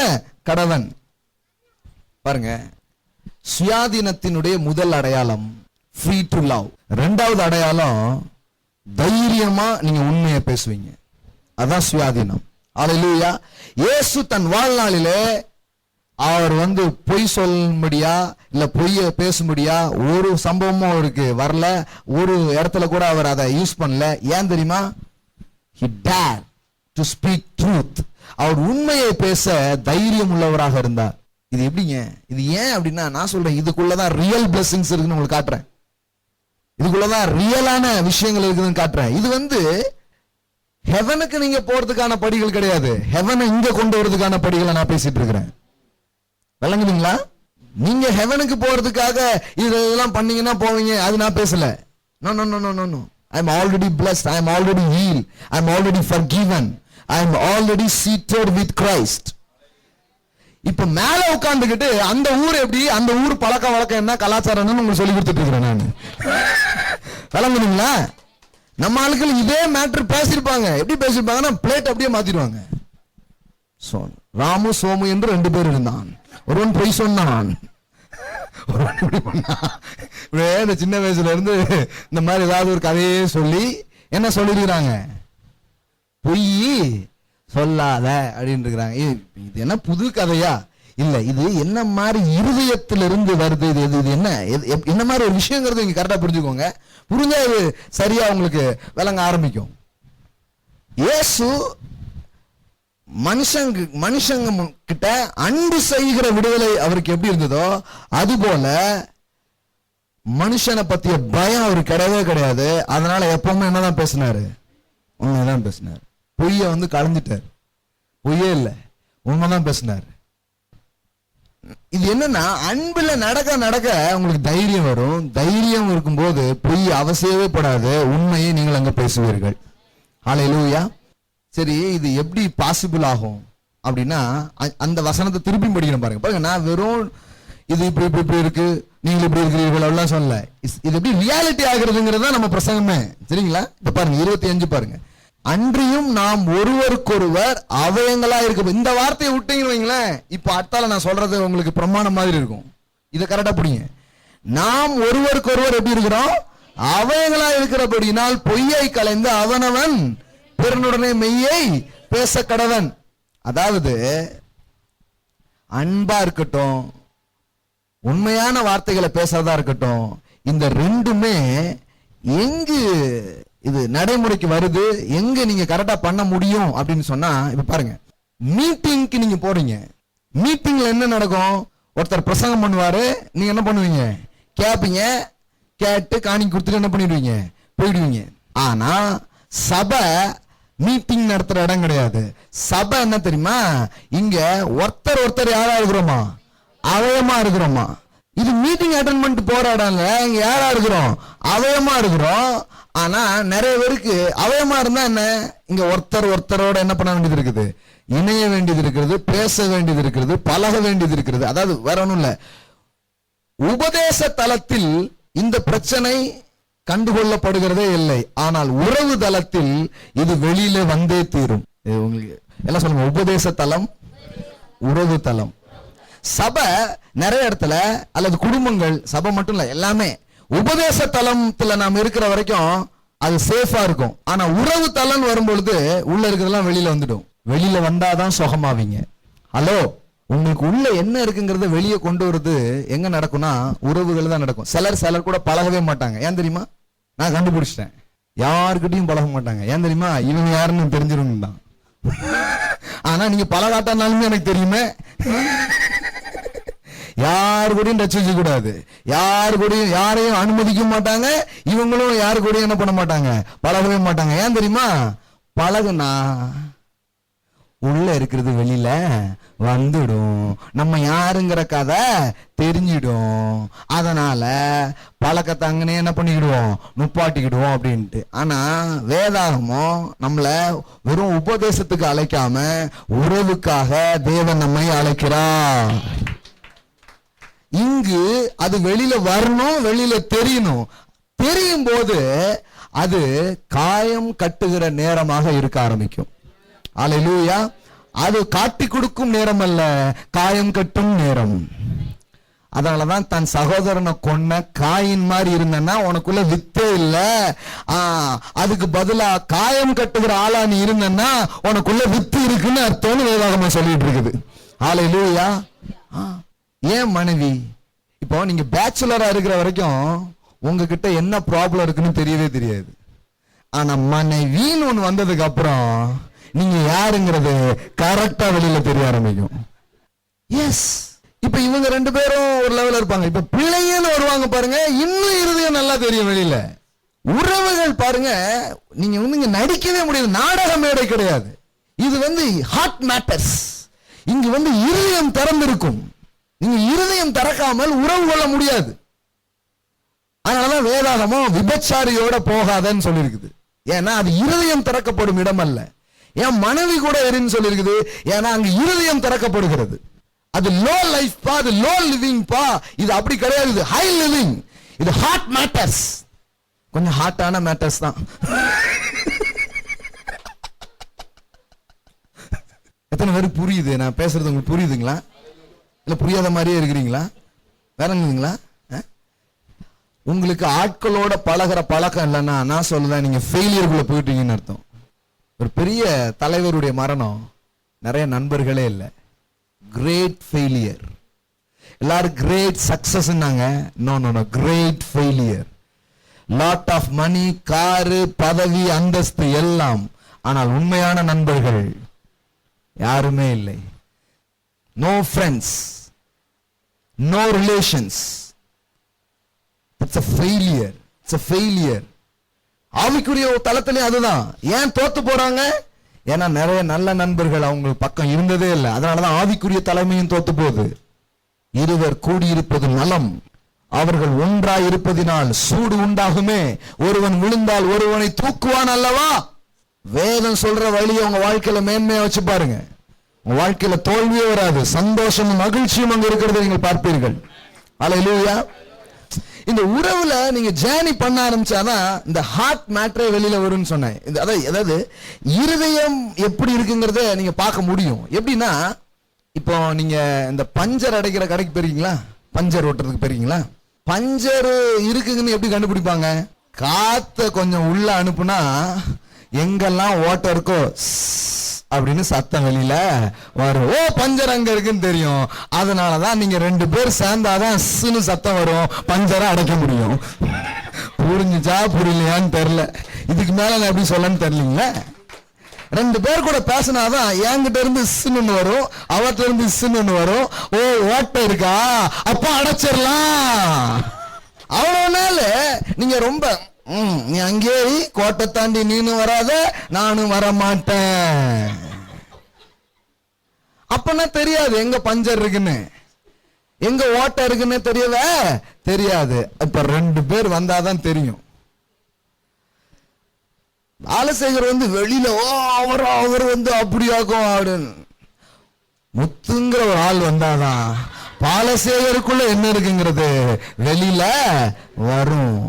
கடவன். பாருங்க, சுயாதீனத்தினுடைய முதல் அடையாளம் ஃப்ரீ டு லவ். இரண்டாவது அடையாளம் தைரியமா நீங்க உண்மையை பேசுவீங்க. அதான் சுயாதீனம். அல்லேலூயா. இயேசு தன் வாழ்நாளிலே அவர் பொய் சொல்லும்படியா இல்ல பொய்ய பேசும்படியா ஒரு சம்பவமும் அவருக்கு வரல. ஒரு இடத்துல கூட அவர் அதை யூஸ் பண்ணல. ஏன் தெரியுமா? he dared to speak truth. அவர் உண்மையை பேச தைரியம் உள்ளவராக இருந்தார். இது எப்படிங்க? இது ஏன் அப்படின்னா, நான் சொல்றேன், இதுக்குள்ளதான் ரியல் பிளெஸிங்ஸ் இருக்குன்னு உங்களுக்கு காட்டுறேன். இதுக்குள்ளதான் ரியலான விஷயங்கள் இருக்குதுன்னு காட்டுறேன். இது ஹெவனுக்கு நீங்க போறதுக்கான படிகள் கிடையாது, ஹெவனை இங்க கொண்டு வரதுக்கான படிகளை நான் பேசிட்டு இருக்கிறேன். விளங்குதுங்களா? நீங்க ஹெவனுக்கு போறதுக்காக இதெல்லாம் பண்ணீங்கன்னா போவீங்க, அது நான் பேசல. No no no no no. I am already blessed, I am already healed, I am already forgiven, I am already seated with Christ. இப்ப மேல உட்கார்ந்துகிட்டு அந்த ஊர் எப்படி, அந்த ஊர் பழக்க வழக்கம் என்ன, கலாச்சாரம்னு உங்களுக்கு சொல்லி கொடுத்துட்டு இருக்கிறேன் நான். விளங்குதுங்களா? நம்ம ஆளுக்கள் இதே மேட்டர் பேசியிருப்பாங்க. எப்படி பேசியிருப்பாங்கன்னா பிளேட் அப்படியே மாத்திடுவாங்க. ராமு சோமு என்று 2 பேர் இருந்தான், ஒருவன் பொய் சொன்னான், ஒருவன் இப்படி பண்ணான். இந்த சின்ன வயசுல இருந்து இந்த மாதிரி ஏதாவது ஒரு கதையே சொல்லி என்ன சொல்லிருக்கிறாங்க, பொய் சொல்லாத அப்படின்னு இருக்கிறாங்க. இது என்ன புது கதையா? இல்ல, இது என்ன மாதிரி இருதயத்திலிருந்து வருது, இது என்ன மாதிரி ஒரு விஷயங்கிறது நீங்க கரெக்டா புரிஞ்சுக்கோங்க. புரிஞ்சா இது சரியா உங்களுக்கு விளங்க ஆரம்பிக்கும். இயேசு மனுஷங்க கிட்ட அன்பு செய்கிற விடுதலை அவருக்கு எப்படி இருந்ததோ அது போல மனுஷனை பத்திய பயம் அவருக்கு கிடையவே கிடையாது. அதனால எப்பவுமே என்னதான் பேசினாரு, உண்மைதான் பேசினார். பொய்ய களைஞ்சிட்டார். பொய்யே இல்லை, உண்மைதான் பேசினார். இது என்னன்னா, அன்புல நடக்க நடக்க உங்களுக்கு தைரியம் வரும். தைரியம் இருக்கும்போது பொய் அவசியமே படாது, உண்மையை நீங்கள் அங்க பேசுவீர்கள். ஹல்லேலூயா. சரி, இது எப்படி பாசிபிள் ஆகும் அப்படின்னா, அந்த வசனத்தை திருப்பி படிக்கணும் பாருங்க. பாருங்க, நான் வெறும் இது இப்படி இப்படி இப்படி இருக்கு, நீங்கள் இப்படி இருக்கிறீர்கள் அப்படிலாம் சொல்லல. இது எப்படி ரியாலிட்டி ஆகுறதுங்கிறதா நம்ம பிரசங்கமே. சரிங்களா? இப்ப பாருங்க 25 பாருங்க. அன்றியும் நாம் ஒருவருக்கொருவர் அவயங்களா இருக்க. இந்த வார்த்தையை விட்டீங்கன்னு வைங்களேன், இப்ப அடுத்தால நான் சொல்றது உங்களுக்கு பிரமாணம் மாதிரி இருக்கும். இதை கரெக்டா புரியுங்க. நாம் ஒருவருக்கொருவர் எப்படி இருக்கிறோம், அவயங்களா இருக்கிறபடினால் பொய்யை கலைந்து அவனவன் பிறனுடனே மெய்யை பேச கடவன். அதாவது அன்பா இருக்கட்டும், உண்மையான வார்த்தைகளை பேசுறதா இருக்கட்டும், இந்த ரெண்டுமே எங்கு இது நடைமுறைக்கு வருது, எங்க நீங்க கரெக்டா பண்ண முடியும் அப்படின்னு சொன்னா, இப்ப பாருங்க, மீட்டிங்க்கு நீங்க போறீங்க. மீட்டிங்ல என்ன நடக்கும், ஒருத்தர் பிரசங்கம் பண்ணுவாரு, நீங்க என்ன பண்ணுவீங்க, கேப்பீங்க, கேட்டு காணிக்கை கொடுத்துட்டு என்ன பண்ணிடுவீங்க, போயிடுவீங்க. ஆனா சபை மீட்டிங் நடத்துற இடம் கிடையாது. சபை என்ன தெரியுமா, இங்க ஒருத்தர் யாரா இருக்கிறோமா, அவயமா இருக்கிறோமா. இது மீட்டிங் அட்டெண்ட் பண்ணிட்டு போற இடம் இல்ல, இங்க யாரா இருக்கிறோம், அவயமா இருக்கிறோம். ஆனா நிறைய பேருக்கு அவயமா இருந்தா என்ன, இங்க ஒருத்தரோட என்ன பண்ண வேண்டியது இருக்குது, இணைய வேண்டியது இருக்கிறது, பேச வேண்டியது இருக்கிறது, பழக வேண்டியது இருக்கிறது. அதாவது வேற ஒண்ணும் இல்ல, உபதேச தளத்தில் இந்த பிரச்சனை கண்டுகொள்ளப்படுகிறதே இல்லை. ஆனால் உறவு தளத்தில் இது வெளியில வந்தே தீரும். உங்களுக்கு எல்லாம் சொல்லுங்க, உபதேச தளம், உறவு தளம். சபை நிறைய இடத்துல, அல்லது குடும்பங்கள், சபை மட்டும் இல்ல, எல்லாமே உபதேச தளத்துல நாம் இருக்கிற வரைக்கும் அது சேஃபா இருக்கும். ஆனா உறவு தளம் வரும்பொழுது உள்ள இருக்கிறதெல்லாம் வெளியில வந்துடும். வெளியில வந்தாதான் சுகமாவீங்க. ஹலோ, உங்களுக்கு உள்ள என்ன இருக்குங்கிறத வெளியே கொண்டு வருது எங்க நடக்கும்னா உறவுகள் தான் நடக்கும். சிலர் கூட பழகவே மாட்டாங்க. ஏன் தெரியுமா, நான் கண்டுபிடிச்சிட்டேன், யாருக்கிட்டையும் பழக மாட்டாங்க. ஏன் தெரியுமா, இவங்க யாருன்னு தெரிஞ்சிருங்க தான். ஆனா நீங்க பழகாட்டானாலுமே எனக்கு தெரியுமே. யாரு கூடயும் டச் வச்சு கூடாது, யாரு கூடயும் யாரையும் அனுமதிக்க மாட்டாங்க. இவங்களும் யாரு கூடயும் என்ன பண்ண மாட்டாங்க, பழகவே மாட்டாங்க. ஏன் தெரியுமா, பழகுனா உள்ள இருக்கிறது வெளியில வந்துடும், நம்ம யாருங்கிற கதை தெரிஞ்சிடும். அதனால பழக்கத்தை அங்கனே என்ன பண்ணிக்கிடுவோம், நுப்பாட்டிக்கிடுவோம் அப்படின்ட்டு. ஆனா வேதாகமோ நம்மள வெறும் உபதேசத்துக்கு அழைக்காம உறவுக்காக தேவன் நம்மை அழைக்கிறார். இங்கு அது வெளியில வரணும், வெளியில தெரியணும். தெரியும் போது அது காயம் கட்டுகிற நேரமாக இருக்க ஆரம்பிக்கும். அல்லேலூயா. அது காட்டி கொடுக்கும் நேரம் அல்ல, காயம் கட்டும் நேரம். அதனாலதான் தன் சகோதரனை கொன்ன காயின் மாதிரி இருந்தன்னா உனக்குள்ள வித்தே இல்ல, அதுக்கு பதிலா காயம் கட்டுகிற ஆளா நீ இருந்தன்னா உனக்குள்ள வித்து இருக்குன்னு அர்த்தம்னு வேதாகமம் சொல்லிட்டு இருக்குது. அல்லேலூயா. ஏன் மனைவி, இப்போ நீங்க பேச்சுலரா இருக்கிற வரைக்கும் உங்ககிட்ட என்ன ப்ராப்ளம் இருக்குன்னு தெரியவே தெரியாது. ஆனா மனைவின்னு ஒண்ணு வந்ததுக்கு அப்புறம் நீங்க யாருங்கிறது கரெக்டா வெளியில தெரிய ஆரம்பிக்கும். எஸ், இப்ப இவங்க 2 பேரும் ஒரு லெவல்ல இருப்பாங்க. இப்ப பிள்ளைங்கன்னு வருவாங்க பாருங்க, இன்னும் இருதயம் நல்லா தெரியும் வெளியில. உறவுகள் பாருங்க, நீங்க இங்க நடிக்கவே முடியாது, நாடக மேடை கிடையாது. இது ஹார்ட் மேட்டர்ஸ். இங்கு இருதயம் திறந்திருக்கும். நீங்க இருதயம் திறக்காமல் உறவு கொள்ள முடியாது. அதனாலதான் வேதாகமம் விபச்சாரியோட போகாதன்னு சொல்லியிருக்குது. ஏன்னா அது இருதயம் திறக்கப்படும் இடம் அல்ல. என் மனைவி கூட எரின்னு சொல்லியிருக்குது. ஏன்னா அங்கு இருதயம் திறக்கப்படுகிறது. அது லோ லைஃப் பா, அது லோ லிவிங் பா. இது அப்படி கிடையாது, இது ஹை லிவிங். இது ஹார்ட் மேட்டர்ஸ். கொஞ்சம் ஹார்ட்டான மேட்டர்ஸ் தான். எத்தனை பேருக்கு புரியுது நான் பேசுறது? உங்களுக்கு புரியுதுங்களா? இல்ல புரியாத மாதிரியே இருக்கிறீங்களா? வேற என்னங்களா? உங்களுக்கு ஆட்களோட பழகிற பழக்கம் இல்லைன்னா நான் சொல்லுவேன், நீங்க ஃபெயிலியருக்குள்ள போயிட்டீங்கன்னு அர்த்தம். ஒரு பெரிய தலைவருடைய மரணம், நிறைய நண்பர்களே இல்லை, கிரேட் ஃபெயிலியர். எல்லாரும் great success, no no no, great failure. Lot of money, car, பதவி, அந்தஸ்து எல்லாம், ஆனால் உண்மையான நண்பர்கள் யாருமே இல்லை. No friends, no relations. It's a failure. It's a failure. ஆவிக்குரிய தளத்திலே அதுதான். ஏன் தோத்து போறாங்க? ஏன்னா நிறைய நல்ல நண்பர்கள் அவங்க பக்கம் இருந்ததே இல்லை. அதனாலதான் ஆவிக்குரிய தலைமையும் தோத்து போகுது. இருவர் கூடியிருப்பது நலம், அவர்கள் ஒன்றாய் இருப்பதினால் சூடு உண்டாகுமே. ஒருவன் விழுந்தால் ஒருவனை தூக்குவான் அல்லவா? வேதம் சொல்ற வழியை உங்க வாழ்க்கையில மேன்மையா வச்சு பாருங்க. உங்க வாழ்க்கையில தோல்வியே வராது, சந்தோஷமும் மகிழ்ச்சியும் அங்க இருக்கிறது நீங்கள் பார்ப்பீர்கள். அல்லேலூயா. இந்த உறவுல நீங்க ஜேர்னி பண்ண ஆரம்பிச்சாதான் இந்த ஹார்ட் மேட்டரே வெளியில வரும்னு சொன்னேன். அதாவது இருதயம் எப்படி இருக்குங்கிறத நீங்க பார்க்க முடியும். எப்படின்னா, இப்போ நீங்க இந்த பஞ்சர் அடைக்கிற கடைக்கு போறீங்களா? பஞ்சர் ஓட்டுறதுக்கு போறீங்களா? பஞ்சர் இருக்குங்கன்னு எப்படி கண்டுபிடிப்பாங்க? காத்த கொஞ்சம் உள்ள அனுப்புனா எங்கெல்லாம் ஓட்ட இருக்கோ அப்படின்னு சத்தம் வெளியில வரும். ஓ, பஞ்சர் அங்க இருக்குன்னு தெரியும். அதனாலதான் நீங்க ரெண்டு பேர் சேர்ந்தாதான் சத்தம் வரும், பஞ்சரை அடைக்க முடியும். புரிஞ்சுச்சா புரியலையான்னு தெரியல. இதுக்கு மேல நான் எப்படி சொல்லன்னு தெரியலீங்களா? ரெண்டு பேர் கூட பேசினாதான் என்கிட்ட இருந்து இஸ்ன்னு வரும், அவர்கிட்ட இருந்து இஸ்ன்னு வரும். ஓ, ஓட்ட இருக்கா, அப்ப அடைச்சிடலாம். அவ்வளவு நாள் நீங்க ரொம்ப நீ அங்கே கோட்டை தாண்டி நீனு வராத, நானும் வர மாட்டேன். அப்பனா தெரியாது எங்க பஞ்சர் இருக்குன்னு, எங்க ஓட்ட இருக்குன்னு தெரியாது. இப்ப ரெண்டு பேர் வந்தாதான் தெரியும். பாலசேகர் வெளியில அவர் அப்படியாக்கும் அப்படின்னு, முத்துங்கிற ஒரு ஆள் வந்தாதான் பாலசேகருக்குள்ள என்ன இருக்குங்கிறது வெளியில வரும்.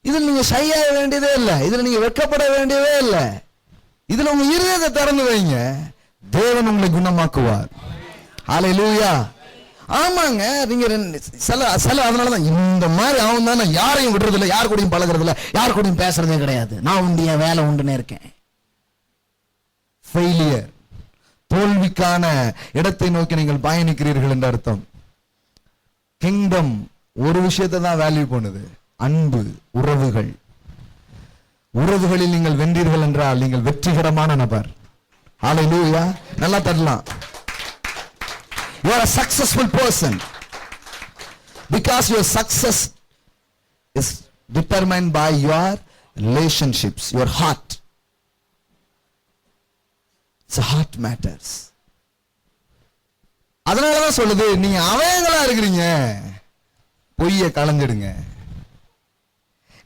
இதுல நீங்க ஷையாக வேண்டியதே இல்லை, இதுல நீங்க வெட்கப்பட வேண்டியதே இல்லை. இதுல உங்க இருதயத்தை திறந்து வைங்க, தேவன் உங்களை குணமாக்குவார். ஹல்லேலூயா. ஆமாங்க, நீங்க அதனாலதான் இந்த மாதிரி அவன் தான் நான் யாரையும் விடுறது இல்லை, யார் கூடயும் பழகிறது இல்லை, யார் கூடயும் பேசுறதே கிடையாது, நான் உண்டு என் வேலை உண்டுன்னு இருக்கேன். ஃபெயிலியர், தோல்விக்கான இடத்தை நோக்கி நீங்கள் பயணிக்கிறீர்கள் என்று அர்த்தம். கிங்டம் ஒரு விஷயத்தை தான் வேல்யூ பண்ணுது, அன்பு, உறவுகள். உறவுகளில் நீங்கள் வென்றீர்கள் என்றால் நீங்கள் வெற்றிகரமான நபர். ஹல்லேலூயா. நல்லா தரலாம். You are a successful person because your success is determined by your relationships, your heart. It's a heart matters. அதனாலதான் சொல்லுது, நீங்க அவங்களா இருக்கிறீங்க, பொய்ய கலந்துடுங்க.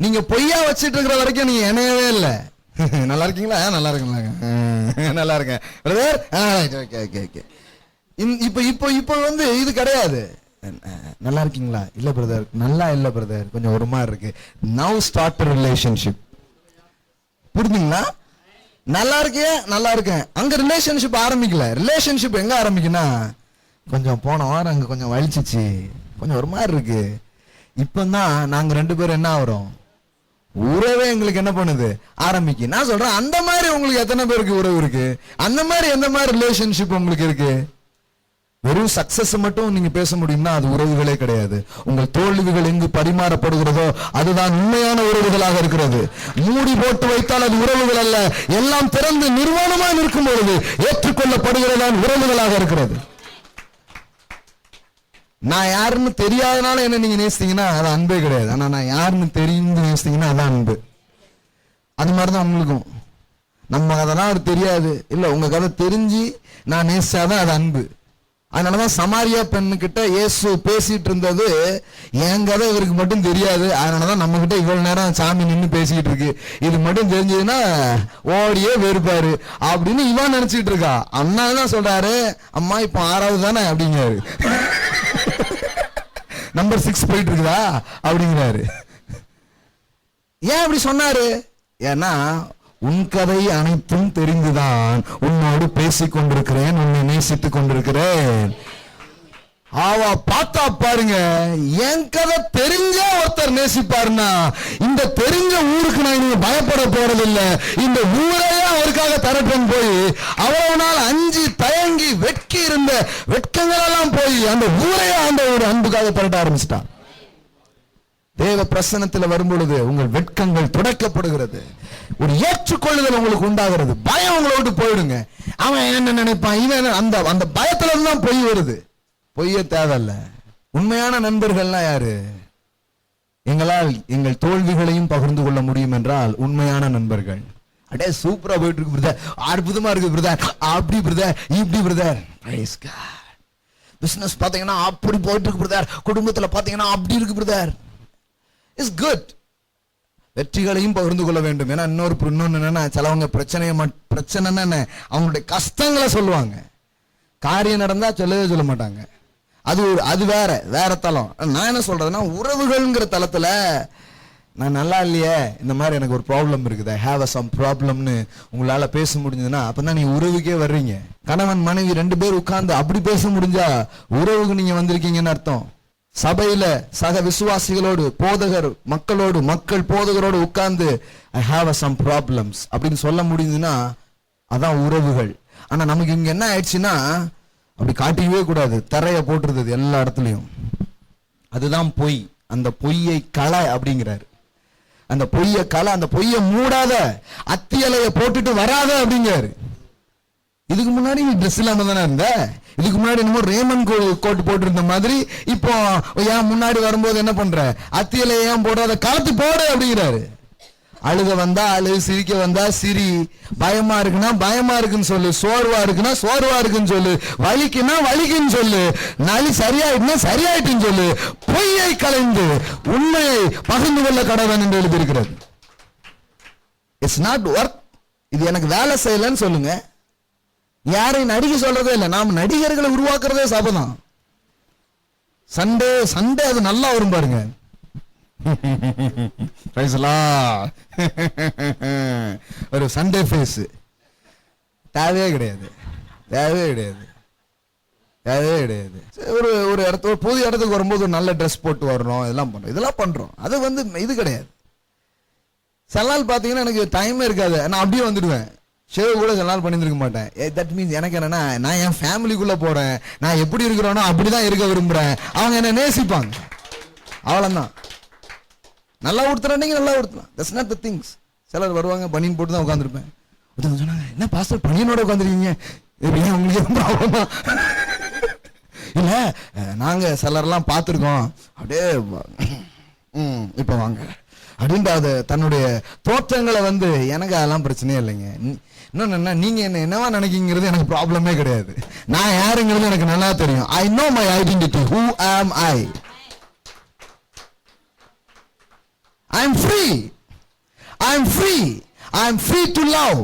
நீங்க பொய்யா வச்சிட்டு இருக்கிற வரைக்கும் நீங்க இணையவே இல்லை. நல்லா இருக்கீங்களா? நல்லா இருக்கீங்களா? நல்லா இருக்கேன் பிரதர். இப்போ இது கிடையாது. நல்லா இருக்கீங்களா? இல்ல பிரதர், நல்லா இல்ல பிரதர், கொஞ்சம் ஒரு மாதிரி இருக்கு. Now start relationship. புரிஞ்சுங்களா? நல்லா இருக்கே, நல்லா இருக்கேன், அங்க ரிலேஷன்ஷிப் ஆரம்பிக்கல. ரிலேஷன்ஷிப் எங்க ஆரம்பிக்குன்னா, கொஞ்சம் போன வாரம் அங்க கொஞ்சம் வலிச்சிச்சு, கொஞ்சம் ஒரு மாதிரி இருக்கு. இப்பதான் நாங்க ரெண்டு பேரும் என்ன ஆகிறோம், உறவே எங்களுக்கு என்ன பண்ணுது, ஆரம்பிக்கு. நான் சொல்றேன், அந்த மாதிரி உங்களுக்கு எத்தனை பேருக்கு உறவு இருக்கு? அந்த மாதிரி எந்த மாதிரி ரிலேஷன்ஷிப் உங்களுக்கு இருக்கு? வெறும் சக்சஸ் மட்டும் நீங்க பேச முடியும்னா அது உறவுகளே கிடையாது. உங்கள் தோல்விகள் எங்கு பரிமாறப்படுகிறதோ அதுதான் உண்மையான உறவுகளாக இருக்கிறது. மூடி போட்டு வைத்தால் அது உறவுகள் அல்ல. எல்லாம் திறந்து நிர்வாணமாக நிற்கும் பொழுது ஏற்றுக்கொள்ளப்படுகிறதான் உறவுகளாக இருக்கிறது. நான் யாருன்னு தெரியாதனால என்ன நீங்க நேசித்தீங்கன்னா அது அன்பே கிடையாது. ஆனா நான் யாருன்னு தெரிந்து நேசித்தீங்கன்னா அதான் அன்பு. அது மாதிரிதான் உங்களுக்கும். நம்ம கதைலாம் அது தெரியாது, இல்ல உங்க கதை தெரிஞ்சு நான் நேசிச்சாதான் அது அன்பு. அதனாலதான் சமாரியா பெண்ணுகிட்ட இயேசு பேசிட்டு இருந்தது என் கதை இவருக்கு மட்டும் தெரியாது, அதனாலதான் நம்ம கிட்ட இவ்வளவு நேரம் சாமி நின்று பேசிக்கிட்டு இருக்கு, இது மட்டும் தெரிஞ்சதுன்னா ஓடியே வெறுப்பாரு அப்படின்னு இவன் நினைச்சிட்டு இருக்கா. அண்ணா தான் சொல்றாரு, அம்மா இப்போ 6வது தானே அப்படிங்கிறாரு. நம்பர் 6 போயிட்டு இருக்குதா அப்படிங்கிறாரு. ஏன் அப்படி சொன்னாரு? ஏன்னா உன் கதை அனைத்தும் தெரிந்துதான் உன்னோடு பேசிக் கொண்டிருக்கிறேன், உன்னை நேசித்துக் கொண்டிருக்கிறேன். ஆவா பார்த்தா பாருங்க, என் கதை தெரிஞ்ச ஒருத்தர் நேசிப்பாருன்னா இந்த தெரிஞ்ச ஊருக்கு நான் நீங்க பயப்பட போறதில்லை, இந்த ஊரையே அவருக்காக தரப்பேன் போய் அவ்வளவு நாள் அஞ்சு தயங்கி வெட்கி இருந்த வெட்கங்கள் எல்லாம் போய் அந்த ஊரையே அந்த ஒரு அன்புக்காக பரட்ட ஆரம்பிச்சிட்டான். தேவ பிரசன்னத்தில் வரும்பொழுது உங்கள் வெட்கங்கள் துடைக்கப்படுகிறது, ஒரு ஏற்றுக்கொள்ளுதல் உங்களுக்கு உண்டாகிறது, பயம் உங்களை விட்டு போயிடுங்க. அவன் என்ன நினைப்பான், இவன் அந்த பயத்துல தான் பொய் வருது. பொய்ய தேவையில்ல. உண்மையான நண்பர்கள்லாம் யாரு? எங்களால் எங்கள் தோல்விகளையும் பகிர்ந்து கொள்ள முடியும் என்றால் உண்மையான நண்பர்கள். அடே சூப்பரா போயிட்டு இருக்கு பிரதர், அற்புதமா இருக்கு பிரதர், அப்படி பிரதர், இப்படி பிரதர், பிசினஸ் பாத்தீங்கன்னா அப்படி போயிட்டு இருக்கு பிரதர், குடும்பத்துல பாத்தீங்கன்னா அப்படி இருக்கு பிரதர், இஸ் குட். வெற்றிகளையும் பகிர்ந்து கொள்ள வேண்டும். ஏன்னா இன்னொன்னு என்னன்னா, சிலவங்க பிரச்சனைன்னு என்ன அவங்களுடைய கஷ்டங்களை சொல்லுவாங்க, காரியம் நடந்தா சொல்லவே சொல்ல மாட்டாங்க. அது வேற தளம். நான் என்ன சொல்றதுன்னா, உறவுகள்ங்கிற தளத்துல நான் நல்லா இல்லையே, இந்த மாதிரி எனக்கு ஒரு ப்ராப்ளம் இருக்குது, ஐ ஹேவ் சம் ப்ராப்ளம்னு உங்களால பேச முடிஞ்சதுன்னா அப்பதான் நீங்க உறவுக்கே வர்றீங்க. கணவன் மனைவி 2 பேர் உட்கார்ந்து அப்படி பேச முடிஞ்சா உறவுக்கு நீங்க வந்திருக்கீங்கன்னு அர்த்தம். சபையில சக விசுவாசிகளோடு மக்கள் போதகரோடு உட்கார்ந்து ஐ ஹேவ் சம் ப்ராப்ளம்ஸ் அப்படின்னு சொல்ல முடியுதுன்னா அதான் உறவுகள். ஆனா நமக்கு இங்க என்ன ஆயிடுச்சுன்னா, அப்படி காட்டிக்கவே கூடாது, தரைய போட்டுருது எல்லா இடத்துலயும். அதுதான் பொய். அந்த பொய்யை களை அப்படிங்கிறாரு. அந்த பொய்யை களை, அந்த பொய்யை மூடாத, அத்தியலைய போட்டுட்டு வராத அப்படிங்கிறாரு. இதுக்கு முன்னாடி நீ ட்ரெஸ் இல்லாம தானே இருந்த, இதுக்கு முன்னாடி என்னமோ ரேமன் கோட் போட்டு இருந்த மாதிரி இப்போ ஏன் முன்னாடி வரும்போது என்ன பண்ற, அத்தியலைய ஏன் போடாத, கலத்து போடு அப்படிங்கிறாரு. அழுக வந்தா அழு, சிரிக்க வந்தா சிரி, பயமா இருக்குன்னா பயமா இருக்குன்னு சொல்லு, சோர்வா இருக்குன்னா சோர்வா இருக்குன்னு சொல்லு, வலிக்குன்னா வலிக்குன்னு சொல்லு, நலி சரியாயிட்டுனா சரியாயிட்டுன்னு சொல்லு. பொய்யை கலைந்து உண்மையை பகிர்ந்து கொள்ள கடவன் என்று எழுதியிருக்கிறது. It's not work. இது எனக்கு வேலை செய்யலன்னு சொல்லுங்க. யாரை நடிகை சொல்றதே இல்லை, நாம் நடிகர்களை உருவாக்குறதே சபதம். சண்டே அது நல்லா வரும் பாருங்க. ஒரு சண்டே ஃபேஸ் தேவையே கிடையாது. ஒரு இடத்துல புது இடத்துக்கு வரும்போது ஒரு நல்ல ட்ரெஸ் போட்டு வரணும், இதெல்லாம் பண்றோம். அது இது கிடையாது. சில நாள் பாத்தீங்கன்னா எனக்கு டைமே இருக்காது, நான் அப்படியே வந்துடுவேன். ஷேவ் கூட சில நாள் பண்ணியிருக்க மாட்டேன். தட் மீன்ஸ் எனக்கு என்னன்னா, நான் என் ஃபேமிலிக்குள்ள போறேன், நான் எப்படி இருக்கிறேனோ அப்படிதான் இருக்க விரும்புறேன், அவங்க என்ன நேசிப்பாங்க, அவ்வளவுதான். நல்லா உடுத்துறேன், நல்லா உடுத்தலாம், தட்ஸ் நாட் தி திங்ஸ். சிலர் வருவாங்க, பனியன் போட்டு தான் உட்காந்துருப்பேன். ஒருத்தவங்க சொன்னாங்க, என்ன பாஸ்டர் பனியனோட உட்காந்துருக்கீங்க, உங்களுக்கு எதுவும் ப்ராப்ளமா? இல்ல, நாங்க சிலர்லாம் பார்த்துருக்கோம், அப்படியே இப்ப வாங்க அப்படின்ட்டு அது தன்னுடைய தோற்றங்களை எனக்கு அதெல்லாம் பிரச்சனையே இல்லைங்க. இன்னொன்னு என்ன, நீங்க என்னவா நினைக்கிறீங்கிறது எனக்கு ப்ராப்ளமே கிடையாது. நான் யாருங்கிறது எனக்கு நல்லா தெரியும். I know my identity. Who ஆம் ஐ? I am free. I am free. I am free to love.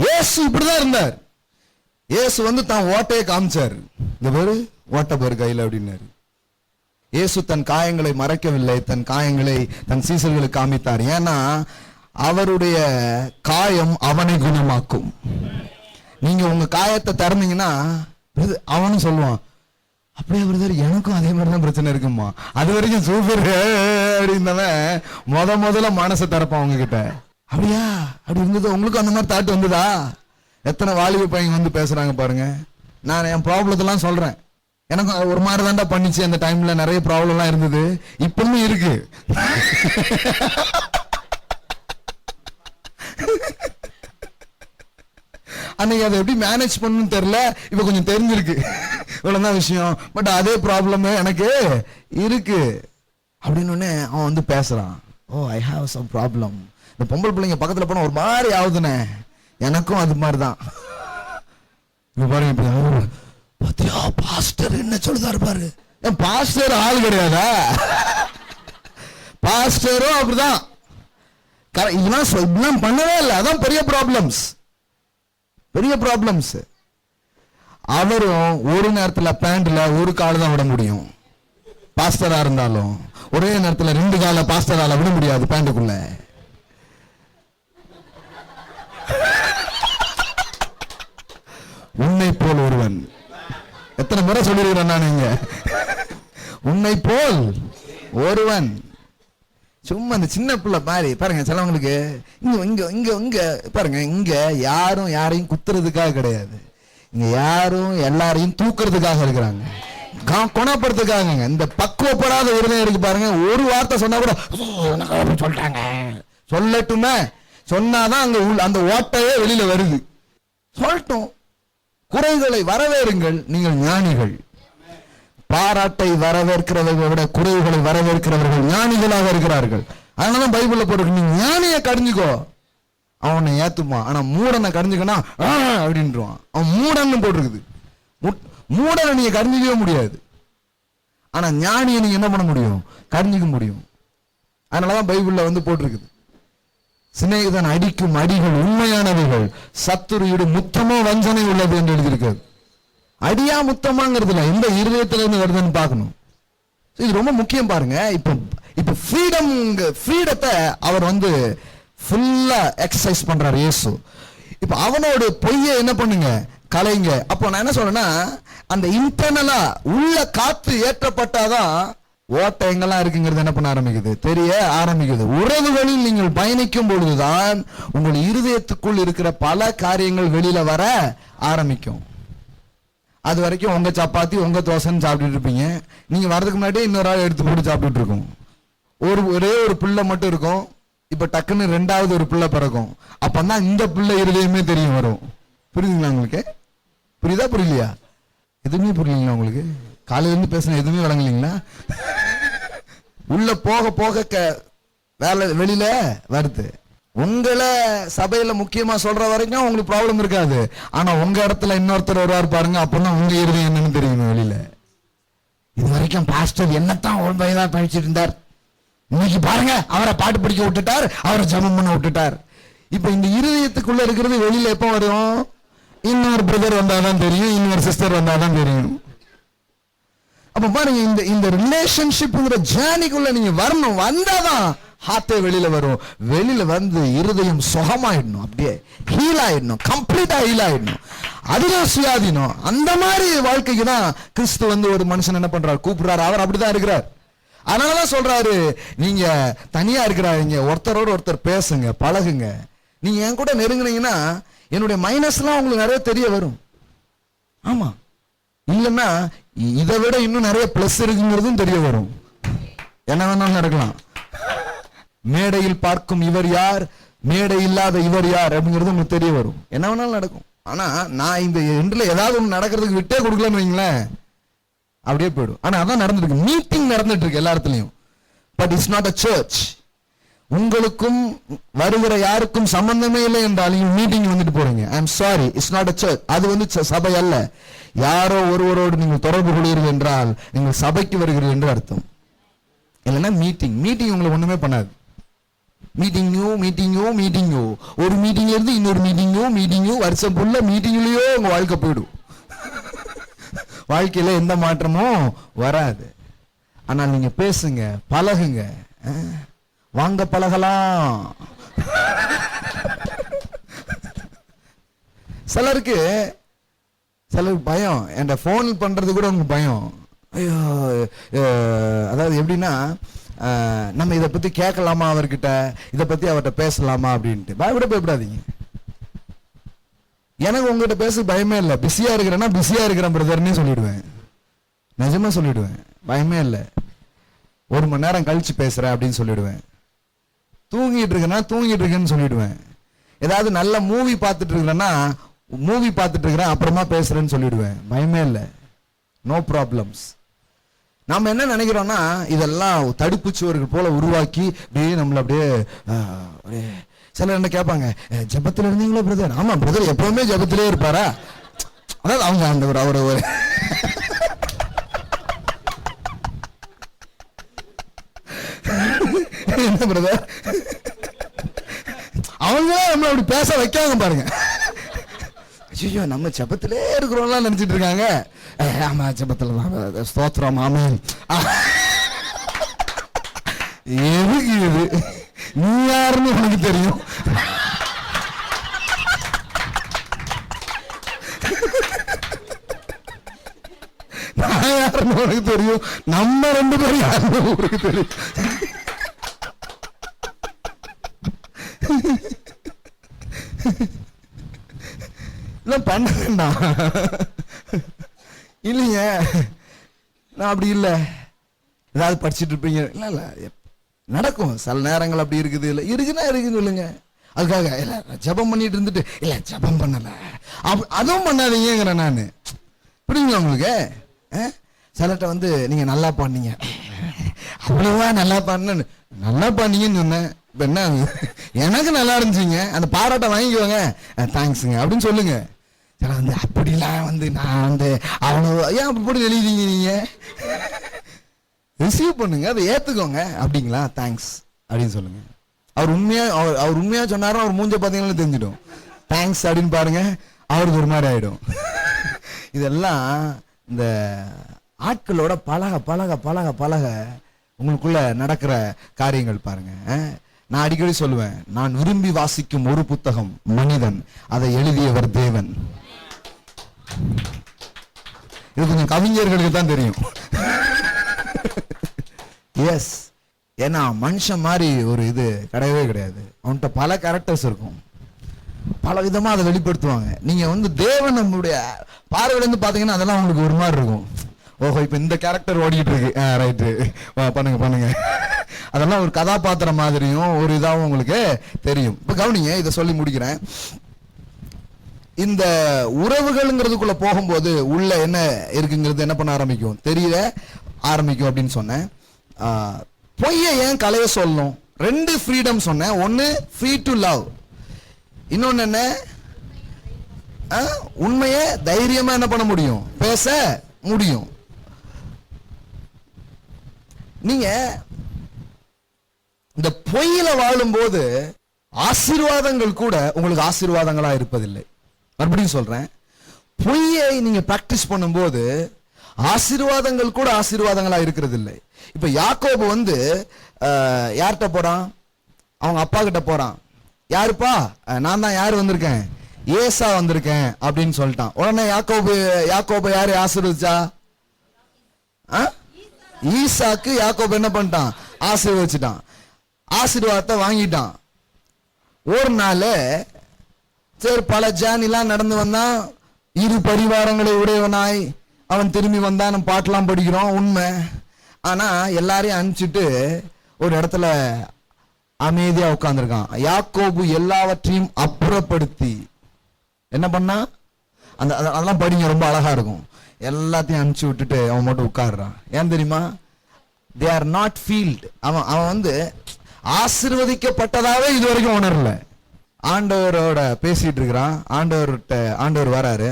இயேசு இப்படிதான் இருந்தார். இயேசு தான் ஓட்டையை காமிச்சார். இந்த பேரு ஓட்ட பேரு கையில் அப்படின்னாரு. இயேசு தன் காயங்களை மறைக்கவில்லை, தன் காயங்களை தன் சீசர்களுக்கு காமித்தார். ஏன்னா அவருடைய காயம் அவனை குணமாக்கும். நீங்க உங்க காயத்தை திறந்தீங்கன்னா அவனும் சொல்லுவான், அப்படியே பிரதர் எனக்கும் அதே மாதிரி தான் பிரச்சனை இருக்குமா, அது வரைக்கும் சூப்பர் அப்படின்னவன் முதல்ல மனசை திறப்பான் உங்ககிட்ட. அப்படியா, அப்படி இருந்தது உங்களுக்கு அந்த மாதிரி தாட்டு வந்ததா? எத்தனை வாலிப பையன் பேசுறாங்க பாருங்க. நான் என் ப்ராப்ளத்தெல்லாம் சொல்றேன், எனக்கு ஒரு மாதிரி தாண்டா பண்ணிச்சு, அந்த டைம்ல நிறைய ப்ராப்ளம் எல்லாம் இருந்தது, இப்பவும் இருக்கு. அன்னைக்கு அதை எப்படி மேனேஜ் பண்ணணும்னு தெரியல, இப்ப கொஞ்சம் தெரிஞ்சிருக்கு. இவ்வளவுதான் விஷயம். பட் அதே ப்ராப்ளம் எனக்கு இருக்கு அப்படின்னு உடனே அவன் வந்து பேசுறான். ஓ ஐ ஹாவ் சம் ப்ராப்ளம். இந்த பொம்பளை பிள்ளைங்க பக்கத்துல போனா ஒரு மாதிரி ஆகுதுண்ணே, எனக்கும் அது மாதிரிதான். பாருங்க, பாத்தியா பாஸ்டர் என்ன சொல்லுதாரு பாரு. பாஸ்டர் ஆள் கிடையாதா? பாஸ்டரும் அப்படிதான். இதெல்லாம் பண்ணவே இல்லை. அதான் பெரிய ப்ராப்ளம்ஸ், பெரிய ப்ராப்ளம்ஸ். அவரும் ஒரு நேரத்துல பேண்ட்ல ஒரு கால் தான் விட முடியும். பாஸ்டரா இருந்தாலும் ஒரே நேரத்துல 2 கால பாஸ்டரால விட முடியாது பேண்டுக்குள்ள. உன்னை போல் ஒருவன், எத்தனை முறை சொல்லிருக்கிறேன் நான், இங்க உன்னை போல் ஒருவன். சும்மா இந்த சின்ன பிள்ளை மாதிரி பாருங்க. சிலவங்களுக்கு இங்க இங்க இங்க இங்க பாருங்க, இங்க யாரும் யாரையும் குத்துறதுக்காக கிடையாது, இங்க யாரும் எல்லாரையும் தூக்குறதுக்காக இருக்கிறாங்க, குணப்படுத்துக்காங்க. இந்த பக்குவப்படாத இருதயம் இருக்கு பாருங்க, ஒரு வார்த்தை சொன்னா கூட சொல்லிட்டாங்க, சொல்லட்டுமே, சொன்னாதான் அங்க அந்த ஓட்டையே வெளியில வருது. சொல்லட்டும். குறைகளை வரவேறுங்கள், நீங்கள் ஞானிகள். பாராட்டை வரவேற்கிறவர்களை விட குறைவுகளை வரவேற்கிறவர்கள் ஞானிகளாக இருக்கிறார்கள். அதனால பைபிள்ல போட்டு நீ ஞானியை கடிஞ்சுக்கோ, அவனை ஏத்துமா. ஆனா மூடனை கடிஞ்சுக்கனா அப்படின்றான். அவன் மூடன்னு போட்டிருக்குது. மூடனை நீங்க கடிஞ்சிக்கவே முடியாது. ஆனா ஞானியை நீங்க என்ன பண்ண முடியும்? கடிஞ்சிக்க முடியும். அதனாலதான் பைபிள்ல வந்து போட்டிருக்குது, சிநேகிதன் அடிக்கும் அடிகள் உண்மையானவைகள், சத்துருவோடு முத்தமோ வஞ்சனை உள்ளது என்று எழுதியிருக்காரு. அடியா முத்தமாங்கிறதுல எந்த இருதயத்திலிருந்து வருதுன்னு பார்க்கணும். இது ரொம்ப முக்கியம் பாருங்க. இப்ப ஃப்ரீடத்தை அவர் வந்து ஃபுல்லா எக்ஸசைஸ் பண்றாரு இயேசு. இப்ப அவனோட பொய்யை என்ன பண்ணுங்க, கலைங்க. அப்போ நான் என்ன சொல்றேன்னா, அந்த இன்டர்னலா உள்ள காத்து ஏற்றப்பட்டாதான் ஓட்ட எங்கெல்லாம் இருக்குங்கிறது என்ன பண்ண ஆரம்பிக்குது, தெரிய ஆரம்பிக்குது. உறவுகளில் நீங்கள் பயணிக்கும் பொழுதுதான் உங்கள் இருதயத்துக்குள் இருக்கிற பல காரியங்கள் வெளியில வர ஆரம்பிக்கும். அது வரைக்கும் உங்க சப்பாத்தி உங்க தோசைன்னு சாப்பிட்டுட்டு இருப்பீங்க. நீங்க வரதுக்கு முன்னாடியே இன்னொரு ஆள் எடுத்து போட்டு சாப்பிட்டுட்டு இருக்கும். ஒரே ஒரு பிள்ளை மட்டும் இருக்கும். இப்ப டக்குன்னு 2வது ஒரு பிள்ளை பிறக்கும். அப்பதான் இந்த பிள்ளை இருதயமே தெரியும் வரும். புரியுதுங்களா உங்களுக்கு? புரியுதா புரியலையா? எதுவுமே புரியலீங்களா உங்களுக்கு? காலையில இருந்து பேசின எதுவுமே வழங்கலீங்களா? உள்ள போக போக வேலை வெளியில வருது. உங்களை சபையில முக்கியமா சொல்ற வரைக்கும் உங்களுக்கு ப்ராப்ளம் இருக்காது. ஆனா உங்க இடத்துல இன்னொருத்தர் வருவார் பாருங்க, அப்பதான் உங்க இருதயம் என்னன்னு தெரியும் வெளியில. இது வரைக்கும் பாஸ்டர் என்னத்தான் ஒழுங்காதான் படிச்சுட்டு இருந்தார், இன்னைக்கு பாருங்க அவரை பாட்டு படிக்க விட்டுட்டார், அவரை ஜெபம் பண்ண விட்டுட்டார். இப்ப இந்த இருதயத்துக்குள்ள இருக்கிறது வெளியில எப்ப வரும்? இன்னொரு பிரதர் வந்தாதான் தெரியும், இன்னொரு சிஸ்டர் வந்தாதான் தெரியும். அப்ப பாருங்க, இந்த ரிலேஷன்ஷிப்ங்கிற ஜேர்னிக்குள்ள நீங்க வரணும். வந்தாதான் ஹார்ட்டே வெளியில வரும். வெளியில வந்து இருதயம் சுகமாயிடணும், அப்படியே ஹீல் ஆயிடணும், கம்ப்ளீட்டா ஹீல் ஆயிடணும். அதுதான் சுயாதீனம். அந்த மாதிரி வாழ்க்கைக்கு தான் கிறிஸ்து வந்து ஒரு மனுஷன் என்ன பண்றாரு, கூப்பிடுறாரு. அவர் அப்படிதான் இருக்கிறார். அதனாலதான் சொல்றாரு, நீங்க தனியா இருக்கிறாங்க, ஒருத்தரோட ஒருத்தர் பேசுங்க, பழகுங்க. நீங்க என் கூட நெருங்கினீங்கன்னா என்னுடைய மைனஸ்லாம் உங்களுக்கு நிறைய தெரிய வரும். ஆமா, இல்லைன்னா இதை விட இன்னும் நிறைய பிளஸ் இருக்குங்கிறதும் தெரிய வரும். என்ன வேணாலும் நடக்கலாம். மேடையில் பார்க்கும் இவர் யார், மேடை இல்லாத இவர் யார் அப்படிங்கிறது உங்களுக்கு தெரிய வரும். என்ன வேணாலும் நடக்கும். ஆனா நான் இந்த எண்ட்ல ஏதாவது ஒன்று நடக்கிறதுக்கு விட்டே கொடுக்கலன்னு வைங்களேன், அப்படியே போயிடும். ஆனா அதான் நடந்துட்டு இருக்கு. மீட்டிங் நடந்துட்டு இருக்கு எல்லா இடத்துலயும். But it's not a search. உங்களுக்கும் வருகிற யாருக்கும் சம்பந்தமே இல்லை என்றாலும் மீட்டிங் வந்துட்டு போறீங்க. I am sorry, it's not a search. அது வந்து சபை அல்ல. யாரோ ஒருவரோடு நீங்கள் தொடர்பு கொள்கிறீர்கள் என்றால் நீங்கள் சபைக்கு வருகிறீர்கள் என்று அர்த்தம். இல்லைன்னா மீட்டிங் உங்களுக்கு ஒண்ணுமே பண்ணாது. மீட்டிங்கோ ஒரு மீட்டிங் இருந்து இன்னொரு மீட்டிங்கோ வருஷம் ஃபுல்லா மீட்டிங்லயோ உங்க வாழ்க்கை போயிடும். வாழ்க்கையில எந்த மாற்றமும் வராது. ஆனால் நீங்க பேசுங்க, பழகுங்க, வாங்க பழகலாம். சிலருக்கு பயம், என் போன் பண்றது கூட உங்களுக்கு பயம். ஐயோ, அதாவது எப்படின்னா, நம்ம இதை பத்தி கேட்கலாமா அவர்கிட்ட, இதை பத்தி அவர்கிட்ட பேசலாமா அப்படின்ட்டு பயப்படாதீங்க. எனக்கு உங்ககிட்ட பேச பயமே இல்லை. பிஸியா இருக்கிறேன்னா பிஸியா இருக்கிறேன் பிரதர்னே சொல்லிடுவேன். நிஜமா சொல்லிடுவேன், பயமே இல்லை. 1 மணி நேரம் கழிச்சு பேசுறேன் அப்படின்னு சொல்லிடுவேன். தூங்கிட்டு இருக்கேன்னு சொல்லிடுவேன். ஏதாவது நல்ல மூவி பார்த்துட்டு இருக்கிறேன்னா மூவி பார்த்துட்டு இருக்கிறேன் அப்புறமா பேசுறேன்னு சொல்லிடுவேன். பயமே இல்லை. No problems. நாம என்ன நினைக்கிறோம்னா இதெல்லாம் தடுப்பு சுவர்கள் போல உருவாக்கி அப்படியே நம்மள அப்படியே சிலர் என்ன கேட்பாங்க, ஜெபத்தில் இருந்தீங்களா பிரதர்? ஆமா பிரதர் எப்பவுமே ஜெபத்திலே இருப்பாரா? அதாவது அவங்க அந்த ஒரு என்ன பிரதர் அவங்க நம்மள அப்படி பேச வைக்காங்க பாருங்க. ஐயோ நம்ம ஜெபத்திலே இருக்கிறோம்லாம் நினைச்சிட்டு இருக்காங்க. ஆமா ஜெபத்துல தான் ஸ்தோத்திரம் ஆமென். எதுக்கு இது? நீ யாருன்னு உனக்கு தெரியும். நான் யாருன்னு உனக்கு தெரியும். நம்ம 2 பேரும் யாருன்னு உனக்கு தெரியும். பண்ண வேண்டாம் இல்லைங்க. நான் அப்படி இல்லை. ஏதாவது படிச்சுட்டு இருப்பீங்க. இல்லை இல்லை நடக்கும் சில நேரங்கள் அப்படி இருக்குது. இல்லை இருக்குன்னா இருக்குன்னு இல்லைங்க. அதுக்காக இல்லை ஜபம் பண்ணிட்டு இருந்துட்டு இல்லை ஜபம் பண்ணலை அதுவும் பண்ணாதீங்கிறேன் நான். புரியுங்களா உங்களுக்கு? சிலட்ட வந்து நீங்கள் நல்லா பண்ணீங்க, அவ்வளோவா நல்லா பண்ணு, நல்லா பண்ணீங்கன்னு சொன்னேன். இப்போ என்ன எனக்கு நல்லா இருந்துச்சுங்க, அந்த பாராட்டை வாங்கிக்குவாங்க, தேங்க்ஸுங்க அப்படின்னு சொல்லுங்க. சில வந்து அப்படிலாம் வந்து நான் வந்து அவ்வளோ ஏன் அப்படி எழுதிங்க, நீங்கள் ரிசீவ் பண்ணுங்க, அதை ஏற்றுக்கோங்க. அப்படிங்களா தேங்க்ஸ் அப்படின்னு சொல்லுங்க. அவர் உண்மையாக சொன்னாரும் அவர் மூஞ்ச பார்த்தீங்கன்னா தெரிஞ்சிடும். தேங்க்ஸ் அப்படின்னு பாருங்க, அவருக்கு ஒரு மாதிரி ஆகிடும். இதெல்லாம் இந்த ஆட்களோட பழக பழக பழக பழக உங்களுக்குள்ள நடக்கிற காரியங்கள் பாருங்க. நான் அடிக்கடி சொல்லுவேன், நான் விரும்பி வாசிக்கும் ஒரு புத்தகம் மனிதன், அதை எழுதியவர் தேவன். இது கொஞ்சம் கவிஞர்களுக்கு தான் தெரியும். எஸ், ஏன்னா மனுஷன் மாதிரி ஒரு இது கிடையவே கிடையாது. அவன்கிட்ட பல கேரக்டர்ஸ் இருக்கும், பல விதமா அதை வெளிப்படுத்துவாங்க. நீங்க வந்து தேவன் நம்மளுடைய பார்வையில இருந்து பாத்தீங்கன்னா அதெல்லாம் உங்களுக்கு ஒரு மாதிரி இருக்கும். ஓஹோ இப்ப இந்த கேரக்டர் ஓடிட்டு இருக்கு, ரைட்டு பண்ணுங்க பண்ணுங்க. அதெல்லாம் ஒரு கதாபாத்திரம் மாதிரியும் ஒரு இதாகவும் உங்களுக்கு தெரியும். இப்ப கவனிங்க, இதை சொல்லி முடிக்கிறேன். இந்த உறவுகள்ங்கிறதுக்குள்ள போகும்போது உள்ள என்ன இருக்குங்கிறது என்ன பண்ண ஆரம்பிக்கும், தெரியல ஆரம்பிக்கும் அப்படின்னு சொன்னேன். பொய்யை ஏன் கலைய சொல்லணும்? 2 ஃப்ரீடம் சொன்னேன். ஒன்னு ஃப்ரீ டு லவ், இன்னொன்னு என்ன, உண்மையை தைரியமா என்ன பண்ண முடியும், பேச முடியும். நீங்க இந்த பொய்யில வாழும்போது ஆசீர்வாதங்கள் கூட உங்களுக்கு ஆசீர்வாதங்களா இருப்பதில்லை. மறுபடியும் சொல்றேன், பொய்யை நீங்க பிராக்டிஸ் பண்ணும்போது ஆசீர்வாதங்கள் கூட ஆசீர்வாதங்களா இருக்கிறது இல்லை. இப்ப யாக்கோபு வந்து யார்கிட்ட போறான்? அவங்க அப்பா கிட்ட போறான். யாருப்பா? நான் தான் யாரு வந்திருக்கேன், ஏசா வந்திருக்கேன் அப்படின்னு சொல்லிட்டான். உடனே யாக்கோபு யாரு ஆசீர்வதிச்சா? ஈசாக்கு யாக்கோபு என்ன பண்ணிட்டான், ஆசீர்வதிச்சிட்டான். ஆசீர்வாதத்தை வாங்கிட்டான். ஒரு நாள் சரி பல ஜானிலாம் நடந்து வந்தான், 2 பரிவாரங்களை உடையவனாய் அவன் திரும்பி வந்தான். நம்ம பாட்டெல்லாம் படிக்கிறோம், உண்மை. ஆனா எல்லாரையும் அனுப்பிச்சிட்டு ஒரு இடத்துல அமைதியா உட்கார்ந்துருக்கான். யாக்கோபு எல்லாவற்றையும் அப்புறப்படுத்தி என்ன பண்ணா, அதெல்லாம் படிங்க, ரொம்ப அழகா இருக்கும். எல்லாத்தையும் அனுப்பிச்சு விட்டுட்டு அவன் மட்டும் உட்கார்றான். ஏன் தெரியுமா? They are not field. அவன் வந்து ஆசீர்வதிக்கப்பட்டதாவே இது வரைக்கும் உணரல. ஆண்டவரோட பேசிட்டு இருக்கிறான். ஆண்டவர் வராரு.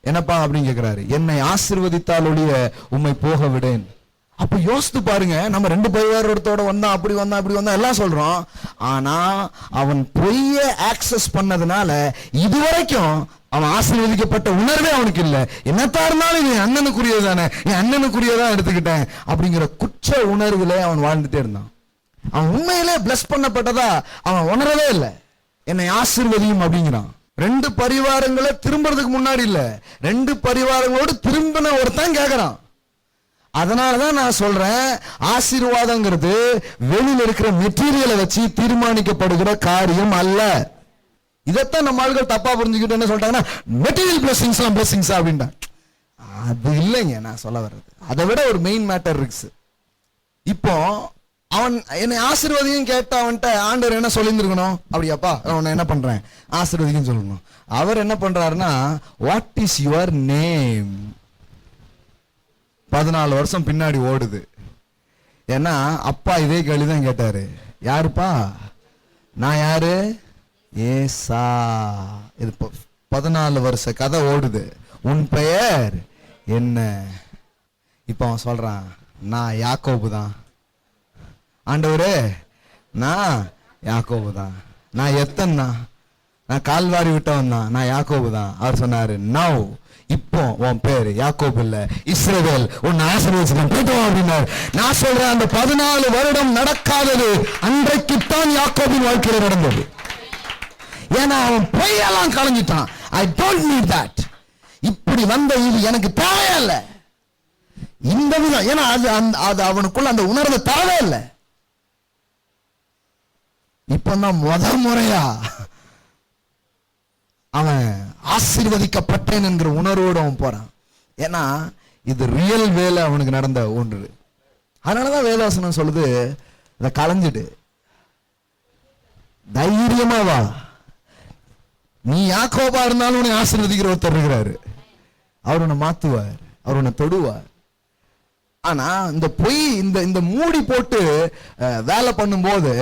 என்னப்பா அப்படின்னு கேட்கிறாரு. என்னை ஆசீர்வதித்தால் ஒழிய உம்மை போக விடேன். அப்ப யோசித்து பாருங்க, நம்ம 2 பரிவாரத்தோட வந்தா அப்படி வந்தா அப்படி வந்தா எல்லாம் சொல்றோம். ஆனா அவன் பொய்ய ஆக்சஸ் பண்ணதுனால இதுவரைக்கும் அவன் ஆசீர்வதிக்கப்பட்ட உணர்வே அவனுக்கு இல்லை. என்னத்தா இருந்தாலும் என் அண்ணனுக்குரியது தானே, என் அண்ணனுக்குரியதான் எடுத்துக்கிட்டேன் அப்படிங்கிற குற்ற உணர்வுல அவன் வாழ்ந்துட்டே இருந்தான். அவன் உண்மையிலே பிளஸ் பண்ணப்பட்டதா அவன் உணரவே இல்லை. என்னை ஆசீர்வதியும் அப்படிங்கிறான். 2 பரிவாரங்களை திரும்புறதுக்கு முன்னாடி இல்ல, 2 பரிவாரங்களோடு திரும்பின ஒருத்தன் கேட்கிறான். அதனாலதான் நான் சொல்றேன், ஆசீர்வாதங்கிறது வெளியில இருக்கிற மெட்டீரியலை வச்சு தீர்மானிக்கப்படுகிற காரியம் அல்ல. இதைத்தான் நம்ம ஆளுகள் தப்பா புரிஞ்சுக்கிட்டு என்ன சொல்றாங்கன்னா, மெட்டீரியல் பிளஸிங்ஸ்லாம் பிளஸிங்ஸா அப்படின்டா. அது இல்லைங்க நான் சொல்ல வர்றது. அதை விட ஒரு மெயின் மேட்டர் இருக்கு. இப்போ அவன் என்னை ஆசீர்வதியும் கேட்ட அவன்கிட்ட ஆண்டவர் என்ன சொல்லியிருந்திருக்கணும்? அப்படியாப்பா அவனை என்ன பண்றேன், ஆசீர்வதிக்கும் சொல்லணும். அவர் என்ன பண்றாருன்னா, வாட் இஸ் யுவர் நேம்? 14 வருஷம் பின்னாடி ஓடுது. ஏன்னா அப்பா இதே கேள்விதான் கேட்டாரு. யாருப்பா? நான் யாரு? ஏசா. இது 14 வருஷ கதை ஓடுது. உன் பெயர் என்ன? இப்ப அவன் சொல்றான், நான் யாக்கோபு தான். ஆண்டவரே, நான் யாக்கோபு தான். நான் எத்தன்னா? நான் கால்வாரி விட்டவன் தான். நான் யாக்கோபு தான். அவர் சொன்னாரு, நவ் இப்போ உன் பேரு யாக்கோபு இல்ல, இஸ்ரவேல். உன் ஆசீர்வதிச்சுதான் போயிட்டு அப்படின்னாரு. நான் சொல்றேன், அந்த 14 வருடம் நடக்காதது அன்றைக்குத்தான் யாக்கோபின் வாழ்க்கையில் நடந்தது. ஏன்னா அவன் பொய்யெல்லாம் கலைஞ்சிட்டான். I don't need that. இப்படி வந்த இது எனக்கு தேவையில்லை. இந்த விதம், ஏன்னா அது அவனுக்குள்ள அந்த உணர்வு தேவையில்லை. இப்பதான் முறையா அவன் ஆசீர்வதிக்கப்பட்டேன் என்கிற உணர்வோடு அவன் போறான். ஏன்னா இது ரியல் வேலை அவனுக்கு நடந்த ஒன்று. அதனாலதான் வேதாசனம் சொல்லுது, இதை களைஞ்சிடு, தைரியமா வா. நீ யாக்கோபா இருந்தாலும் உன்னை ஆசீர்வதிக்கிற ஒருத்தர் இருக்கிறாரு. அவர் உன்னை மாத்துவார், அவர் உன்னை தொடுவார். ஆனா இந்த பொய், இந்த மூடி போட்டு வேலை பண்ணும்போது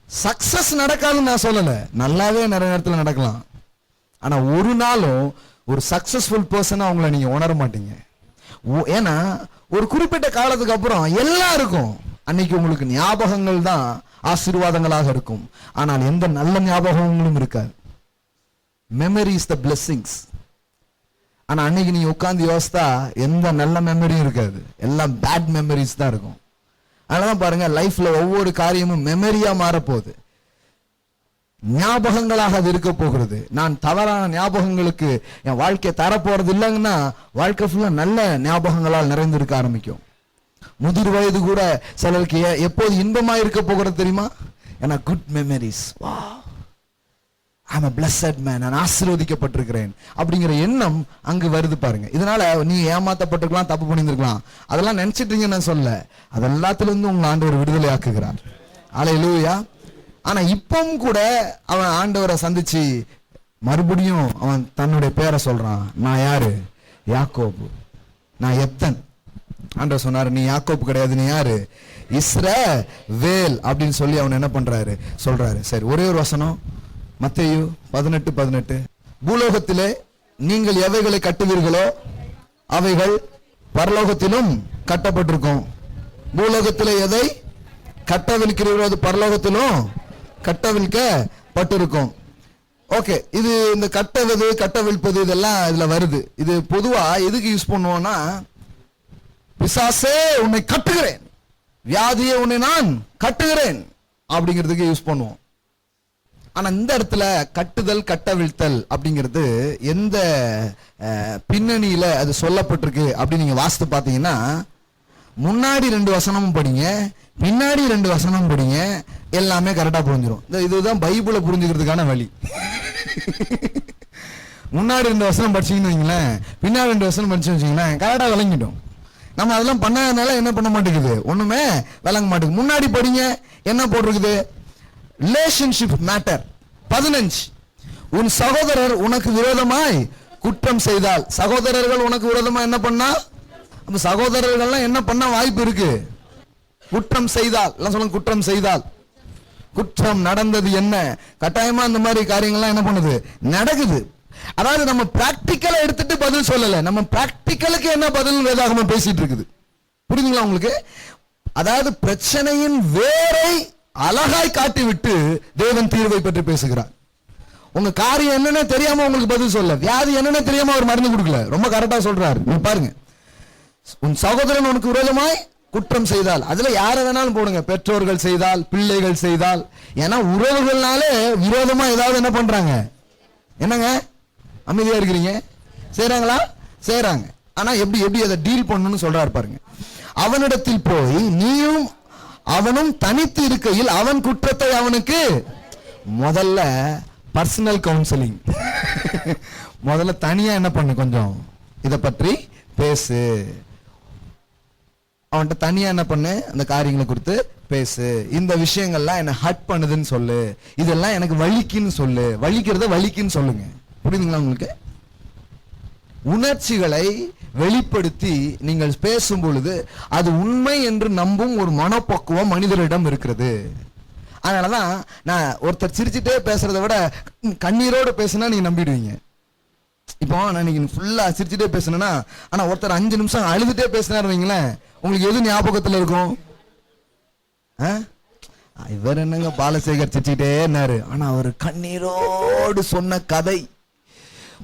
சக்சஸ் நடக்காதுன்னு நான் சொல்லல. நல்லாவே நிறைய நேரத்தில் நடக்கலாம். ஆனா ஒரு நாளும் ஒரு சக்சஸ்ஃபுல் பர்சனா அவங்கள நீங்க உணர மாட்டீங்க. ஏன்னா ஒரு குறிப்பிட்ட காலத்துக்கு அப்புறம் எல்லாருக்கும் அன்னைக்கு உங்களுக்கு ஞாபகங்கள் தான் ஆசீர்வாதங்களாக இருக்கும். ஆனால் எந்த நல்ல ஞாபகங்களும் இருக்காது. Memory is the blessings. ஆனா அன்னைக்கு நீங்க உட்கார்ந்து யோசித்தா எந்த நல்ல மெமரியும் இருக்காது, எல்லாம் பேட் மெமரிஸ் தான் இருக்கும். அதனால பாருங்க, லைஃப்ல ஒவ்வொரு காரியமும் மெமரியா மாறப்போகுது, ஞாபகங்களாக அது இருக்க போகிறது. நான் தவறான ஞாபகங்களுக்கு என் வாழ்க்கையை தரப்போறது இல்லைங்கன்னா வாழ்க்கை ஃபுல்லா நல்ல ஞாபகங்களால் நிறைந்திருக்க ஆரம்பிக்கும். முதிர் வயது கூட சிலருக்கு எப்போது இன்பமா இருக்க போகிறது தெரியுமா? ஏன்னா குட் மெமரிஸ். வா, I'm a blessed man, நான் ஆசீர்வதிக்கப்பட்டிருக்கிறேன் அப்படிங்கிற எண்ணம் அங்கு வருது பாருங்க. இதனால நீ ஏமாத்தப்பட்டிருக்கலாம், தப்பு பண்ணியிருக்கலாம், அதெல்லாம் நினைச்சிட்டீங்கன்னு நான் சொல்ல. அதெல்லாத்திலிருந்து உங்களை ஆண்டவர் விடுதலை ஆக்குகிறார். அல்லேலூயா. ஆனா இப்பவும் கூட அவன் ஆண்டவரை சந்திச்சு மறுபடியும் அவன் தன்னுடைய பேரை சொல்றான். நான் யாரு? யாக்கோபு. நான் எத்தன். ஆண்டவர் சொன்னாரு, நீ யாக்கோபு கிடையாது, நீ யாரு? இஸ்ரவேல் அப்படின்னு சொல்லி அவன் என்ன பண்றாரு சொல்றாரு. சரி, ஒரே ஒரு வசனம், மத்தேயு 18:18. பூலோகத்திலே நீங்கள் எவைகளை கட்டுவீர்களோ அவைகள் பரலோகத்திலும் கட்டப்பட்டிருக்கும். பூலோகத்திலே எதை கட்டவிழ்க்கிறீர்களோ அது பரலோகத்திலும் கட்டவிழ்க்கப்பட்டிருக்கும். ஓகே, இது இந்த கட்டவது கட்டவிழ்ப்பது இதெல்லாம் இதுல வருது. இது பொதுவா எதுக்கு யூஸ் பண்ணுவோம்னா, பிசாசே உன்னை கட்டுகிறேன், வியாதியை உன்னை நான் கட்டுகிறேன் அப்படிங்கிறதுக்கு யூஸ் பண்ணுவோம். ஆனா இந்த இடத்துல கட்டுதல் கட்டவிழ்த்தல் அப்படிங்கிறது எந்த பின்னணியில அது சொல்லப்பட்டிருக்கு அப்படின்னு நீங்க வாசித்து பார்த்தீங்கன்னா, முன்னாடி 2 வசனமும் படிங்க, பின்னாடி 2 வசனமும் படிங்க, எல்லாமே கரெக்டா புரிஞ்சிடும். இதுதான் பைபிளை புரிஞ்சுக்கிறதுக்கான வழி. முன்னாடி 2 வசனம் படிச்சீங்கன்னு வைங்களேன், பின்னாடி 2 வசனம் படிச்சு வச்சீங்கன்னா கரெக்டா விளங்கிடும். நம்ம அதெல்லாம் பண்ணாதனால என்ன பண்ண மாட்டேங்குது, ஒண்ணுமே விளங்க மாட்டேங்குது. முன்னாடி படிங்க, என்ன போட்டிருக்குது? Relationship matter 15. உன் சகோதரர் உனக்கு விரோதமாய் குற்றம் செய்தால், சகோதரர்கள் உனக்கு விரோதமா என்ன பண்ணா, அப்ப சகோதரர்கள்லாம் என்ன பண்ண வாய்ப்பு இருக்கு? குற்றம் செய்தால். எல்லாம் சொல்லுங்க, குற்றம் செய்தால். குற்றம் நடந்தது என்ன? கட்டாயமா இந்த மாதிரி காரியங்கள்லாம் என்ன பண்ணுது, நடக்குது. அதாவது நம்ம பிராக்டிக்கலா எடுத்துட்டு பதில் சொல்லல, நம்ம பிராக்டிக்கலுக்கு என்ன பதில் வேதாகமம் பேசிட்டு இருக்குது. புரியுதுங்களா உங்களுக்கு? அதாவது பிரச்சனையின் வேரை அழகாய் காட்டிவிட்டு தேவன் தீர்வை பற்றி பேசுகிறார். உங்க காரியம் என்னன்னு தெரியாம உங்களுக்கு பதில் சொல்ல, வியாதி என்னன்னு தெரியாம அவர் மருந்து கொடுக்கல, ரொம்ப கரெக்டா சொல்றாரு. பாருங்க, உன் சகோதரன் உனக்கு விரோதமாய் குற்றம் செய்தால், அதுல யார வேணாலும் போடுங்க, பெற்றோர்கள் செய்தால், பிள்ளைகள் செய்தால். ஏன்னா உறவுகள்னாலே விரோதமா ஏதாவது என்ன பண்றாங்க? என்னங்க அமைதியா இருக்கிறீங்க? செய்றாங்களா? செய்றாங்க. ஆனா எப்படி அதை டீல் பண்ணணும்னு சொல்றாரு பாருங்க. அவனிடத்தில் போய் நீயும் அவனும் தனித்து இருக்கையில் அவன் குற்றத்தை அவனுக்கு, முதல்ல பர்சனல் கவுன்சிலிங், முதல்ல தனியா என்ன பண்ணு, கொஞ்சம் இத பற்றி பேசு. அவன்கிட்ட தனியா என்ன பண்ணு, அந்த காரியங்களை குறித்து பேசு. இந்த விஷயங்கள்லாம் என்ன ஹர்ட் பண்ணுதுன்னு சொல்லு, இதெல்லாம் எனக்கு வலிக்குன்னு சொல்லு, வலிக்கிறத வலிக்குன்னு சொல்லுங்க. புரியுதுங்களா உங்களுக்கு? உணர்ச்சிகளை வெளிப்படுத்தி நீங்கள் பேசும் பொழுது அது உண்மை என்று நம்பும் ஒரு மனப்பக்குவம் மனிதரிடம் இருக்கிறது. அதனாலதான் நான் ஒருத்தர் சிரிச்சுட்டே பேசுறதை விட கண்ணீரோடு பேசுனா நீங்க நம்பிடுவீங்க. இப்போ நான் இன்னைக்கு ஃபுல்லா சிரிச்சுட்டே பேசணும்னா, ஆனா ஒருத்தர் 5 நிமிஷம் அழுதுட்டே பேசினாரு வைங்களேன், உங்களுக்கு எது ஞாபகத்துல இருக்கும்? இவர் என்னங்க பாலசேகர் சிரிச்சுட்டே இருந்தாரு, ஆனா அவர் கண்ணீரோடு சொன்ன கதை,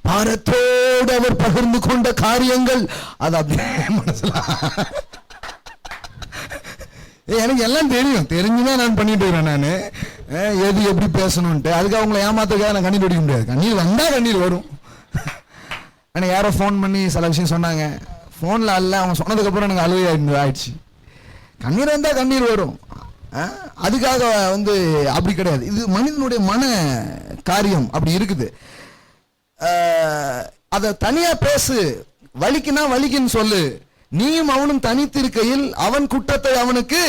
பாரத்தோடு அவர் பகிர்ந்து கொண்ட காரியங்கள், அது அப்படியே மனசுல எனக்கு எல்லாம் தெரியும், தெரிஞ்சுதான் நான் பண்ணிட்டு இருக்கிறேன். நான் எது எப்படி பேசணும்ட்டு, அதுக்கு அவங்களை ஏமாத்துக்காக நான் கண்ணீர் அடிக்க முடியாது. கண்ணீர் வந்தா கண்ணீர் வரும். எனக்கு யாரோ ஃபோன் பண்ணி சில விஷயம் சொன்னாங்க, ஃபோனில் அல்ல, அவங்க சொன்னதுக்கப்புறம் எனக்கு அழுகை ஆயிடுச்சு. கண்ணீர் வந்தால் கண்ணீர் வரும், அதுக்காக அப்படி கிடையாது. இது மனிதனுடைய மன காரியம் அப்படி இருக்குது. அதை தனியா பேசு, வலிக்குன்னா வலிக்குன்னு சொல்லு, நீயும் அவனும் தனித்திருக்கையில் அவன் குற்றத்தை அவனுக்கு.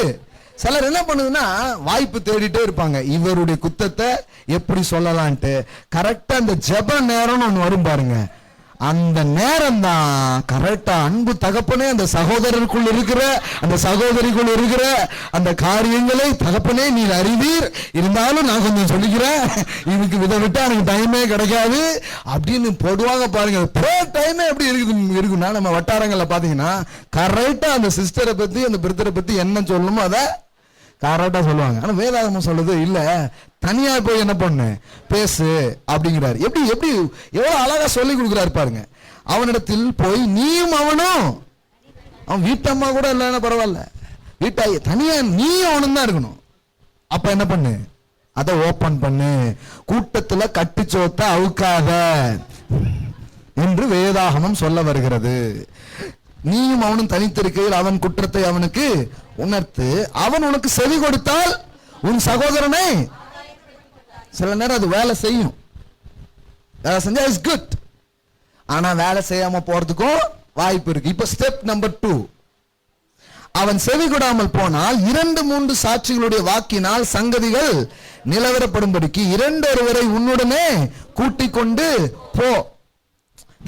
சிலர் என்ன பண்ணுதுன்னா வாய்ப்பு தேடிட்டே இருப்பாங்க, இவருடைய குத்தத்தை எப்படி சொல்லலான்ட்டு. கரெக்டா அந்த ஜெப நேரம்னு ஒன்று வரும் பாருங்க, அந்த நேரம் தான் கரெக்டா அன்பு தகப்பனே அந்த சகோதரருக்குள் இருக்கிற அந்த சகோதரிக்குள் இருக்கிற அந்த காரியங்களை தகப்பனே நீர் அறிவீர், இருந்தாலும் நான் கொஞ்சம் சொல்லிக்கிறேன், இதுக்கு வித விட்டா எனக்கு டைமே கிடைக்காது அப்படின்னு போடுவாங்க பாருங்க. டைமே எப்படி இருக்குன்னா நம்ம வட்டாரங்கள்ல பாத்தீங்கன்னா கரெக்டா அந்த சிஸ்டரை பத்தி அந்த பிரதரை பத்தி என்ன சொல்லணுமோ அதை கரெக்டா சொல்லுவாங்க. ஆனா வேதாகமம் சொல்லுது இல்ல, தனியா போய் என்ன பண்ணு பேசு அப்படிங்கிறாரு. எப்படி எப்படி எவ்வளவு அழகா சொல்லி கொடுக்குறாரு பாருங்க. அவனிடத்தில் போய் நீயும் அவனும், அவன் வீட்டம்மா கூட இல்லைன்னா பரவாயில்ல, வீட்டாய் தனியா நீ அவனும் தான் இருக்கணும். அப்ப என்ன பண்ணு, அதை ஓபன் பண்ணு, கூட்டத்துல கட்டுச்சோத்த அவுக்காத என்று வேதாகமம் சொல்ல வருகிறது. நீயும் அவனும் தனித்திருக்கையில் அவன் குற்றத்தை அவனுக்கு உணர்த்து, அவன் உனக்கு செவி கொடுத்தால் உன் சகோதரனை. சில நேரம் அது வேலை செய்யும், வேலை செஞ்சா இஸ் குட், ஆனா வேலை செய்யாம போறதுக்கும் வாய்ப்பு இருக்கு. இப்ப ஸ்டெப் நம்பர் 2, அவன் செவி கொடாமல் போனால் 2-3 சாட்சிகளுடைய வாக்கினால் சங்கதிகள் நிலவரப்படும்படிக்கு 2 உன்னுடனே கூட்டிக் கொண்டு போ.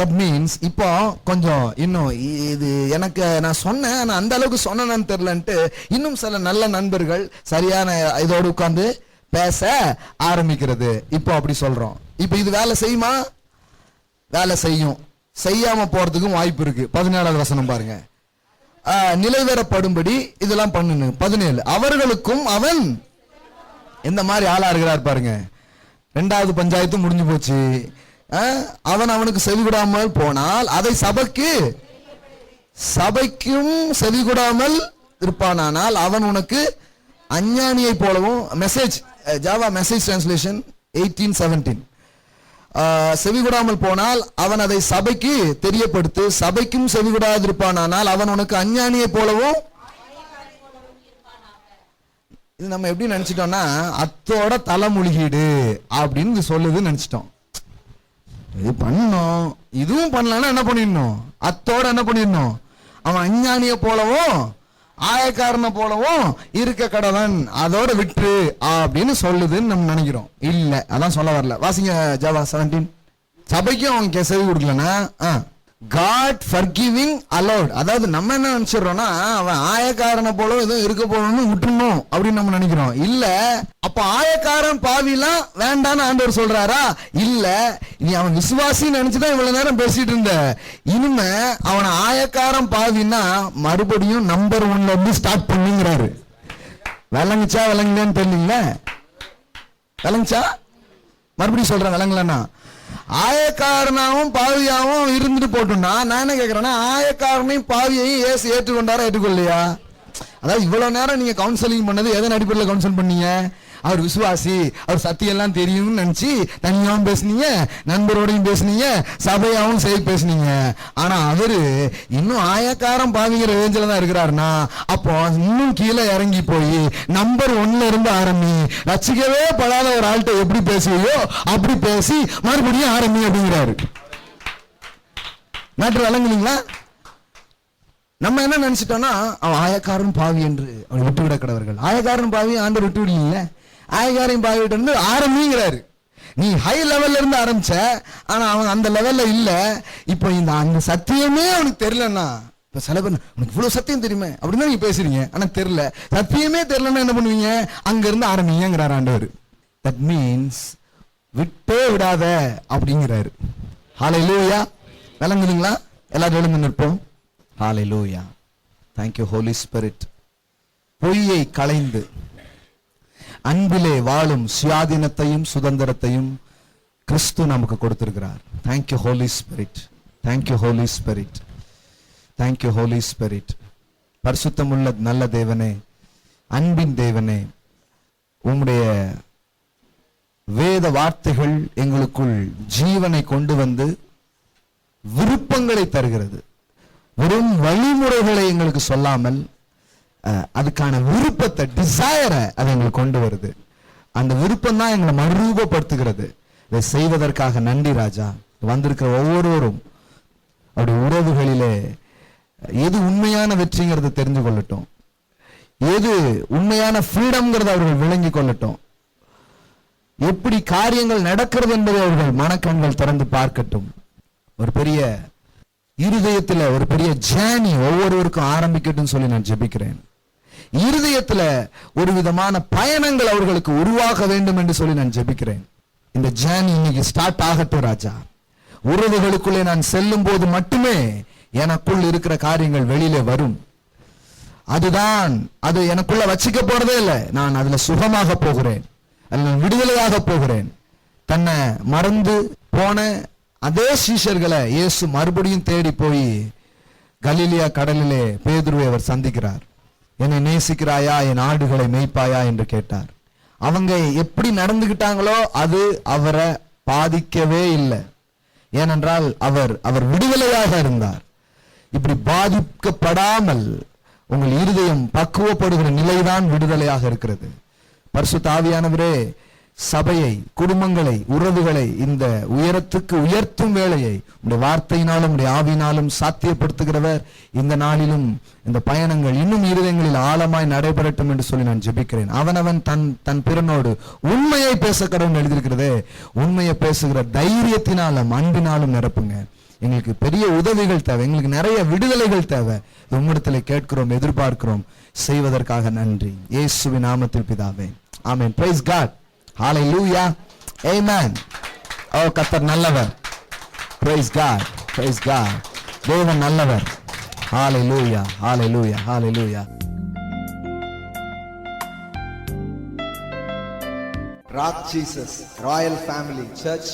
தட் மீன்ஸ் இப்போ கொஞ்சம் இன்னும் இது எனக்கு நான் சொன்னேன், நான் அந்த அளவுக்கு சொன்னேன்னு தெரியலன்ட்டு இன்னும் சில நல்ல நண்பர்கள் சரியான இதோடு உட்கார்ந்து பேச ஆரம்பிக்கிறது. இப்போ அப்படி சொல்றோம். இப்போ இது வேலை செய்யுமா? வேலை செய்யும், செய்யாம போறதுக்கும் வாய்ப்பு இருக்கு. 17வது வசனம் பாருங்க, நிலைவரப்படும்படி இதெல்லாம் பண்ணுங்க. 17, அவர்களுக்கும் அவன் எந்த மாதிரி ஆளா இருக்கிறார் பாருங்க. 2வது பஞ்சாயத்து முடிஞ்சு போச்சு. அவன் அவனுக்கு செவிகொடாமல் போனால் அதை சபைக்கும் செவிகொடாமல் இருப்பானால் அவன் உனக்கு அஞ்ஞானியை போலவும். மெசேஜ் ஜாவா மெசேஜ் டிரான்ஸ்லேஷன் 18:17, செவிகொடாமல் போனால் அவன் அதை சபைக்கு தெரியப்படுத்து, சபைக்கும் செவிகொடாதிருப்பானால் அவன் உனக்கு அஞ்ஞானியை போலவும். இது நம்ம எப்படி நினைச்சிட்டோம்னா அத்தோட தலைமுழுகீடு அப்படின்னு சொல்லுது நினைச்சிட்டோம். இது பண்ணணும், இதுவும் பண்ணலன்னா என்ன பண்ணிடணும், அத்தோட என்ன பண்ணிடணும், அவன் அஞ்ஞானிய போலவும் ஆயக்காரனை போலவும் இருக்க கடவன், அதோட விட்டு அப்படின்னு சொல்லுதுன்னு நம்ம நினைக்கிறோம். இல்ல, அதான் சொல்ல வரல. வாசிங்க ஜாவா 17. சபைக்கும் அவன் செவி கொடுக்கலன்னா God forgiving allowed, அதாவது நம்ம என்ன நினைச்சிடறோம்னா அவன் ஆயக்காரனை போல எதுவும் இருக்க போகணும்னு விட்டுணும் அப்படின்னு நம்ம நினைக்கிறோம். இல்ல, அப்ப ஆயக்காரன் பாவிலாம் வேண்டான்னு ஆண்டவர் சொல்றாரா? இல்ல, நீ அவன் விசுவாசின்னு நினைச்சுதான் இவ்வளவு நேரம் பேசிட்டு இருந்த, இனிமே அவனை ஆயக்காரன் பாவின்னா மறுபடியும் நம்பர் 1ல இருந்து ஸ்டார்ட் பண்ணுங்கிறாரு. விளங்குச்சா விளங்கலன்னு தெரியல, விளங்குச்சா? மறுபடியும் சொல்றேன், விளங்கலன்னா ஆயக்காரனாவும் பாவியாவும் இருந்துட்டு போட்டோம்னா நான் என்ன கேட்கிறேன்னா ஆயக்காரனையும் பாவியையும் ஏசு ஏற்றுக்கொண்டாரா ஏற்றுக்கொள்ளையா? அதாவது இவ்வளவு நேரம் நீங்க கவுன்சிலிங் பண்ணது எதன் அடிப்படையில் கவுன்சில் பண்ணீங்க? அவர் விசுவாசி, அவர் சத்தியம் எல்லாம் தெரியும்னு நினைச்சு தனியாவும் பேசுனீங்க, நண்பரோடையும் பேசுனீங்க, சபையாவும் சேர்த்து பேசுனீங்க. ஆனா அவரு இன்னும் ஆயக்காரம் பாவிங்கிற ரேஞ்சில தான் இருக்கிறாருன்னா அப்போ இன்னும் கீழே இறங்கி போய் நம்பர் 1ல இருந்து ஆரம்பி, ரசிக்கவே படாத ஒரு ஆள்கிட்ட எப்படி பேசுவியோ அப்படி பேசி மறுபடியும் ஆரம்பி அப்படிங்கிறாரு. நாட்டு விளங்குனீங்களா? நம்ம என்ன நினைச்சிட்டோம்னா அவன் ஆயக்காரன் பாவி என்று அவனை விட்டுவிட கடவர்கள். ஆயக்காரன் பாவி ஆண்டவர் விட்டு விடல, ஆயக்காரன் பாவி விட்டு ஆரம்பிங்கிறாரு. நீ ஹை லெவல்ல இருந்து ஆரம்பிச்ச, ஆனா அவன் அந்த லெவல்ல இல்ல. இப்போ இந்த அந்த சத்தியமே அவனுக்கு தெரியலன்னா, இப்ப சில பேர் உனக்கு இவ்வளவு சத்தியம் தெரியுமே அப்படின்னு நீங்க பேசுறீங்க, ஆனா தெரியல. சத்தியமே தெரியலன்னா என்ன பண்ணுவீங்க? அங்க இருந்து ஆரம்பிங்கிறார் ஆண்டவர். தட் மீன்ஸ் விட்டே விடாத அப்படிங்கிறாரு. ஹல்லேலூயா. விளங்குதுங்களா? எல்லாரும் எழுந்து நிற்போம். ஹல்லேலூயா. Thank you Holy Spirit. பொய்யை களைந்து அன்பிலே வாழும் சுயாதீனத்தையும் சுதந்திரத்தையும் கிறிஸ்து நமக்கு கொடுத்திருக்கிறார். Thank you Holy Spirit. Thank you Holy Spirit. Thank you Holy Spirit. பரிசுத்தமுள்ள நல்ல தேவனே, அன்பின் தேவனே, உம்முடைய வேத வார்த்தைகள் எங்களுக்குள் ஜீவனை கொண்டு வந்து விருப்பங்களை தருகிறது. வெறும் வழிமுறைகளை எங்களுக்கு சொல்லாமல் அதுக்கான விருப்பத்தை, டிசையரை அதை எங்களுக்கு கொண்டு வருது. அந்த விருப்பம் தான் எங்களை மறுரூபப்படுத்துகிறது. இதை செய்வதற்காக நன்றி ராஜா. வந்திருக்கிற ஒவ்வொருவரும் அவருடைய உறவுகளிலே எது உண்மையான வெற்றிங்கிறத தெரிந்து கொள்ளட்டும், எது உண்மையான ஃப்ரீடம்ங்கிறத அவர்கள் விளங்கி கொள்ளட்டும், எப்படி காரியங்கள் நடக்கிறது என்பதை அவர்கள் மனக்கண்கள் திறந்து பார்க்கட்டும். ஒரு பெரிய இருதயத்துல ஒரு பெரிய ஜேர்னி ஒவ்வொருவருக்கும் ஆரம்பிக்கட்டும் சொல்லி நான் ஜெபிக்கிறேன். இருதயத்துல ஒரு விதமான பயணங்கள் அவர்களுக்கு உருவாக வேண்டும் என்று சொல்லி நான் ஜெபிக்கிறேன். இந்த ஜேர்னி இன்னைக்கு ஸ்டார்ட் ஆகட்டும் ராஜா. உறவுகளுக்குள்ளே நான் செல்லும் போது மட்டுமே எனக்குள் இருக்கிற காரியங்கள் வெளியில வரும். அதுதான் அது எனக்குள்ள வச்சிக்க போறதே இல்லை. நான் அதுல சுகமாக போகிறேன், அதுல விடுதலையாக போகிறேன். தன்னை மறந்து போன அதே சீஷர்களை இயேசு மறுபடியும் தேடி போய் கலிலியா கடலிலே பேதுருவை அவர் சந்திக்கிறார். என்னை நேசிக்கிறாயா, என் ஆடுகளை மேய்ப்பாயா என்று கேட்டார். அவங்க எப்படி நடந்துகிட்டாங்களோ அது அவரை பாதிக்கவே இல்லை. ஏனென்றால் அவர் விடுதலையாக இருந்தார். இப்படி பாதிக்கப்படாமல் உங்கள் இருதயம் பக்குவப்படுகிற நிலைதான் விடுதலையாக இருக்கிறது. பரிசுத்த ஆவியானவரே, சபையை, குடும்பங்களை, உறவுகளை இந்த உயரத்துக்கு உயர்த்தும் வேளையை உடைய வார்த்தையினாலும் உடைய ஆவியினாலும் சாத்தியப்படுத்துகிறவர். இந்த நாளிலும் இந்த பயணங்கள் இன்னும் இருதயங்களில் ஆழமாய் நடைபெறட்டும் என்று சொல்லி நான் ஜெபிக்கிறேன். அவனவன் தன் பிறனோடு உண்மையை பேச கடவுள் எழுதியிருக்கிறதே, உண்மையை பேசுகிற தைரியத்தினாலும் அன்பினாலும் நிரப்புங்க. எங்களுக்கு பெரிய உதவிகள் தேவை, எங்களுக்கு நிறைய விடுதலைகள் தேவை. உம்மிடத்தில் கேட்கிறோம், எதிர்பார்க்கிறோம். செய்வதற்காக நன்றி. இயேசுவின் நாமத்தில் பிதாவே, ஆமென். Praise God. Hallelujah. Amen. Oh, கர்த்தர் நல்லவர். Praise God. Praise God. தேவன் நல்லவர். Hallelujah. Hallelujah. Hallelujah. Rock Jesus Royal Family Church.